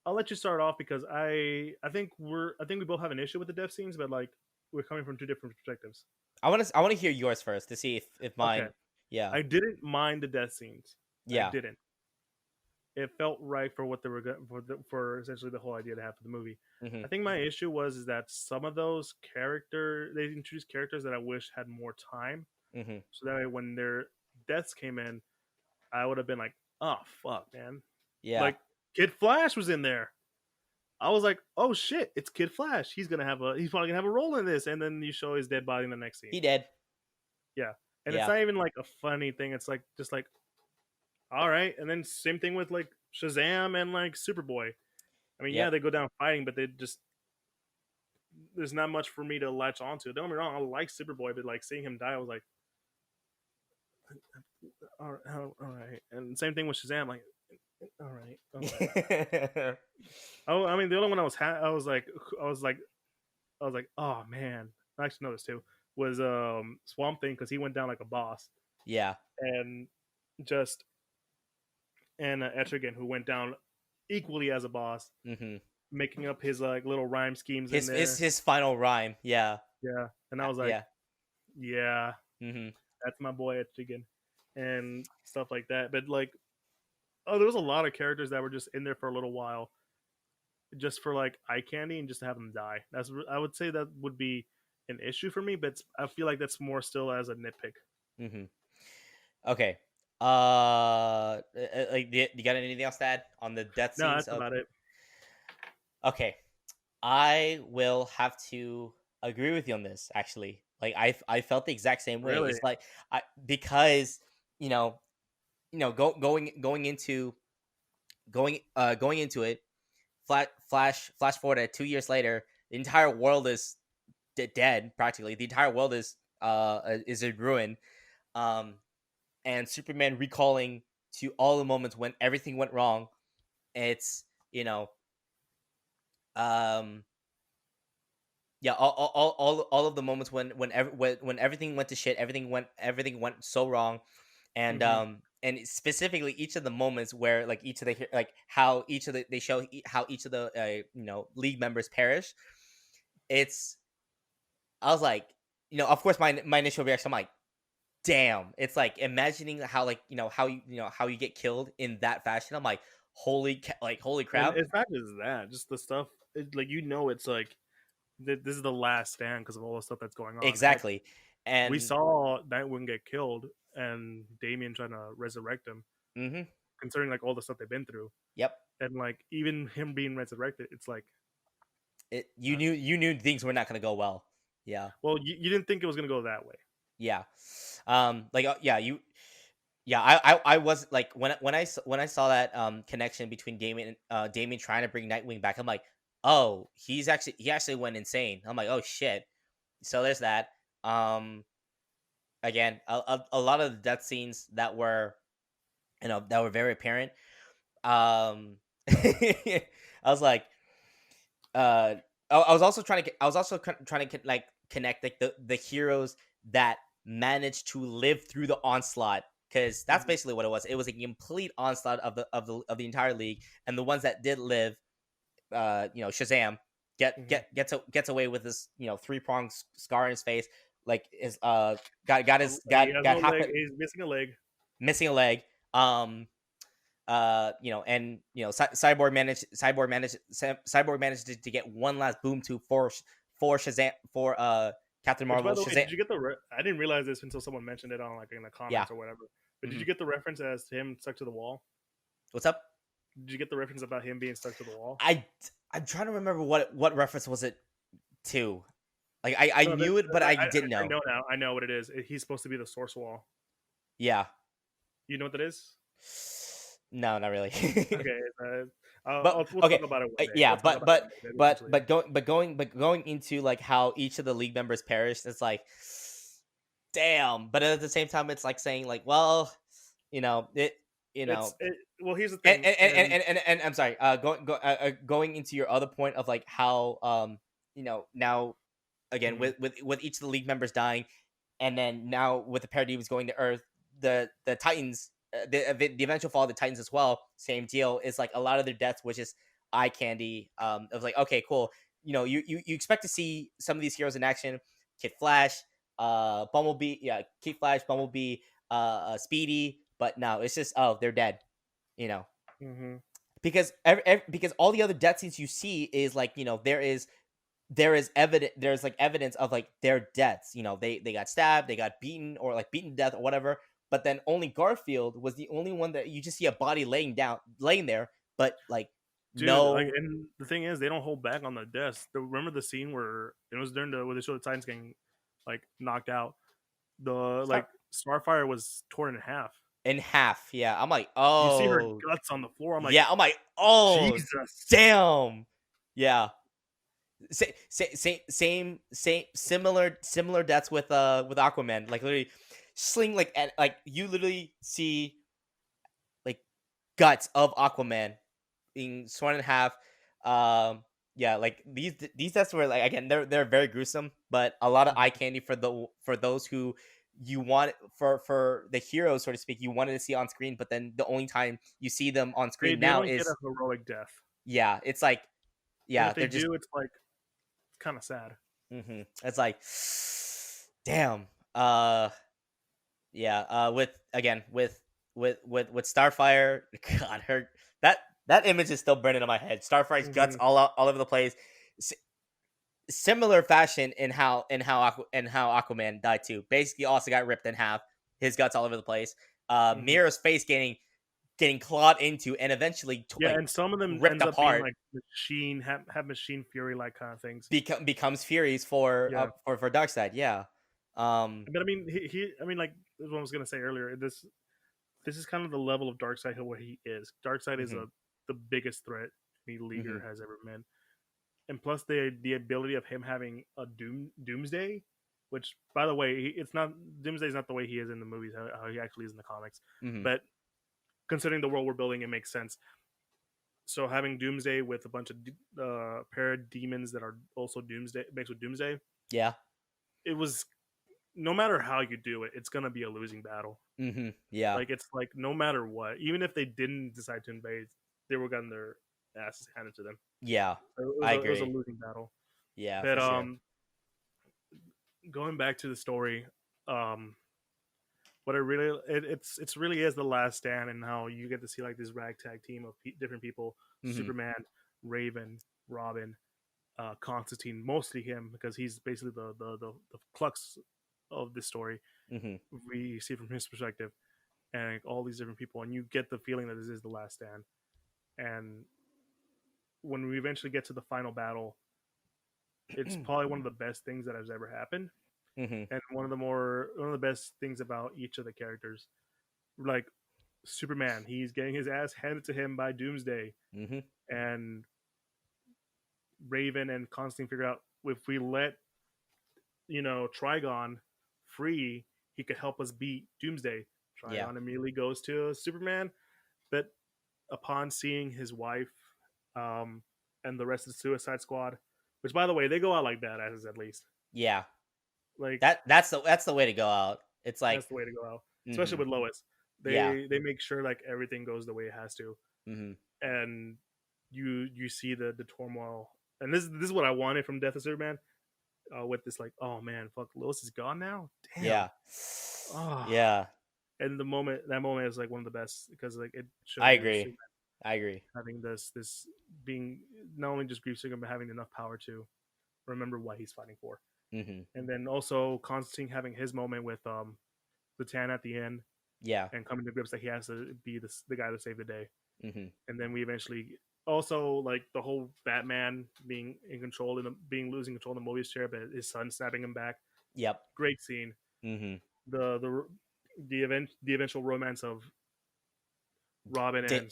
I'll let you start off because I think we both have an issue with the death scenes, but like we're coming from two different perspectives. I want to hear yours first to see if Okay, mine yeah I didn't mind the death scenes. I yeah didn't. it felt right for what they were for essentially the whole idea to have for the movie. Mm-hmm. I think my issue was is that some of those they introduced characters that I wish had more time, Mm-hmm. so that way when their deaths came in, I would have been like, oh fuck, man, Yeah. like Kid Flash was in there. I was like, oh shit, it's Kid Flash. He's probably gonna have a role in this, and then you show his dead body in the next scene. He did. Yeah, and it's Yeah. not even like a funny thing. It's like just like all right, and then same thing with like Shazam and like Superboy. I mean, yeah, Yep. they go down fighting, but they just there's not much for me to latch onto. Don't get me wrong, I like Superboy, but like seeing him die, I was like, all right. And same thing with Shazam, like, all right, all right. Oh, I mean, the only one I was like, oh man, I actually know this too. Was Swamp Thing because he went down like a boss, Yeah. and just and Etrigan who went down equally as a boss, Mm-hmm. making up his like little rhyme schemes in His there. his final rhyme. Yeah. Yeah, and I was like, Yeah. yeah, Mm-hmm. that's my boy Etrigan, and stuff like that. But like, oh, there was a lot of characters that were just in there for a little while, just for like eye candy and just to have them die. I would say that would be an issue for me, but I feel like that's more still as a nitpick. Mm-hmm. Okay. Like, you got anything else to add on the death No, scenes that's of? about it. Okay, I will have to agree with you on this. Actually, like I felt the exact same way. Really? It's like I because you know going into going into it. Flash forward at 2 years later, the entire world is dead practically. The entire world is in ruin. Um, and Superman recalling to all the moments when everything went wrong. It's um yeah, all of the moments when everything went to shit, everything went so wrong, Hmm. and specifically each of the moments where like each of the like how each of the they show how each of the league members perish. It's I was like, of course my initial reaction, I'm like, damn. It's like imagining how like how you get killed in that fashion. I'm like, holy And crap. it's not just that, just the stuff. Like it's like this is the last stand because of all the stuff that's going on. Heck, Exactly. we And saw Nightwing get killed and Damian trying to resurrect him, mm-hmm, considering like all the stuff they've been through, yep. and like even him being resurrected, it's like, You knew things were not going to go well. Yeah. well, you didn't think it was gonna go that way. Yeah. Like yeah, I was like when I saw that connection between Damien trying to bring Nightwing back, I'm like, oh, he actually went insane. I'm like, oh shit. So there's that. Um Again, a lot of the death scenes that were that were very apparent. I was like, I was also trying to like connect like the heroes that managed to live through the onslaught, because that's Mhm. basically what it was. It was a complete onslaught of the entire league, and the ones that did live, Shazam Mhm. gets away with this 3-pronged scar in his face, like is got his He has got no half leg. He's missing a leg. missing a leg. um and Cyborg managed to get one last boom tube for Shazam, for Captain Which, by Marvel the way, Shazam. did you get I didn't realize this until someone mentioned it on like in the Yeah. comments or whatever. But did Hmm. you get the reference as to him stuck to the wall? What's up? Did you get the reference about him being stuck to the wall? I'm trying to remember what reference was it to. Like I No, knew it, but I didn't I know. know now. I know what it is. He's supposed to be the source wall. Yeah. You know what that is? No, not really. Okay, But we'll talk okay, about it one day. yeah, We'll talk about it one day. Eventually. going into like how each of the league members perished, it's like, damn. But at the same time, it's like saying like, well, it, Well, here's the and thing, and I'm sorry, going into your other point of like how now again mhm, with each of the league members dying, and then now with the Parademons going to Earth, the Titans, the eventual fall of the Titans as well, same deal. Is like a lot of their deaths, which is eye candy. Of like, okay, cool. You expect to see some of these heroes in action, Kid Flash, Bumblebee, yeah, Kid Flash, Bumblebee, Speedy, but no, it's just, oh, they're dead. You know. Mm-hmm. Because all the other death scenes you see is like, there is evidence of like their deaths. They got stabbed, they got beaten, or like beaten to death or whatever. But then only Garfield was the only one that you just see a body laying there, but like Dude, like, no. and the thing is, they don't hold back on the deaths. Remember the scene where it was during where they showed the Titans getting like knocked out. The like Start Starfire was torn in half. in half. Yeah, I'm like, You see her oh guts on the floor. I'm like, yeah, I'm like, oh Jesus. damn. Yeah. Same similar deaths with Aquaman. Like literally sling like you literally see like guts of Aquaman being sworn in half. Yeah, like these deaths were like, again, they're very gruesome, but a lot of eye candy for those who you want, for the heroes, so to speak, you wanted to see on screen, but then the only time you see them on They screen they now don't get a is, heroic death, yeah, it's like, and yeah, if they they're just, do, it's like kind of sad. it's like, damn. Yeah, with Starfire, God, her that that image is still burning in my head. Starfire's guts Mm-hmm. all over the place. S- Similar fashion in how Aquaman died too. Basically, also got ripped in half. His guts all over the place. Mm-hmm. Mira's face getting clawed into and eventually Yeah, like and some of them ripped ends up being apart. like machine have machine fury like kind of things. Becomes Furies for Yeah, Darkseid. Yeah. Um. but I mean, I mean, like what I was gonna say earlier. This is kind of the level of Darkseid where he is. Darkseid is Mhm, the biggest threat any leaguer mhm, has ever been, and plus the ability of him having a Doomsday, which by the way, it's not Doomsday is not the way he is in the movies, how he actually is in the comics, mhm. but considering the world we're building, it makes sense. So having Doomsday with a bunch of parademons that are also Doomsday mixed with Doomsday, Yeah. it was no matter how you do it, it's gonna be a losing battle. Yeah. Like it's like no matter what, even if they didn't decide to invade, they were getting their asses handed to them. Yeah. So I it was a agree. losing battle. Yeah, But for sure. going back to the story, um, what it's really is the last stand, and how you get to see like this ragtag team of different people: Mhm. Superman, Raven, Robin, Constantine, mostly him because he's basically the crux of this story. Mhm. We see from his perspective, and like, all these different people, and you get the feeling that this is the last stand. And when we eventually get to the final battle, it's probably one of the best things that has ever happened, Mhm. and one of the best things about each of the characters. Like Superman, he's getting his ass handed to him by Doomsday, Mhm. and Raven and Constantine figure out if we let Trigon free, he could help us beat Doomsday. Yeah. Trigon immediately goes to Superman, but upon seeing his wife, um, and the rest of the Suicide Squad, which by the way they go out like badasses at least. Yeah. Like That's the way to go out. It's like, that's the way to go out, especially mhm. with Lois. Yeah. They make sure like everything goes the way it has to, Mhm. and you see the turmoil. And this is what I wanted from Death of Superman. With this, like, oh man, fuck, Lois is gone now. Damn. Yeah. Oh, Yeah. and that moment is like one of the best because like it I shows you agree. Superman I agree. having this being not only just grief stricken but having enough power to remember what he's fighting for, Mhm. and then also Constantine having his moment with the Tan at the end Yeah. and coming to grips that he has to be the guy to save the day, Mhm. and then we eventually also like the whole Batman being in control and being losing control in the Mobius chair, but his son snapping him back. Yep. Great scene. Mhm. The eventual romance of Robin Da-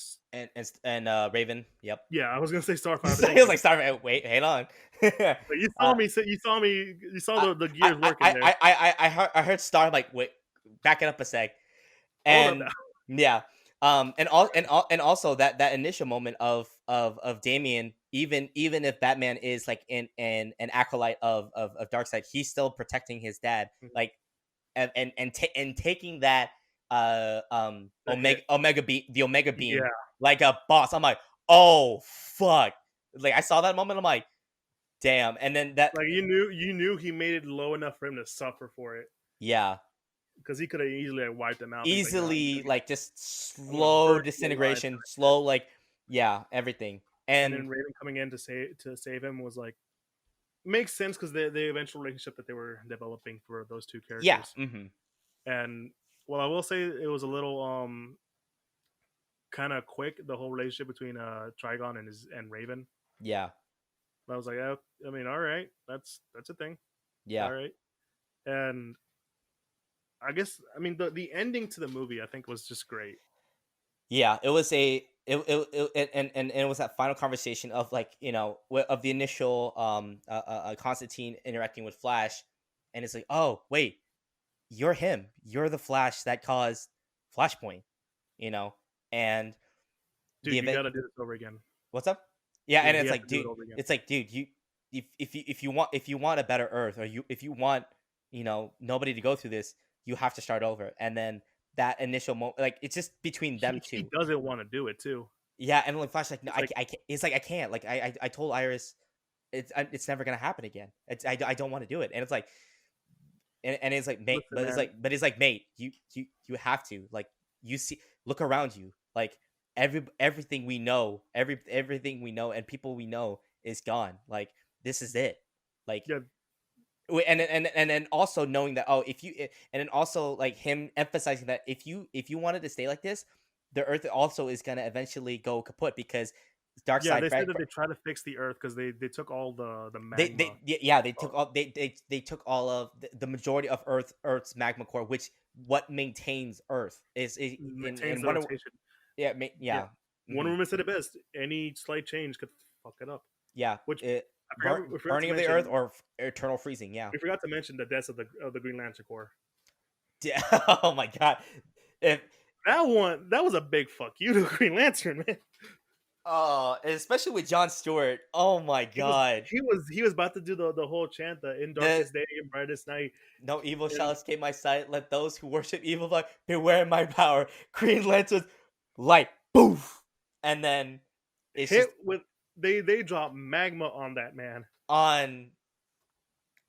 and Raven. Yep. yeah, I was gonna say Starfire, but He thank was you. like, "Sorry, wait, hang on." But you saw uh, me. You saw I, the gears working there. I heard Star. I'm like, wait, back it up a sec. Hold up now. And yeah, and also that initial moment of Damien, even if Batman is like an acolyte of Darkseid, he's still protecting his dad, like, and taking that The hit. Omega beam Yeah, like a boss. I'm like, oh fuck. Like, I saw that moment, I'm like, damn. And then that, like you knew he made it low enough for him to suffer for it. yeah. because he could have easily like, wiped them out. But he's like, no, Easily, like, just I'm gonna slow burn you alive. disintegration, slow, like, yeah, everything. And And then Raven coming in to save him was like makes sense because the eventual relationship that they were developing for those two yeah, characters. And well, I will say it was a little kind of quick, the whole relationship between Trigon and Raven. yeah, I was like, oh, I mean, all right, that's a thing, yeah. all right. And I guess I mean the ending to the movie I think was just great. Yeah, it was and it was that final conversation of, like, of the initial Constantine interacting with Flash, and it's like, oh wait, you're him, you're the Flash that caused Flashpoint, you know, and the Dude, you event. got to do this over again. What's up? Yeah, Yeah, and he it's has like, to do it dude, over again. it's like, dude, you if you want a better Earth, or if you want, nobody to go through this, you have to start over. And then that initial moment, like, it's just between them He two. doesn't want to do it too. Yeah, and like Flash, like, no, It's like, I can't. It's like, I can't. Like, I told Iris, it's never gonna happen again. I don't want to do it. And it's like, and it's like, mate, listen, man. but it's like, mate, you have to, like, you see, look around you, like, everything we know, everything we know, and people we know is gone. Like, this is it. Like, Yeah, and then also knowing that, oh, if you, and then also, like, him emphasizing that if you wanted to stay like this, the Earth also is gonna eventually go kaput, because dark yeah. side They said that they try to fix the Earth because they took all the magma. they took all, they took all of the majority of Earth's magma core, which what maintains Earth is Maintains in the Wonder. rotation. Yeah, Yeah, yeah. Wonder Mhm. Woman said it best. Any slight change could fuck it up. Yeah, Which we forgot to burning of the Earth mention. or eternal freezing. Yeah. We forgot to mention the deaths of the Green Lantern Corps. Oh my god. If That was a big fuck you to Green Lantern, man. especially with Jon Stewart. Oh my He was god. he was about to do the whole chant, the in The darkest day and brightest night, no evil shall and escape my sight. Let those who worship evil like beware my power. Green Lantern's light, boof, and then it's hit just with they drop magma on that man. on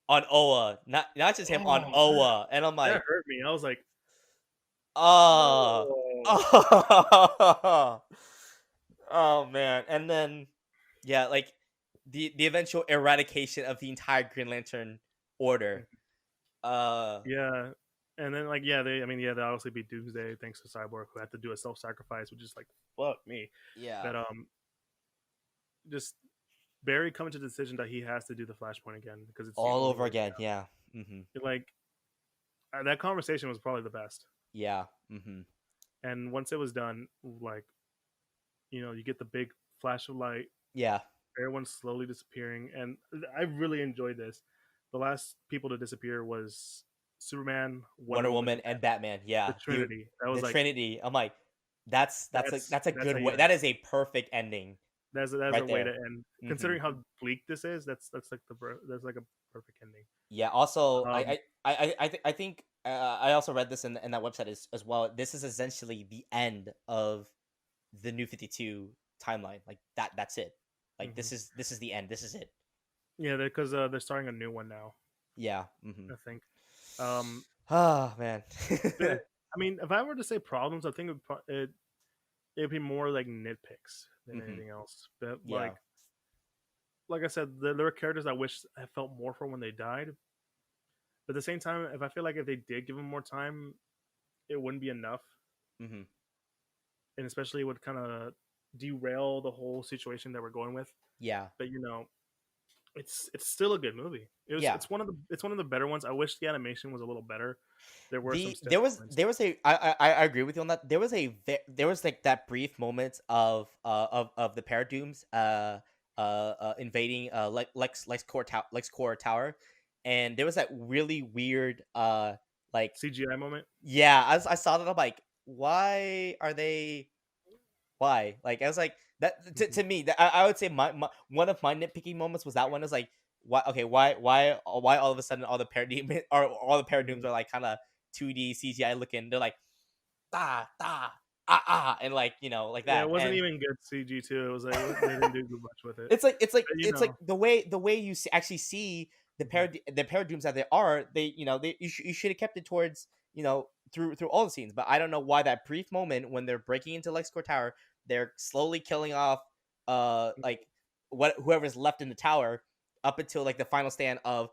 Oa, not just him, on Oh, Oa, and I'm that like, hurt me. I was like, oh, oh, oh, oh man, and then yeah, like the eventual eradication of the entire Green Lantern order. Uh, yeah. And then like yeah, they obviously beat Doomsday thanks to Cyborg who had to do a self sacrifice, which is like fuck me. yeah, But just Barry coming to the decision that he has to do the Flashpoint again because it's the all only over way. again. Yeah, Like that conversation was probably the best. yeah, And once it was done, like you get the big flash of light, yeah. everyone's slowly disappearing, and I really enjoyed this. The last people to disappear was Superman, Wonder Wonder Woman, Woman and Batman. the Yeah, Trinity. That was the like Trinity. I'm like, that's a that's how good you way. That is a perfect ending that's a right way to there. end. hmm Considering how bleak this is, that's like that's like a perfect ending. Yeah. Also, Um, I think I also read this in that website as well. This is essentially the end of the New 52 timeline. Like, that's it. Like, mhm. this is the end. This is it. Yeah, because they're starting a new one now. Yeah. I think. Um, Oh man. but I mean, if I were to say problems, I think it'd be more like nitpicks than hmm anything else. But Yeah. like I said, there were characters I wish I felt more for when they died. But at the same time, if I feel like if they did give them more time, it wouldn't be enough, hmm and especially it would kind of derail the whole situation that we're going with. Yeah. But it's still a good movie. Yeah. It's one of the better ones. I wish the animation was a little better. There were some stiff moments. There was a I agree with you on that. There was there was, like, that brief moment of the Paradooms invading Lex Core Tower, and there was that really weird like, CGI moment. yeah, I saw that. I'm like, why are they, why? Like, I was like, that Mhm. to me, that I would say my one of my nitpicking moments was that one. Is like, why, okay, why all of a sudden all the Paradooms Mhm. are like kind of 2D CGI looking. They're like, and, like, like Yeah, it that. wasn't And even good CG too. It was like they didn't do much with it. But, it's like the way actually see mhm. the Paradooms that they are, they, you should have kept it towards through all the scenes. But I don't know why that brief moment when they're breaking into LexCorp Tower, they're slowly killing off like whoever's left in the tower up until like the final stand of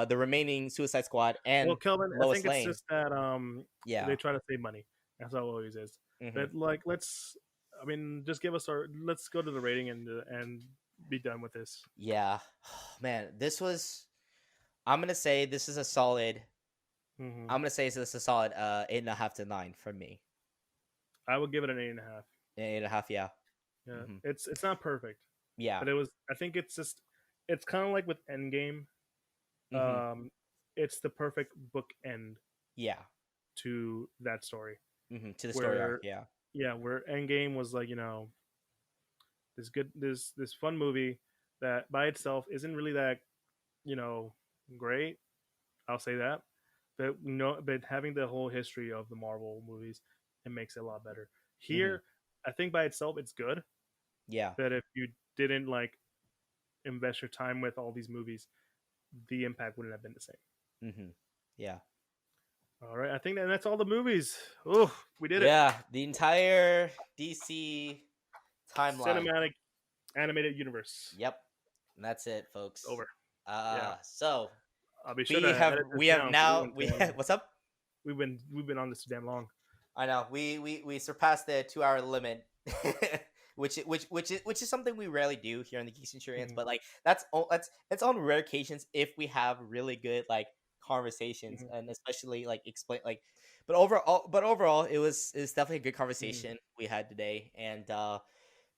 the remaining Suicide Squad Well, and Kelvin, I Lois think it's Lane. just that Yeah. they try to save money. That's how it always is. Hmm. But like, let's, I mean, just give us our. Let's go to the rating and be done with this. Yeah. Man, this was. I'm gonna say this is a solid. Hmm. I'm gonna say this is a solid 8.5 to 9 for me. I would give it an 8.5. 8.5. Yeah. Yeah, Hmm. it's not perfect, Yeah. but it was. I think it's just. It's kind of like with Endgame. Hmm. Um, it's the perfect book end Yeah. to that story. To the story arc. Where, Yeah. yeah, where Endgame was like, this good, this fun movie that by itself isn't really that, you know, great. I'll say that. But no, but having the whole history of the Marvel movies, it makes it a lot better. Hmm. Here, I think by itself it's good, Yeah. but if you didn't like invest your time with all these movies, the impact wouldn't have been the same. Hmm. Yeah. All right, I think that's all the movies. Oh, we did it. Yeah. The entire DC timeline. Cinematic animated universe. Yep. And that's it, It's folks. over. Yeah, So I'll be sure to we have edit this we have down because now we what's up? we've been on this too damn long. I know we surpassed the 2 hour limit, which is something we rarely do here in the Geek Centurions. Mhm, But like that's it's on rare occasions if we have really good like conversations mhm, and especially like explain like. But overall, it was definitely a good mhm. conversation we had today, and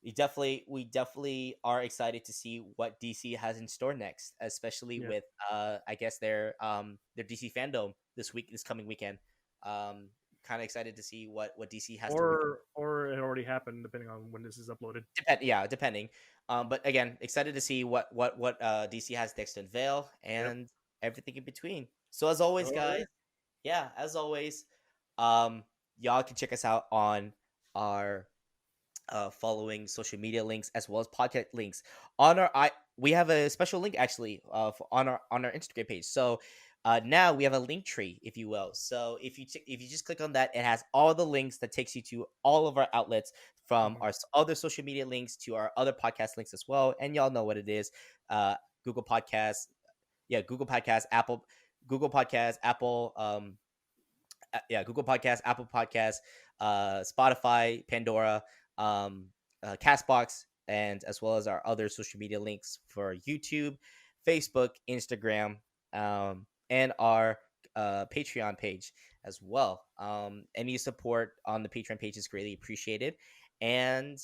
we definitely are excited to see what DC has in store next, especially Yeah, with I guess their DC fandom this coming weekend. Um, kind of excited to see what DC has to reveal. or it already happened depending on when this is uploaded. Yeah, depending. But again, excited to see what DC has next to unveil Yep. and everything in between. So as always, All guys, right. yeah, as always, um, y'all can check us out on our following social media links as well as podcast links on our we have a special link actually on our Instagram page. So now we have a link tree, if you will. So if you just click on that, it has all the links that takes you to all of our outlets, from Mhm, our other social media links to our other podcast links as well. And y'all know what it is. uh Google Podcasts, yeah, Google Podcasts, Google Podcasts, Apple, yeah, Google Podcasts, Apple Podcasts, Spotify, Pandora, um, Castbox, and as well as our other social media links for YouTube, Facebook, Instagram, and our Patreon page as well. Any support on the Patreon page is greatly appreciated, and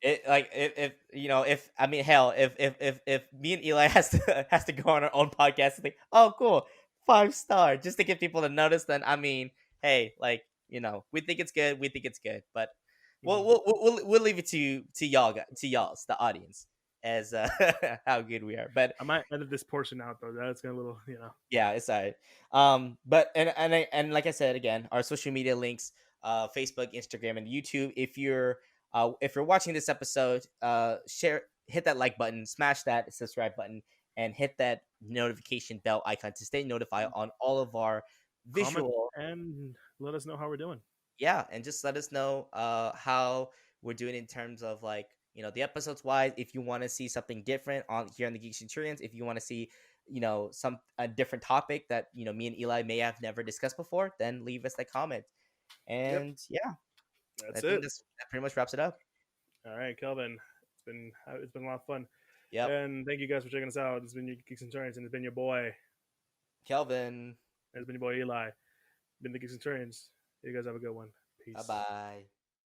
it like if you know if I mean hell if me and Eli has to go on our own podcast and think, oh cool, 5 star, just to get people to notice, then I mean, hey, like, we think it's good, we think it's good, but we'll mhm. we'll we'll leave it to y'all, to y'all's the audience, as how good we are. But I might edit this portion out though. That's gonna little, yeah, it's alright. But and like I said again, our social media links, Facebook, Instagram, and YouTube. If you're watching this episode, share, hit that like button, smash that subscribe button, and hit that notification bell icon to stay notified on all of our comment visual. and let us know how we're doing. Yeah, and just let us know how we're doing in terms of like, the episodes wise. If you want to see something different on here on the Geek Centurions, if you want to see, some a different topic that me and Eli may have never discussed before, then leave us that comment. Yep, And yeah, I that's think it. that pretty much wraps it up. All right, Kelvin. It's been a lot of fun, Yep. and thank you guys for checking us out. It's been your Geeks and Centurions, and it's been your boy. Kelvin. It's been your boy Eli. Been the Geeks and Centurions. You guys have a good one. Bye Peace. bye.